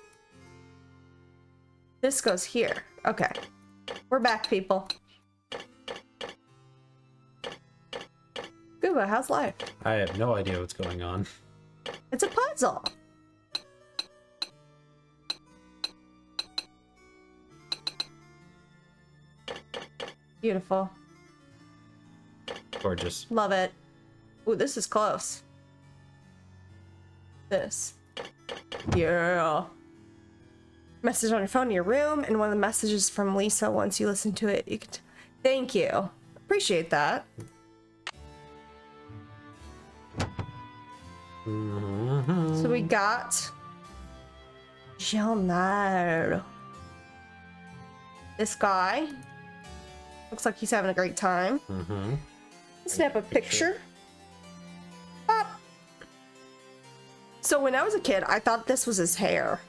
This goes here. Okay. We're back, people. Gooba, how's life? I have no idea what's going on. It's a puzzle. Beautiful. Gorgeous. Love it. Ooh, this is close. This. Yeah. Message on your phone in your room, and one of the messages from Lisa. Once you listen to it, you can. Thank you. Appreciate that. So we got Jean-Nard. This guy looks like he's having a great time. Snap a picture. Pop. So when I was a kid, I thought this was his hair.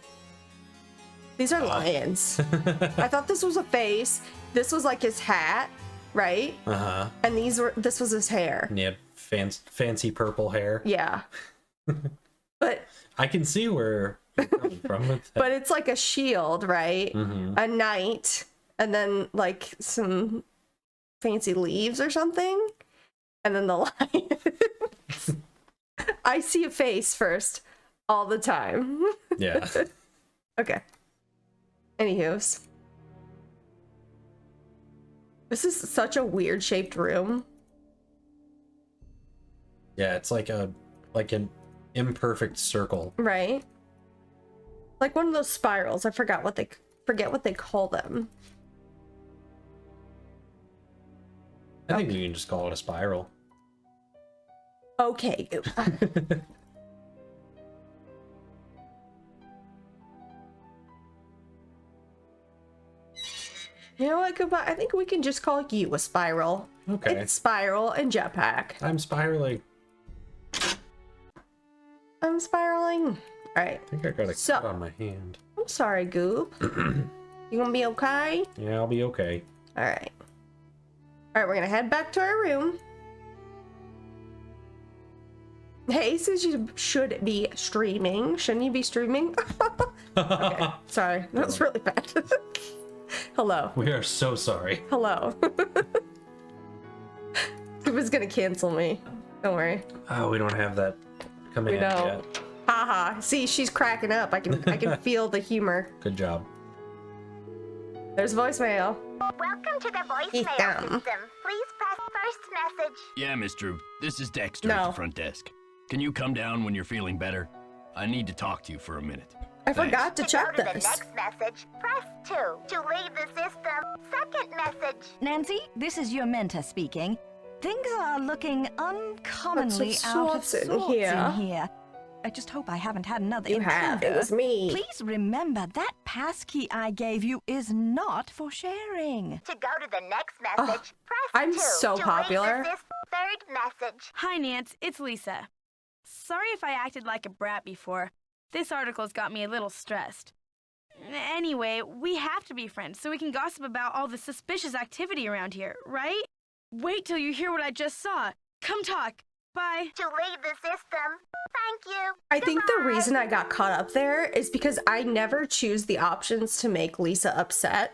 These are lions. I thought this was a face. This was like his hat, right? And this was his hair. Yeah, fancy purple hair. Yeah. But I can see where you're coming from with that. But it's like a shield, right? A knight, and then like some fancy leaves or something, and then the lion. I see a face first all the time. Yeah. Okay. Anywho's. This is such a weird shaped room. Yeah, it's like an imperfect circle. Right? Like one of those spirals. I forget what they call them. I think we can just call it a spiral. Okay. You know what, Goodbye? I think we can just call you a spiral. Okay. It's Spiral and Jetpack. I'm spiraling. I'm spiraling. Alright. I think I got a cut on my hand. I'm sorry, Goob. You gonna be okay? Yeah, I'll be okay. Alright. Alright, we're gonna head back to our room. Hey, says you should be streaming. Shouldn't you be streaming? Okay, sorry. That was really bad. Hello. We are so sorry. Hello. He was gonna cancel me. Don't worry. Oh, we don't have that coming in yet. Haha. See, she's cracking up. I can feel the humor. Good job. There's voicemail. Welcome to the voicemail system. Please press first message. Yeah, Miss Drew. This is Dexter No. at the front desk. Can you come down when you're feeling better? I need to talk to you for a minute. I forgot to check go to this. the next message, press 2. To leave the system, second message. Nancy, this is your mentor speaking. Things are looking uncommonly What's out of sorts in sorts here? in here. I just hope I haven't had another You have. intruder. It was me. Please remember that passkey I gave you is not for sharing. To go to the next message, press I'm 2. so to popular. Leave the third message. Hi, Nance. It's Lisa. Sorry if I acted like a brat before. This article's got me a little stressed. Anyway, we have to be friends so we can gossip about all the suspicious activity around here, right? Wait till you hear what I just saw. Come talk. Bye. To leave the system, thank you. I think the reason I got caught up there is because I never choose the options to make Lisa upset.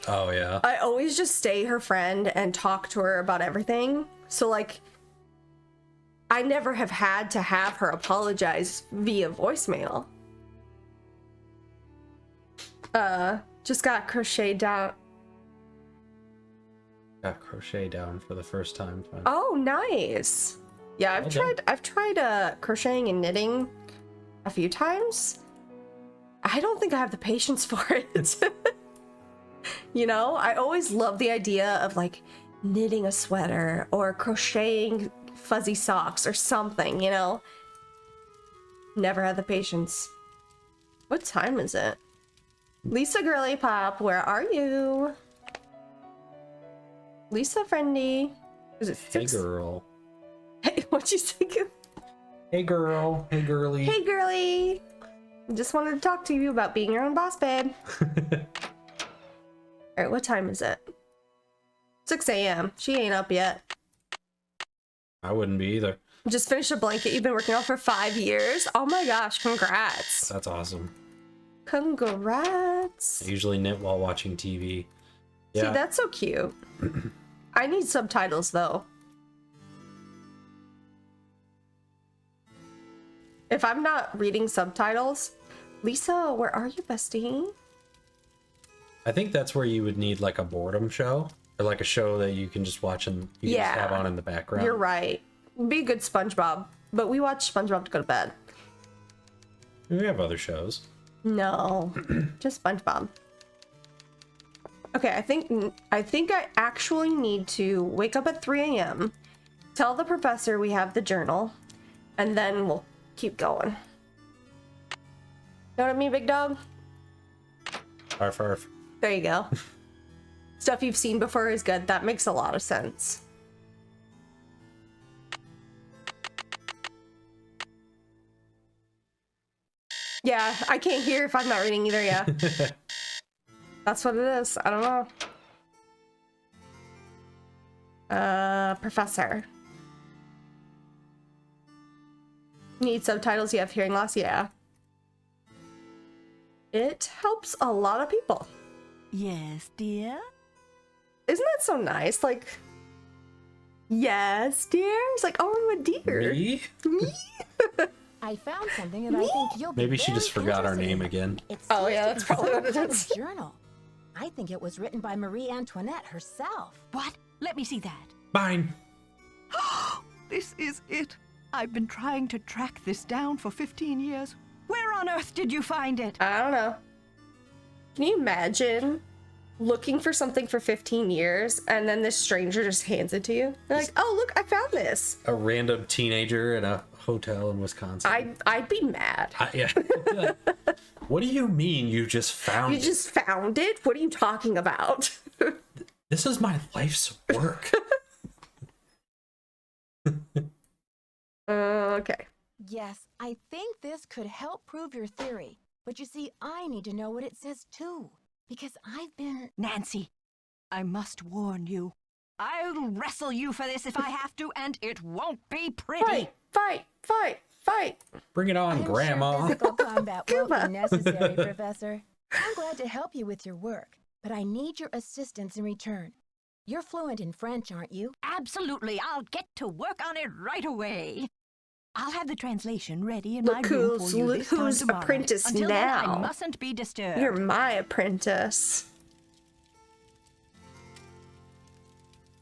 Oh, yeah. I always just stay her friend and talk to her about everything. So, like, I never have had to have her apologize via voicemail. Just got crocheted down. Got crochet down for the first time. Oh, nice. Yeah, I've tried crocheting and knitting a few times. I don't think I have the patience for it. You know, I always love the idea of like knitting a sweater or crocheting fuzzy socks or something, you know. Never had the patience. What time is it? Lisa Girly Pop, where are you? Lisa Friendy. Is it 6? Hey, girl. Hey, what'd you say? Hey, girl. Hey, girly. Hey, girly. Just wanted to talk to you about being your own boss, babe. Alright, what time is it? 6 a.m. She ain't up yet. I wouldn't be either. Just finished a blanket you've been working on for 5 years. Oh my gosh, congrats. That's awesome. Congrats. I usually knit while watching TV. Yeah. See, that's so cute. I need subtitles though. If I'm not reading subtitles, Lisa, where are you, bestie? I think that's where you would need like a boredom show or like a show that you can just watch and you can just have on in the background. You're right. Be a good SpongeBob, but we watch SpongeBob to go to bed. We have other shows. No, just SpongeBob. Okay, I think I actually need to wake up at 3 a.m., tell the professor we have the journal, and then we'll keep going. Know what I mean, big dog? Arf, arf. There you go. Stuff you've seen before is good. That makes a lot of sense. Yeah, I can't hear if I'm not reading either, yeah. That's what it is. I don't know. Professor. Need subtitles? You have hearing loss? Yeah. It helps a lot of people. Yes, dear? Isn't that so nice? Like, yes, dear? It's like, oh, I'm a dear. Me? Me? I found something that I think you'll be Maybe she very just forgot our interested name in. again. It Oh, seems yeah, to that's be probably some what it kind is. of journal. I think it was written by Marie Antoinette herself. What? Let me see that. Mine. This is it. I've been trying to track this down for 15 years. Where on earth did you find it? I don't know. Can you imagine looking for something for 15 years and then this stranger just hands it to you? They're like, oh, look, I found this. A random teenager in a hotel in Wisconsin. I'd be mad. Yeah. What do you mean you just found You just found it? What are you talking about? This is my life's work. Okay. Yes, I think this could help prove your theory. But you see, I need to know what it says too. Because I've been... Nancy, I must warn you. I'll wrestle you for this if I have to, and it won't be pretty. Fight, fight, fight, fight. Bring it on, I'm Grandma. Sure physical combat won't be necessary, Professor. I'm glad to help you with your work, but I need your assistance in return. You're fluent in French, aren't you? Absolutely. I'll get to work on it right away. I'll have the translation ready in my Look room for you this time who's tomorrow. apprentice Until then, now. I mustn't be disturbed. You're my apprentice.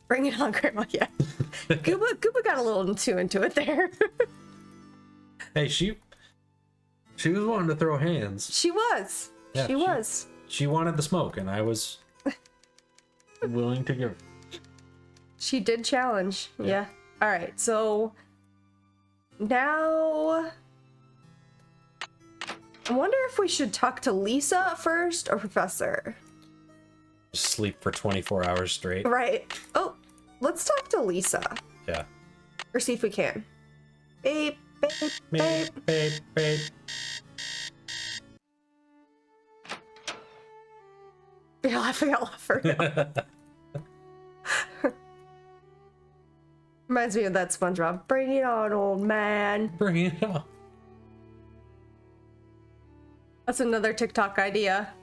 Bring it on, Grandma. Yeah. Gooba got a little too into it there. Hey, she was wanting to throw hands. She was. Yeah, she was. She wanted the smoke, and I was willing to give. She did challenge. Yeah. All right. So now I wonder if we should talk to Lisa first or Professor. Sleep for 24 hours straight. Right. Oh, let's talk to Lisa. Yeah. Or see if we can. Babe, babe, Babe, babe, babe. You're laughing out loud for now. Reminds me of that SpongeBob. Bring it on, old man. Bring it on. That's another TikTok idea.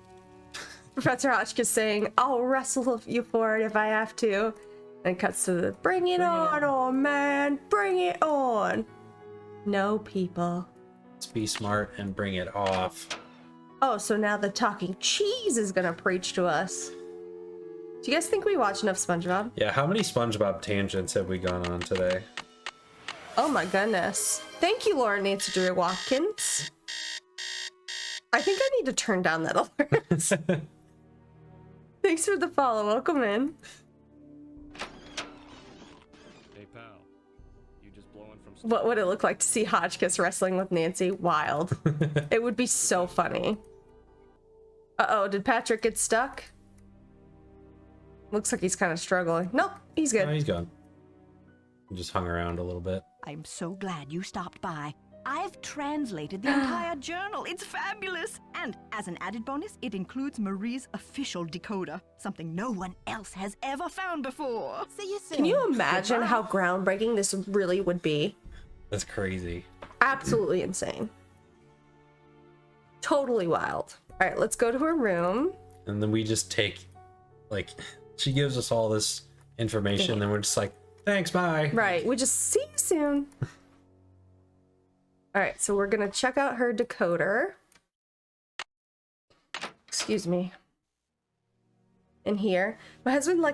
Professor Hotchkiss saying, I'll wrestle you for it if I have to. And cuts to the, bring it on, old man. Bring it on. No, people. Let's be smart and bring it off. Oh, so now the talking cheese is gonna preach to us. Do you guys think we watch enough SpongeBob? Yeah, how many SpongeBob tangents have we gone on today? Oh my goodness. Thank you, Lauren Nancy Drew Watkins. I think I need to turn down that alert. Thanks for the follow. Welcome in. Hey, pal. You just blowing from... What would it look like to see Hotchkiss wrestling with Nancy? Wild. It would be so funny. Uh-oh, did Patrick get stuck? Looks like he's kind of struggling. Nope, he's good. No, he's gone. He just hung around a little bit. I'm so glad you stopped by. I've translated the entire journal. It's fabulous. And as an added bonus, it includes Marie's official decoder, something no one else has ever found before. See you soon. Can you imagine Goodbye. how groundbreaking this really would be? That's crazy. Absolutely insane. Totally wild. All right, let's go to her room. And then we just take, like, she gives us all this information, and then we're just like, thanks, bye. Right, we just see you soon. All right, so we're gonna check out her decoder. Excuse me. In here, my husband my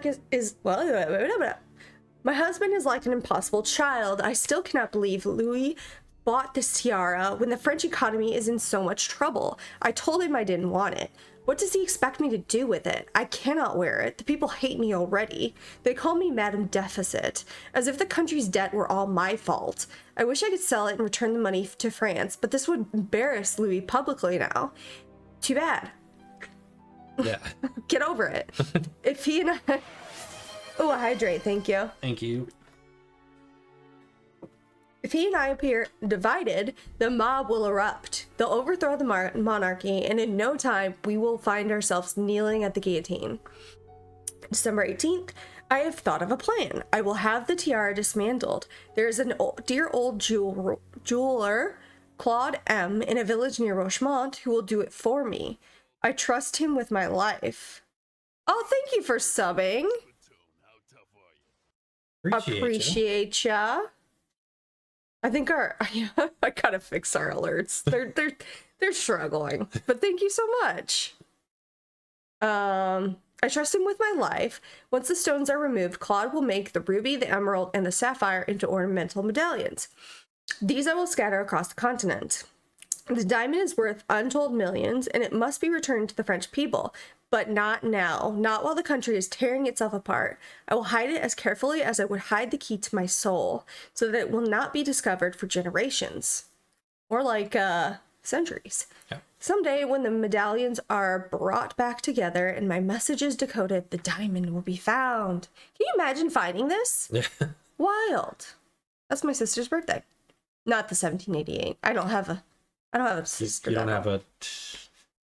husband is like an impossible child. I still cannot believe Louis bought this tiara when the French economy is in so much trouble. I told him I didn't want it. What does he expect me to do with it? I cannot wear it. The people hate me already. They call me Madame Deficit, as if the country's debt were all my fault. I wish I could sell it and return the money to France, but this would embarrass Louis publicly now. Too bad. Yeah. Get over it. If he and I... Oh, hydrate, thank you. Thank you. If he and I appear divided, the mob will erupt. They'll overthrow the monarchy, and in no time, we will find ourselves kneeling at the guillotine. December 18th, I have thought of a plan. I will have the tiara dismantled. There is a dear old jeweler, Claude M., in a village near Rochemont, who will do it for me. I trust him with my life. Oh, thank you for subbing. Appreciate ya. I think I gotta fix our alerts. They're struggling, but thank you so much. I trust him with my life. Once the stones are removed, Claude will make the ruby, the emerald, and the sapphire into ornamental medallions. These I will scatter across the continent. The diamond is worth untold millions, and it must be returned to the French people. But not now, not while the country is tearing itself apart. I will hide it as carefully as I would hide the key to my soul, so that it will not be discovered for generations. Or like, centuries. Yeah. Someday, when the medallions are brought back together and my message is decoded, the diamond will be found. Can you imagine finding this? Yeah. Wild. That's my sister's birthday. Not the 1788. I don't have a sister. You don't have a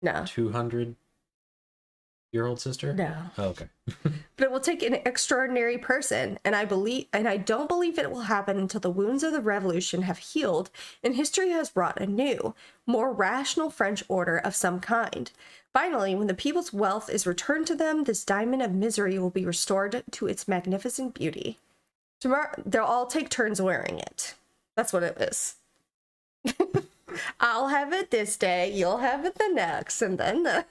no 200-year-old sister? No. Oh, okay. But it will take an extraordinary person, and I don't believe it will happen until the wounds of the revolution have healed and history has brought a new, more rational French order of some kind. Finally, when the people's wealth is returned to them, this diamond of misery will be restored to its magnificent beauty. Tomorrow, they'll all take turns wearing it. That's what it is. I'll have it this day, you'll have it the next, and then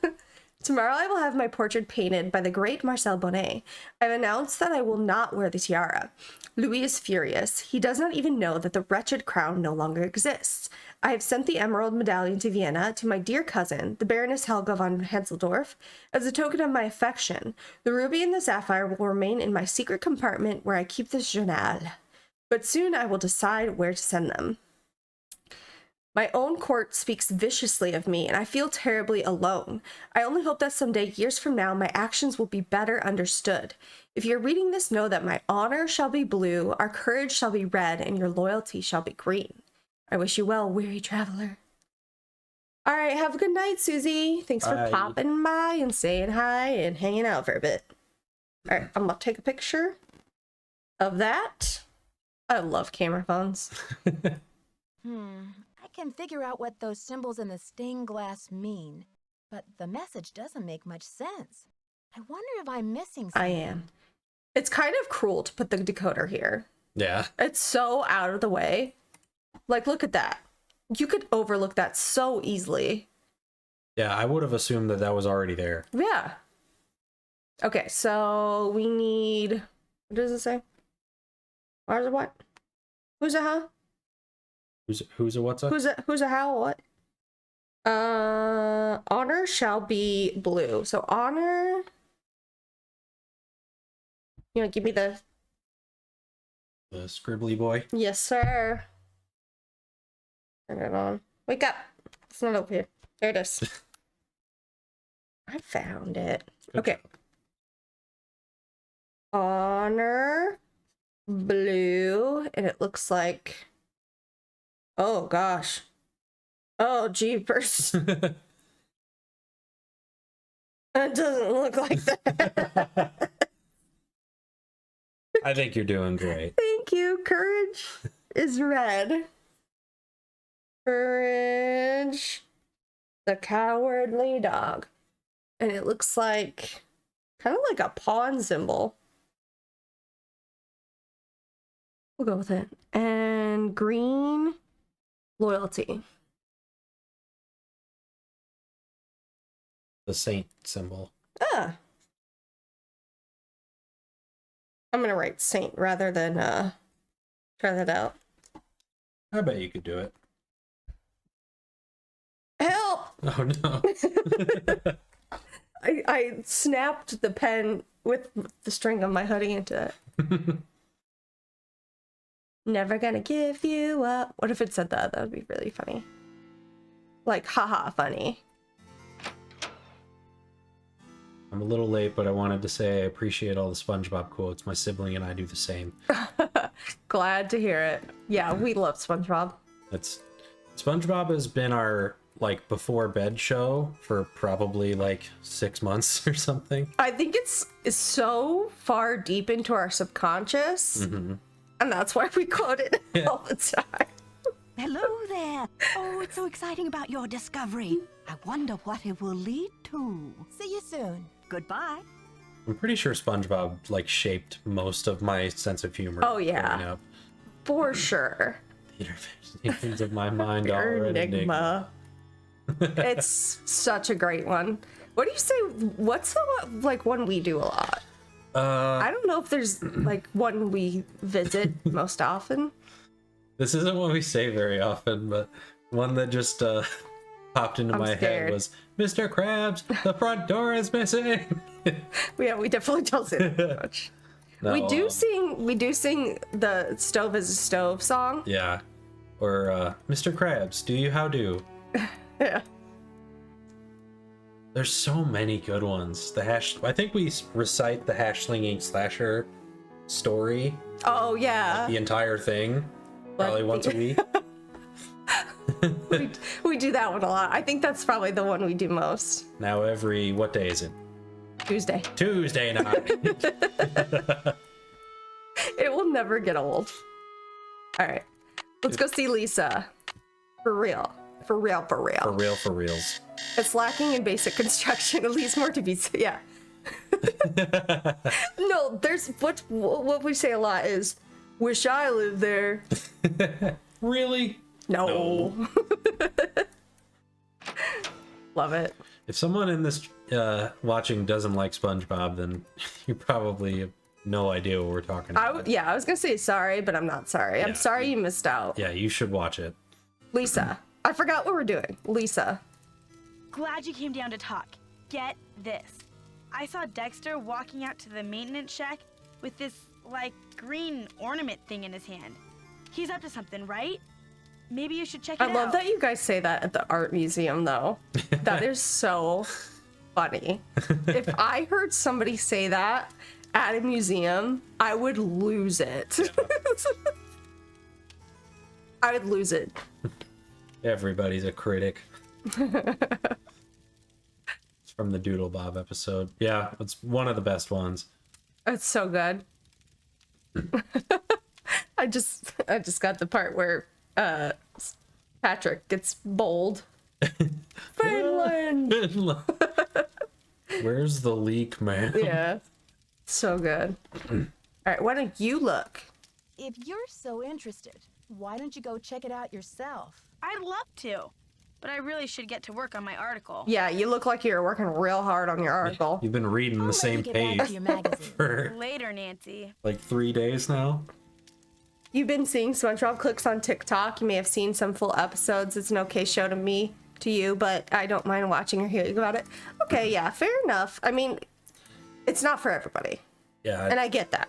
tomorrow I will have my portrait painted by the great Marcel Bonnet. I've announced that I will not wear the tiara. Louis is furious. He does not even know that the wretched crown no longer exists. I have sent the emerald medallion to Vienna to my dear cousin, the Baroness Helga von Henselsdorf, as a token of my affection. The ruby and the sapphire will remain in my secret compartment where I keep the journal. But soon I will decide where to send them. My own court speaks viciously of me, and I feel terribly alone. I only hope that someday, years from now, my actions will be better understood. If you're reading this, know that my honor shall be blue, our courage shall be red, and your loyalty shall be green. I wish you well, weary traveler. All right, have a good night, Susie. Thanks for popping by and saying hi and hanging out for a bit. All right, I'm gonna take a picture of that. I love camera phones. I can figure out what those symbols in the stained glass mean, but the message doesn't make much sense. I wonder if I'm missing something. I am. It's kind of cruel to put the decoder here. Yeah. It's so out of the way. Like, look at that. You could overlook that so easily. Yeah, I would have assumed that that was already there. Yeah. Okay, so we need... What does it say? Where's a what? Who's a how? Who's a what's a? Who's a how what? Honor shall be blue. So honor... You know, give me the scribbly boy? Yes, sir. Turn it on. Wake up. It's not over here. There it is. I found it. Okay. Honor blue, and it looks like... Oh, gosh. Oh, jeepers. It doesn't look like that. I think you're doing great. Thank you. Courage is red. Courage, the cowardly dog. And it looks like kind of like a pawn symbol. We'll go with it. And green, loyalty. The saint symbol. Ah. I'm gonna write saint rather than try that out. I bet you could do it. Help! Oh no. I snapped the pen with the string of my hoodie into it. Never gonna give you up. What if it said that? That would be really funny. Like, haha, funny. I'm a little late, but I wanted to say I appreciate all the SpongeBob quotes. My sibling and I do the same. Glad to hear it. Yeah, we love SpongeBob. SpongeBob has been our like before bed show for probably like 6 months or something. I think it's so far deep into our subconscious, and that's why we quote it all the time. Hello there. Oh, it's so exciting about your discovery. I wonder what it will lead to. See you soon. Goodbye. I'm pretty sure SpongeBob like shaped most of my sense of humor. Oh yeah, growing up. For sure. The interventions of my mind are an enigma. It's such a great one. What do you say? What's the like one we do a lot? I don't know if there's like one we visit most often. This isn't one we say very often, but one that just popped into my head was Mr. Krabs, the front door is missing. Yeah, we definitely don't say that much. No, we do sing the stove is a stove song. Yeah. Or Mr. Krabs, do you how do? Yeah. There's so many good ones. I think we recite the hash slinging slasher story. Oh yeah. Like the entire thing. Probably once a week. we do that one a lot. I think that's probably the one we do most. Now what day is it? Tuesday. Tuesday night. It will never get old. All right. Let's go see Lisa. For real. For real, for real. For real, for reals. It's lacking in basic construction. At least more to be... Yeah. No, there's... What we say a lot is, wish I lived there. Really? No. Love it. If someone in this watching doesn't like SpongeBob, then you probably have no idea what we're talking about. I was gonna say sorry, but I'm not sorry. I'm sorry you missed out. Yeah, you should watch it. Lisa, I forgot what we're doing. Lisa. Glad you came down to talk. Get this. I saw Dexter walking out to the maintenance shack with this, like, green ornament thing in his hand. He's up to something, right? Maybe you should check it out. I love that you guys say that at the art museum, though. That is so funny. If I heard somebody say that at a museum, I would lose it. I would lose it. Everybody's a critic. It's from the Doodle Bob episode. Yeah, it's one of the best ones. It's so good. I just got the part where Patrick gets bold. Finland. Where's the leak, man? Yeah. So good. All right, why don't you look? If you're so interested, why don't you go check it out yourself? I'd love to, but I really should get to work on my article. Yeah, you look like you're working real hard on your article. You've been reading the same page for Later, Nancy. like 3 days now. You've been seeing SpongeBob clips on TikTok. You may have seen some full episodes. It's an okay show to me, to you, but I don't mind watching or hearing about it. Okay, yeah, fair enough. I mean, it's not for everybody. Yeah. And I get that.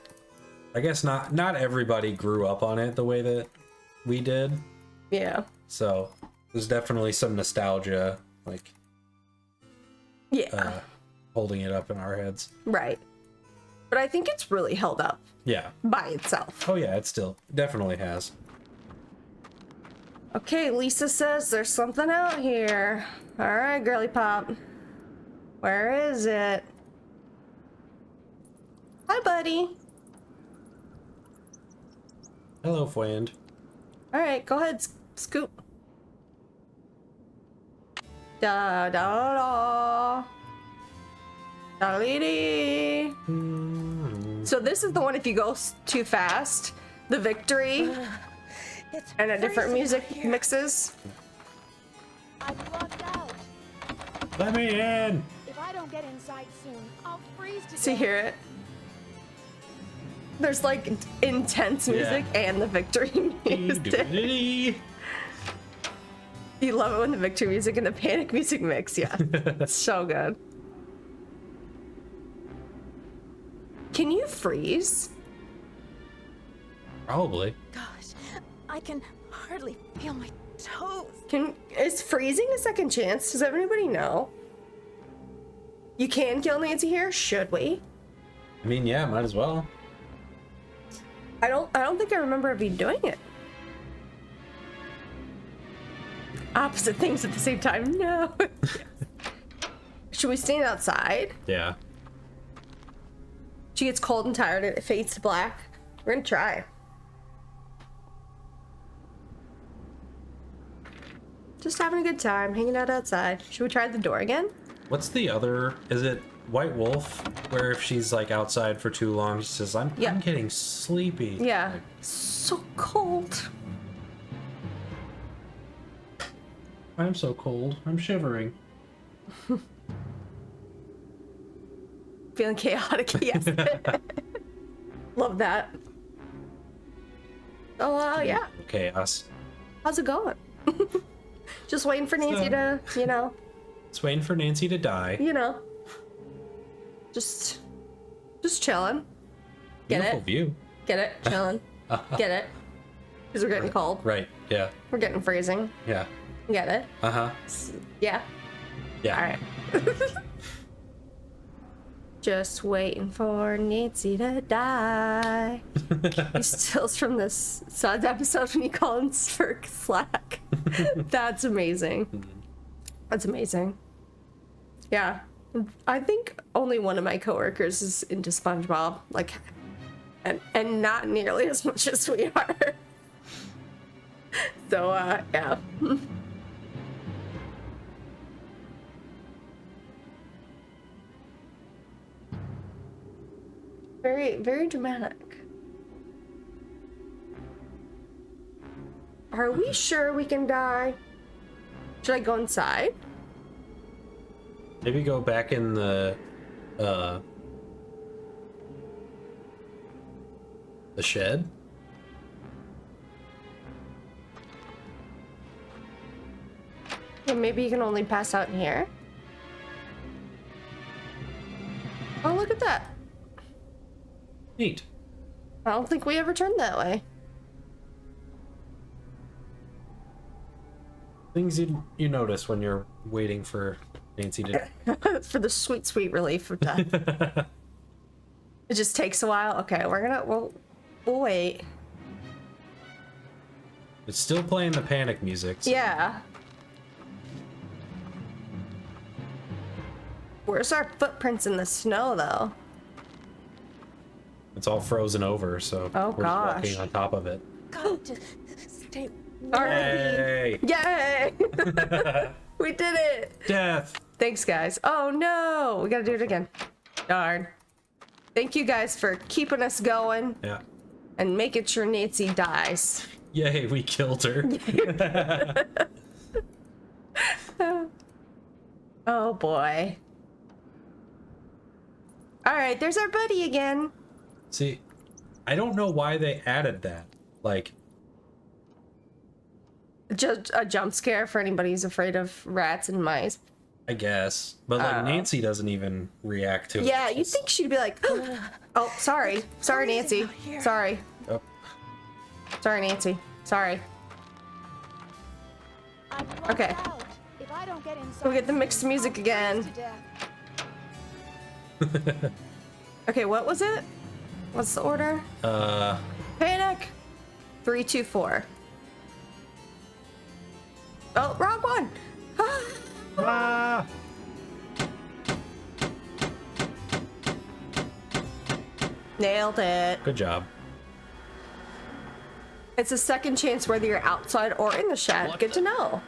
I guess not everybody grew up on it the way that we did. Yeah. So there's definitely some nostalgia, like, holding it up in our heads. Right. But I think it's really held up. Yeah. By itself. Oh yeah, it still definitely has. Okay, Lisa says there's something out here. All right, girly pop. Where is it? Hi, buddy. Hello, friend. All right, go ahead, scoop. Da da da. Da dee dee. So this is the one if you go too fast, the victory, and a different music mixes. I'm locked out. Let me in. If I don't get inside soon, I'll freeze to death. So you hear it? There's like intense music and the victory music. You love it when the victory music and the panic music mix. Yeah, it's so good. Can you freeze? Probably. Gosh, I can hardly feel my toes. Is freezing a second chance? Does everybody know? You can kill Nancy here? Should we? I mean, yeah, might as well. I don't think I remember of you doing it. Opposite things at the same time. No. Should we stand outside? Yeah. She gets cold and tired and it fades to black. We're gonna try. Just having a good time, hanging out outside. Should we try the door again? What's the other? Is it White Wolf? Where if she's like outside for too long, she says, I'm getting sleepy. Yeah. Like, so cold. I'm so cold. I'm shivering. Feeling chaotic, yes. Love that. Oh, yeah. Chaos. How's it going? Just waiting for Nancy to, you know. It's waiting for Nancy to die. You know. Just chilling. Get Beautiful it? view. Get it? Chilling. Get it? Because we're getting cold. Right, yeah. We're getting freezing. Yeah. Get it? Uh-huh. Yeah. Yeah. All right. Just waiting for Nancy to die. He steals from this Suds episode when he calls for slack. That's amazing. That's amazing. Yeah. I think only one of my coworkers is into SpongeBob, like, and not nearly as much as we are. So, yeah. Very, very dramatic. Are we sure we can die? Should I go inside? Maybe go back in the shed? Yeah, maybe you can only pass out in here. Oh, look at that. Neat. I don't think we ever turned that way. Things you notice when you're waiting for Nancy to... For the sweet, sweet relief of death. It just takes a while. Okay, we'll wait. It's still playing the panic music. So. Yeah. Where's our footprints in the snow, though? It's all frozen over, so oh, we're gosh. walking on top of it. Got to stay. Yay! Yay! We did it! Death! Thanks, guys. Oh, no! We gotta do it again. Darn. Thank you guys for keeping us going. Yeah. And making sure Nancy dies. Yay, we killed her. Oh, boy. Alright, there's our buddy again. See, I don't know why they added that. Like... Just a jump scare for anybody who's afraid of rats and mice. I guess. But, like, Nancy doesn't even react to it. Yeah, you'd think she'd be like, oh, sorry. Sorry, Nancy. Sorry. Oh. Sorry, Nancy. Sorry. Okay. If I don't get inside, We'll get the mixed music again. Okay, what was it? What's the order? Panic. 3, 2, 4. Oh, wrong one. Ah! Nailed it. Good job. It's a second chance whether you're outside or in the shed. Good to know.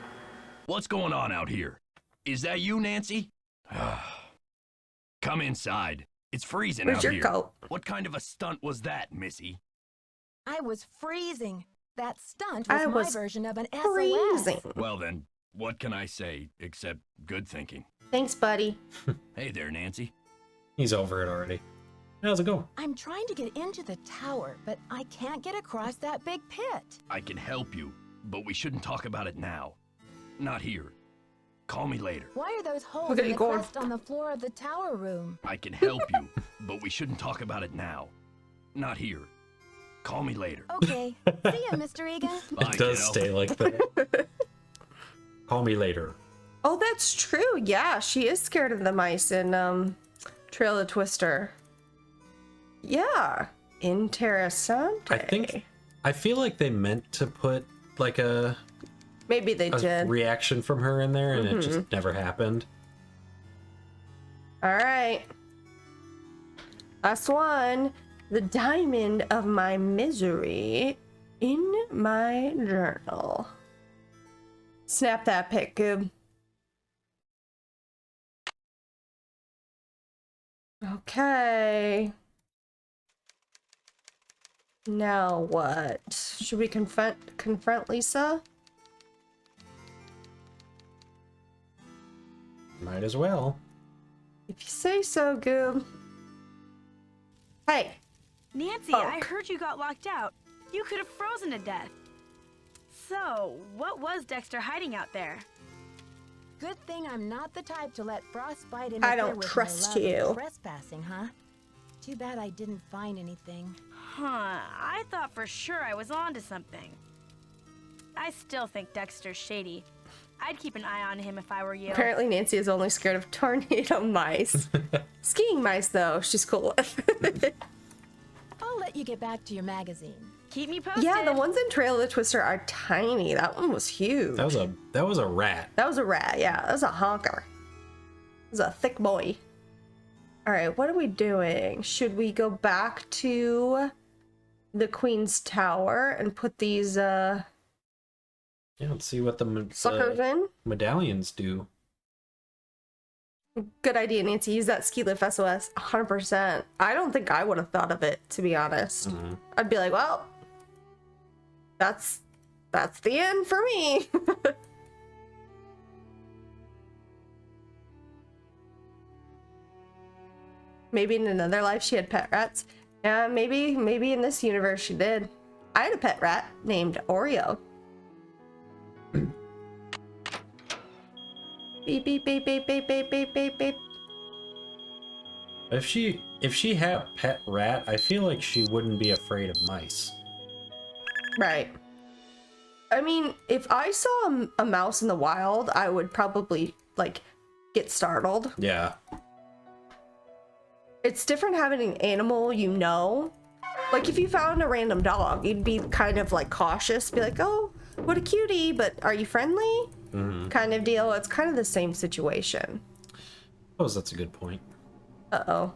What's going on out here? Is that you, Nancy? Come inside. It's freezing Where's out your here. coat? What kind of a stunt was that, Missy? I was freezing. That stunt I was was my version of an freezing. SOS. Well then, what can I say except good thinking? Thanks, buddy. Hey there, Nancy. He's over it already. How's it going? I'm trying to get into the tower, but I can't get across that big pit. I can help you, but we shouldn't talk about it now. Not here. Call me later. Why are those holes Look at in it the going. crust on the floor of the tower room? I can help you, but we shouldn't talk about it now. Not here. Call me later. Okay. See ya, Mr. Egan. Bye, It does kiddo. stay like that. Call me later. Oh, that's true. Yeah, she is scared of the mice in Trail of Twister. Yeah. Interessante. I feel like they meant to put like a Maybe they did. reaction from her in there, and it just never happened. All right. Last one. The diamond of my misery in my journal. Snap that pic, Goob. Okay. Now what? Should we confront Lisa? Might as well. If you say so, Goob. Hey. Nancy, I heard you got locked out. You could have frozen to death. So, what was Dexter hiding out there? Good thing I'm not the type to let frostbite interfere I don't with trust my love of you. trespassing, huh? Too bad I didn't find anything. Huh, I thought for sure I was onto something. I still think Dexter's shady. I'd keep an eye on him if I were you. Apparently Nancy is only scared of tornado mice. Skiing mice, though, she's cool with. I'll let you get back to your magazine. Keep me posted. Yeah, the ones in Trail of the Twister are tiny. That one was huge. That was a rat. That was a rat, yeah. That was a honker. It was a thick boy. Alright, what are we doing? Should we go back to the Queen's Tower and put these Yeah, let's see what the suckers in? medallions do. Good idea, Nancy. Use that ski lift SOS 100%. I don't think I would have thought of it, to be honest. I'd be like, well, that's that's the end for me. Maybe in another life she had pet rats. Yeah, maybe in this universe she did. I had a pet rat named Oreo. Beep beep beep beep beep beep beep beep beep. If she had a pet rat, I feel like she wouldn't be afraid of mice. Right. I mean, if I saw a mouse in the wild, I would probably like get startled. Yeah. It's different having an animal you know. Like if you found a random dog, you'd be kind of like cautious, be like, oh, what a cutie, but are you friendly? Kind of deal. It's kind of the same situation. I suppose that's a good point. Uh-oh.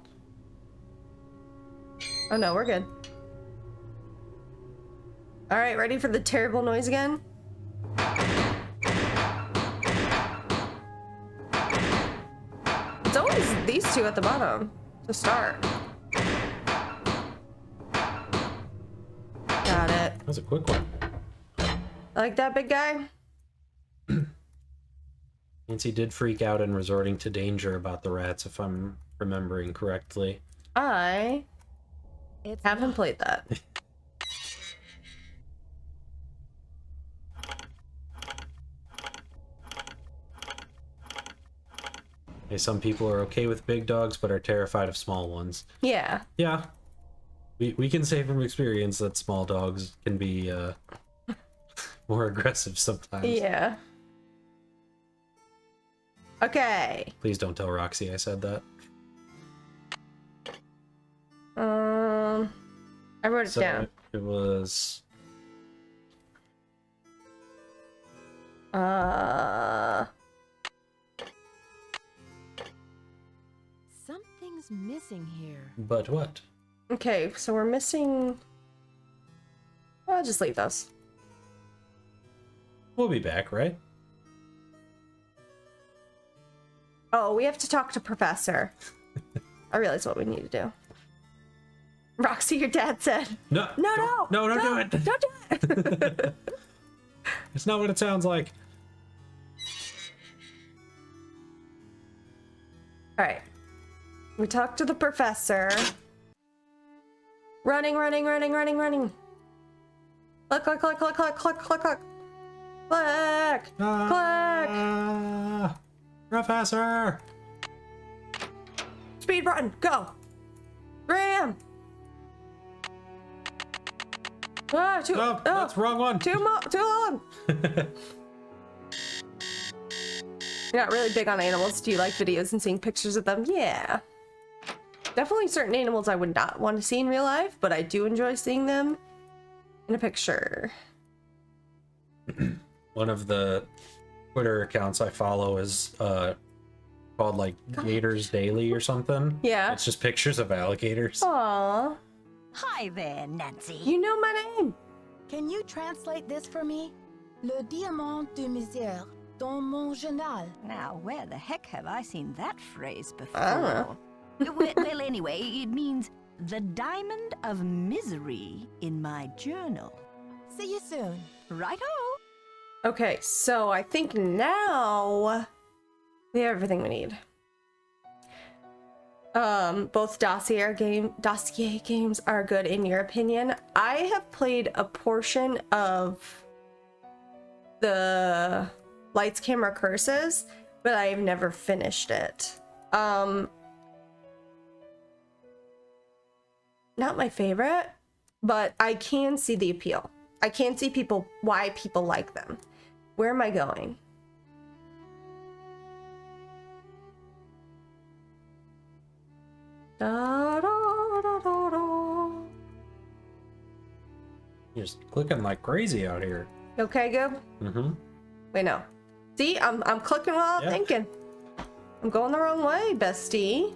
Oh no, we're good. All right, ready for the terrible noise again? It's always these two at the bottom to start. Got it. That's a quick one. Like that, big guy? Nancy did freak out and resorting to danger about the rats, if I'm remembering correctly. I haven't played that. Hey, some people are okay with big dogs but are terrified of small ones. Yeah. Yeah. We can say from experience that small dogs can be more aggressive sometimes. Yeah. Okay. Please don't tell Roxy I said that. I wrote it down. It was... Something's missing here. But what? Okay, so we're missing... I'll just leave those. We'll be back, right? Oh, we have to talk to Professor. I realize what we need to do. Roxy, your dad said. No, don't do it. Don't do it. It's not what it sounds like. All right. We talked to the professor. Running. Click. Professor! Speed run, go! Ram! That's wrong one. Too long! You're not really big on animals. Do you like videos and seeing pictures of them? Yeah. Definitely certain animals I would not want to see in real life, but I do enjoy seeing them in a picture. One of the Twitter accounts I follow is called like Gators Daily or something. Yeah. It's just pictures of alligators. Aww. Hi there, Nancy. You know my name. Can you translate this for me? Le diamant de misère dans mon journal. Now, where the heck have I seen that phrase before? I don't know. Well, anyway, it means the diamond of misery in my journal. See you soon. Right-o. Okay, so I think now we have everything we need. Both dossier games are good in your opinion. I have played a portion of the Lights, Camera, Curses, but I have never finished it. Not my favorite, but I can see the appeal. I can see why people like them. Where am I going? Da, da, da, da, da. You're just clicking like crazy out here. You okay, Goob? Mm-hmm. Wait, no. See, I'm clicking while I'm thinking. I'm going the wrong way, bestie.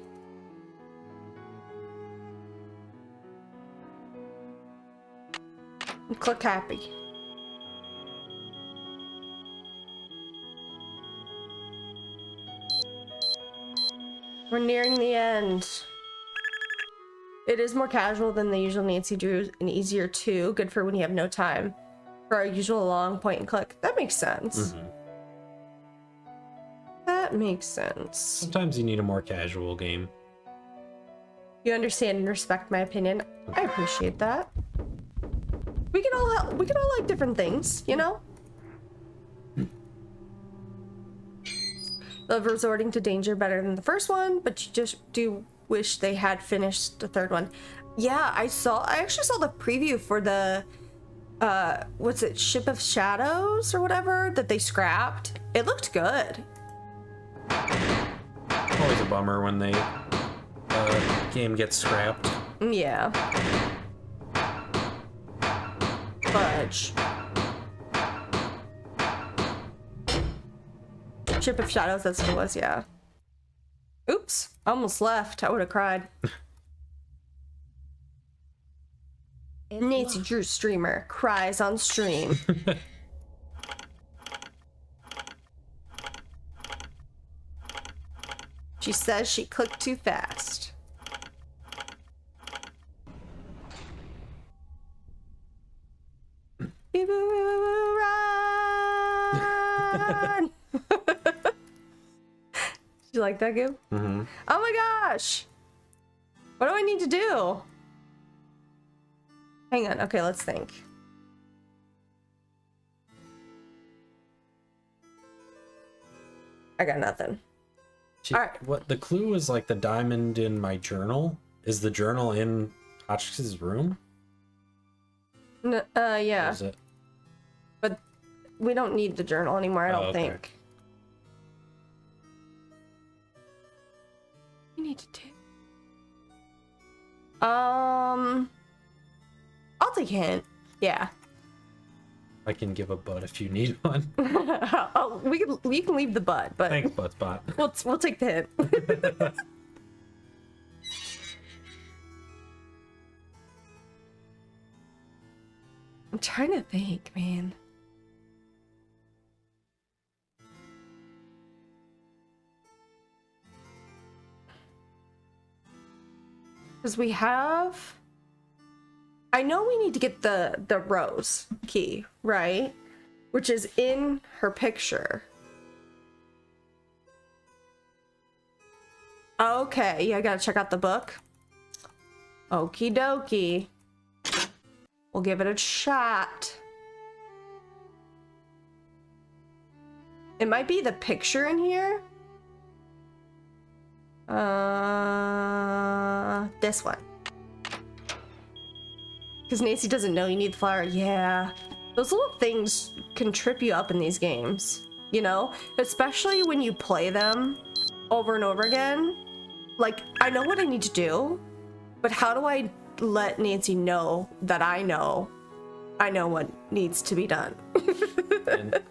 Click happy. We're nearing the end. It is more casual than the usual Nancy Drew and easier too. Good for when you have no time. For our usual long point and click. That makes sense. That makes sense. Sometimes you need a more casual game. You understand and respect my opinion. I appreciate that. We can all like different things, you know? Love resorting to danger better than the first one, but you just do wish they had finished the third one. Yeah, I actually saw the preview for the what's it, Ship of Shadows or whatever that they scrapped. It looked good. Always a bummer when they game gets scrapped. Yeah. Fudge. Ship of Shadows, that's what it was, yeah. Oops, almost left. I would have cried. Nancy Drew streamer cries on stream. She says she clicked too fast. Run! Did you like that, Gib? Mm-hmm. Oh my gosh! What do I need to do? Hang on. Okay, let's think. I got nothing. All right. What the clue was like the diamond in my journal? Is the journal in Hotchkiss' room? Yeah. Or is it? But we don't need the journal anymore, I don't think. We need to do. I'll take a hint. Yeah. I can give a butt if you need one. We can leave the butt, but thanks, Buttspot. We'll take the hint. I'm trying to think, man. Because we have... I know we need to get the rose key, right? Which is in her picture. Okay, yeah, I gotta check out the book. Okie dokie. We'll give it a shot. It might be the picture in here. This one. Because Nancy doesn't know you need the flower. Yeah. Those little things can trip you up in these games, you know? Especially when you play them over and over again. Like, I know what I need to do, but how do I let Nancy know that I know what needs to be done? And,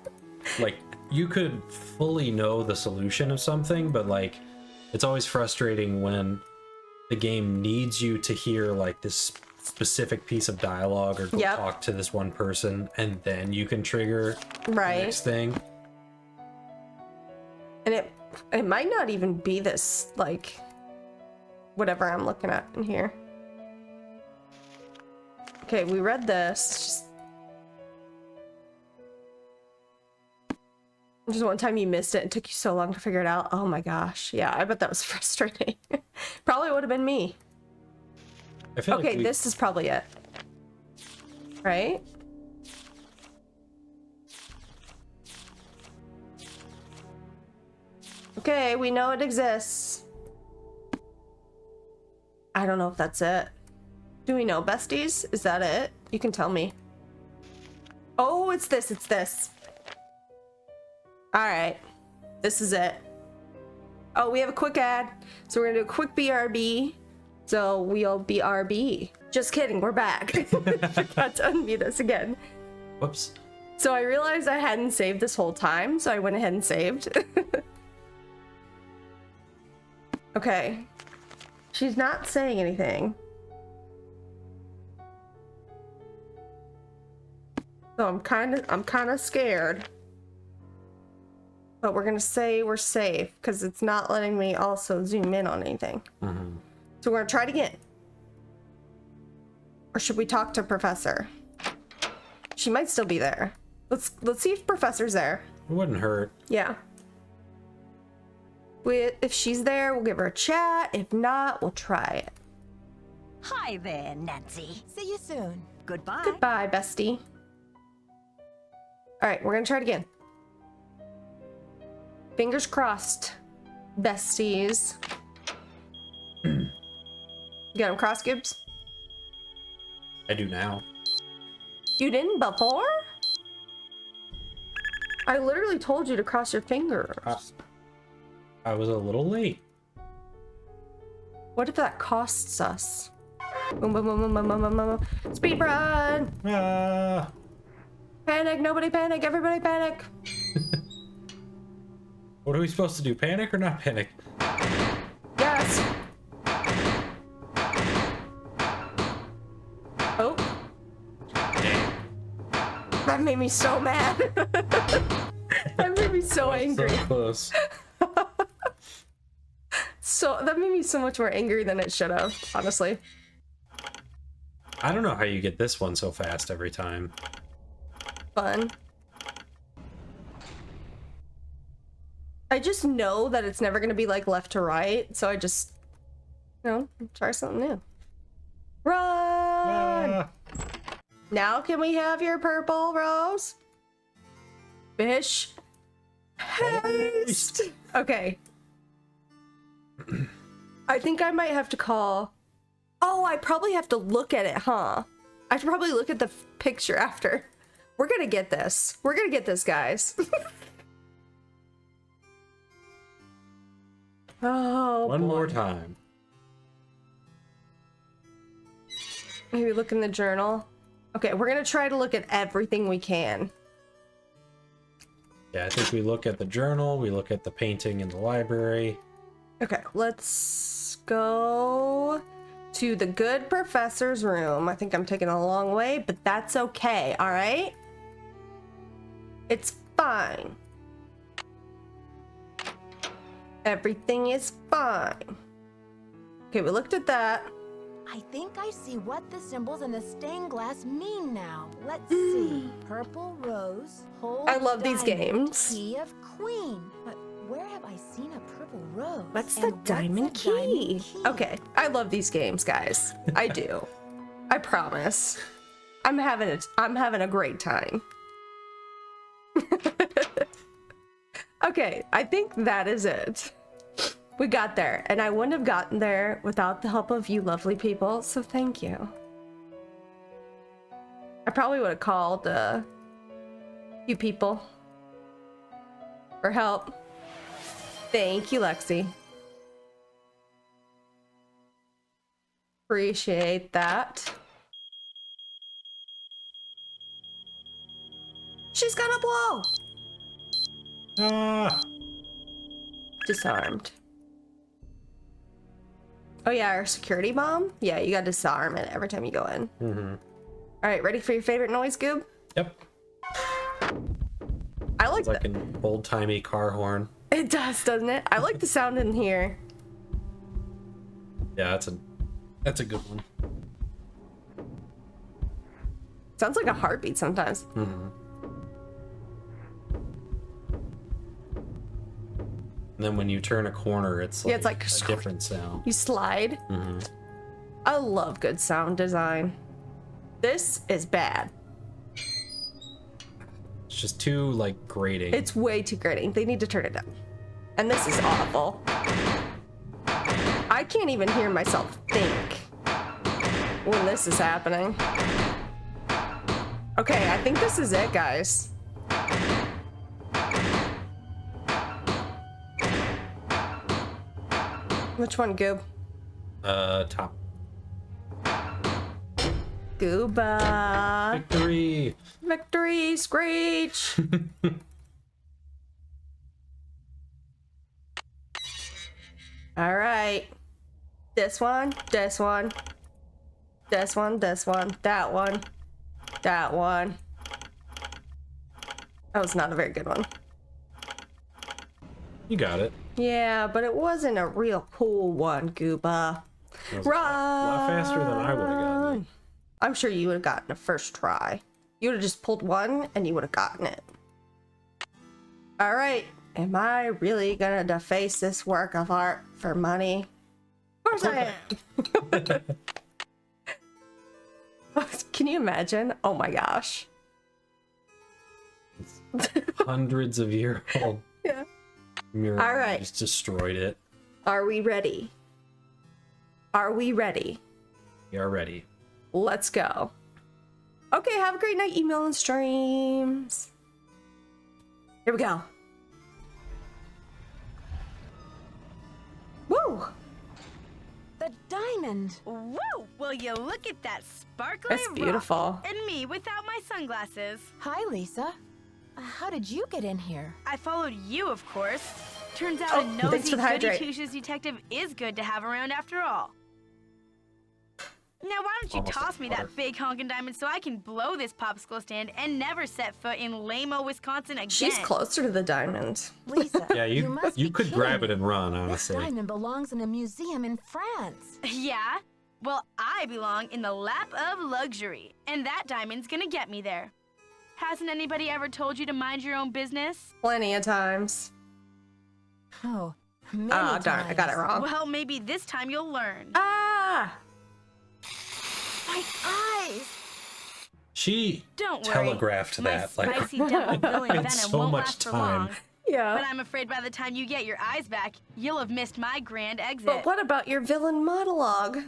like, you could fully know the solution of something, but, like, it's always frustrating when the game needs you to hear, like, this specific piece of dialogue or go talk to this one person, and then you can trigger the next thing. And it might not even be this, like, whatever I'm looking at in here. Okay, we read this. Just one time you missed it. It took you so long to figure it out. Oh my gosh. Yeah, I bet that was frustrating. Probably would have been me. I feel okay, like this is probably it. Right? Okay, we know it exists. I don't know if that's it. Do we know, besties? Is that it? You can tell me. Oh, it's this. It's this. All right. This is it. Oh, we have a quick ad. So we're going to do a quick BRB. So we'll BRB. Just kidding. We're back. Forgot to unmute us again. Whoops. So I realized I hadn't saved this whole time. So I went ahead and saved. Okay. She's not saying anything. So I'm kind of scared. But we're gonna say we're safe because it's not letting me also zoom in on anything. Mm-hmm. So we're gonna try it again. Or should we talk to Professor? She might still be there. Let's see if Professor's there. It wouldn't hurt. Yeah. If she's there, we'll give her a chat. If not, we'll try it. Hi there, Nancy. See you soon. Goodbye. Goodbye, bestie. All right, we're gonna try it again. Fingers crossed, besties. You got them crossed, Gibbs? I do now. You didn't before? I literally told you to cross your fingers. I was a little late. What if that costs us? Boom, boom, boom, boom, boom, boom, boom, boom. Speed run! Panic, nobody panic, everybody panic. What are we supposed to do? Panic or not panic? Yes. Oh. That made me so mad. That made me so angry. So close. So that made me so much more angry than it should have, honestly. I don't know how you get this one so fast every time. Fun. I just know that it's never gonna be like left to right, so I just, you know, try something new. Run! Now can we have your purple rose? Fish. Haste! Okay. I think I might have to call. Oh, I probably have to look at it, huh? I should probably look at the picture after. We're gonna get this. We're gonna get this, guys. Oh, One boy. more time. Maybe look in the journal. Okay, we're gonna try to look at everything we can. Yeah, I think we look at the journal, we look at the painting in the library. Okay, let's go to the good professor's room. I think I'm taking a long way, but that's okay, all right? It's fine. Everything is fine. Okay, we looked at that. I think I see what the symbols in the stained glass mean now. Let's see. Purple rose, whole I love these diamond, games. Key of queen. But where have I seen a purple rose? What's And the diamond key? diamond key? Okay, I love these games, guys. I do. I promise. I'm having a great time. Okay, I think that is it. We got there, and I wouldn't have gotten there without the help of you lovely people, so thank you. I probably would have called you people for help. Thank you, Lexi. Appreciate that. She's gonna blow! Ah! Disarmed. Oh yeah, our security bomb? Yeah, you gotta disarm it every time you go in. Mm-hmm. Alright, ready for your favorite noise, Goob? Yep. I like It's like an old-timey car horn. It does, doesn't it? I like the sound in here. Yeah, that's a good one. Sounds like a heartbeat sometimes. Mm-hmm. And then when you turn a corner, it's like, Yeah, it's like a different sound. You slide. Mm-hmm. I love good sound design. This is bad. It's just too, like, grating. It's way too grating. They need to turn it down. And this is awful. I can't even hear myself think when this is happening. Okay, I think this is it, guys. Which one, Goob? Top. Gooba. Victory! Victory, Screech! Alright. This one, this one. This one, this one, that one. That one. That was not a very good one. You got it. Yeah, but it wasn't a real cool one, Gooba. That was Run! a lot faster than I would have gotten it. I'm sure you would have gotten a first try. You would have just pulled one and you would have gotten it. All right. Am I really gonna deface this work of art for money? Of course I am. Can you imagine? Oh my gosh. Hundreds of year old. Yeah. Mural. All right. Just destroyed it. Are we ready? Are we ready? We are ready. Let's go. Okay, have a great night, email and streams. Here we go. Woo! The diamond. Woo! Will you look at that sparkly That's beautiful. rock and me without my sunglasses. Hi, Lisa. How did you get in here? I followed you, of course. Turns out Oh, a thanks nosy for the hydrate. goody-two-shoes detective is good to have around after all. Now, why don't you Almost toss me water. that big honkin' diamond so I can blow this popsicle stand and never set foot in lame-o Wisconsin again? She's closer to the diamond. Lisa, Yeah, you must be could grab it kidding and me. run, This honestly. diamond belongs in a museum in France. Yeah? Well, I belong in the lap of luxury, and that diamond's gonna get me there. Hasn't anybody ever told you to mind your own business? Plenty of times. Oh, many Ah, darn, I got it times. wrong. Well, maybe this time you'll learn. Ah! My eyes! She Don't worry. telegraphed My that like spicy double villain in venom so won't much last for time. long. Yeah. But I'm afraid by the time you get your eyes back, you'll have missed my grand exit. But what about your villain monologue?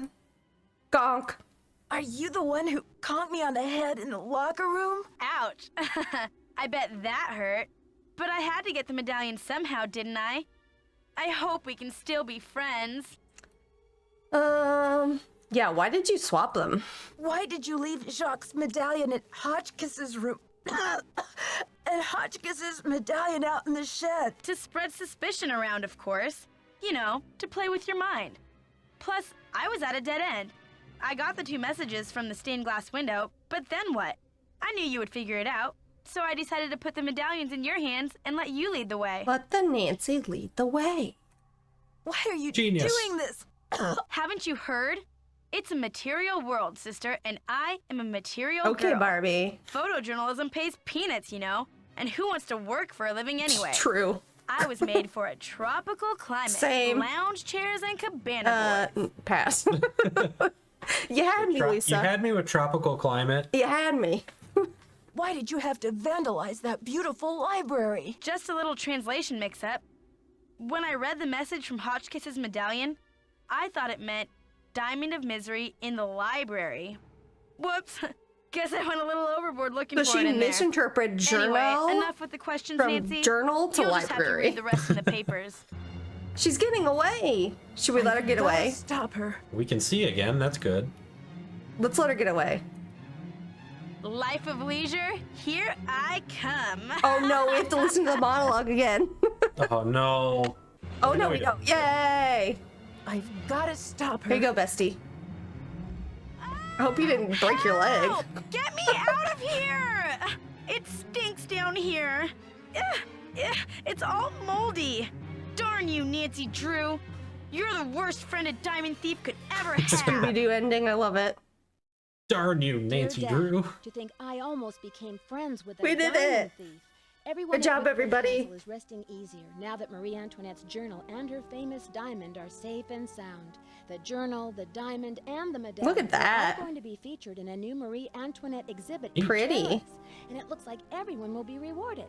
Gonk. Are you the one who conked me on the head in the locker room? Ouch. I bet that hurt. But I had to get the medallion somehow, didn't I? I hope we can still be friends. Yeah, why did you swap them? Why did you leave Jacques' medallion at Hotchkiss's room? And Hotchkiss's medallion out in the shed? To spread suspicion around, of course. You know, to play with your mind. Plus, I was at a dead end. I got the 2 messages from the stained glass window, but then what? I knew you would figure it out. So I decided to put the medallions in your hands and let you lead the way. Let the Nancy lead the way. Why are you Genius. doing this? Haven't you heard? It's a material world, sister, and I am a material Okay, girl. Barbie. Photojournalism pays peanuts, you know. And who wants to work for a living anyway? True. I was made for a tropical climate. Same. Lounge chairs and cabana boards. Pass. You had me, Lisa. You had me with tropical climate. You had me. Why did you have to vandalize that beautiful library? Just a little translation mix-up. When I read the message from Hotchkiss's medallion, I thought it meant Diamond of Misery in the library. Whoops. Guess I went a little overboard looking So for she it in there. misinterpreted journal. Anyway, enough with the questions, from Nancy. journal to You'll just have to library. read the rest in the papers. She's getting away. Should we let her get away? Stop her. We can see again. That's good. Let's let her get away. Life of leisure, here I come. Oh no, we have to listen to the monologue again. Oh no. Oh no, we don't. Yay! I've got to stop her. Here you go, bestie. I hope you didn't break your leg. Help! Get me out of here! It stinks down here. It's all moldy. Darn you, Nancy Drew. You're the worst friend a diamond thief could ever have. Scooby-Doo ending, I love it. Darn you, Nancy Dear Drew. Dad, to think I almost became friends with a We did diamond it. thief. Everyone Good job, at Woodford everybody. Castle is resting easier now that Marie Antoinette's journal and her famous diamond are safe and sound. The journal, the diamond, and the medallion Look at that. are all going to be featured in a new Marie Antoinette exhibit. Pretty. in Paris, and it looks like everyone will be rewarded.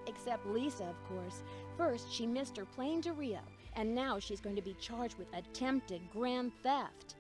Except Lisa, of course. First, she missed her plane to Rio, and now she's going to be charged with attempted grand theft.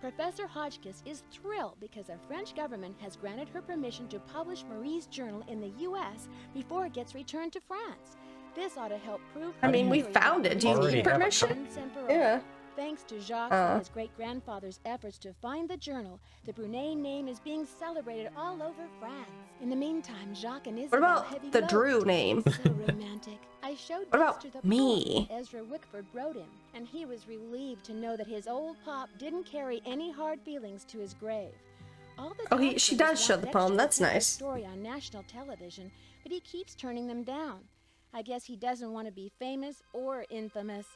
Professor Hotchkiss is thrilled because the French government has granted her permission to publish Marie's journal in the U.S. before it gets returned to France. This ought to help prove. I mean, we her found it. Do you Already need have a permission? Semper Yeah. Thanks to Jacques and his great-grandfather's efforts to find the journal, the Brunet name is being celebrated all over France. In the meantime, Jacques and Isabel about have the eloped. Drew name? So romantic. I showed What about Dexter the me? poem Ezra Wickford wrote him, and he was relieved to know that his old pop didn't carry any hard feelings to his grave. All the Oh, she Dodgers does want show the Dexter poem. to That's tell their nice. Story on national television, but he keeps turning them down. I guess he doesn't want to be famous or infamous.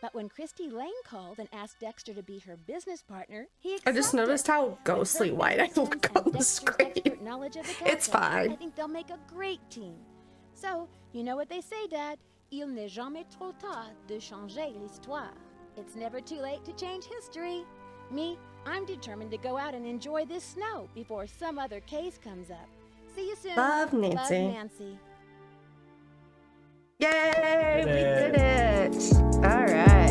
But when Christy Lane called and asked Dexter to be her business partner, he I just accepted. noticed how With ghostly her white I business look sense on and the Dexter's screen. expert knowledge of the It's castle, fine. I think they'll make a great team. So, you know what they say, Dad? Il n'est jamais trop tard de changer l'histoire. It's never too late to change history. Me, I'm determined to go out and enjoy this snow before some other case comes up. See you soon. Love, Nancy. Love, Nancy. Yay! Did We it. did it! Alright.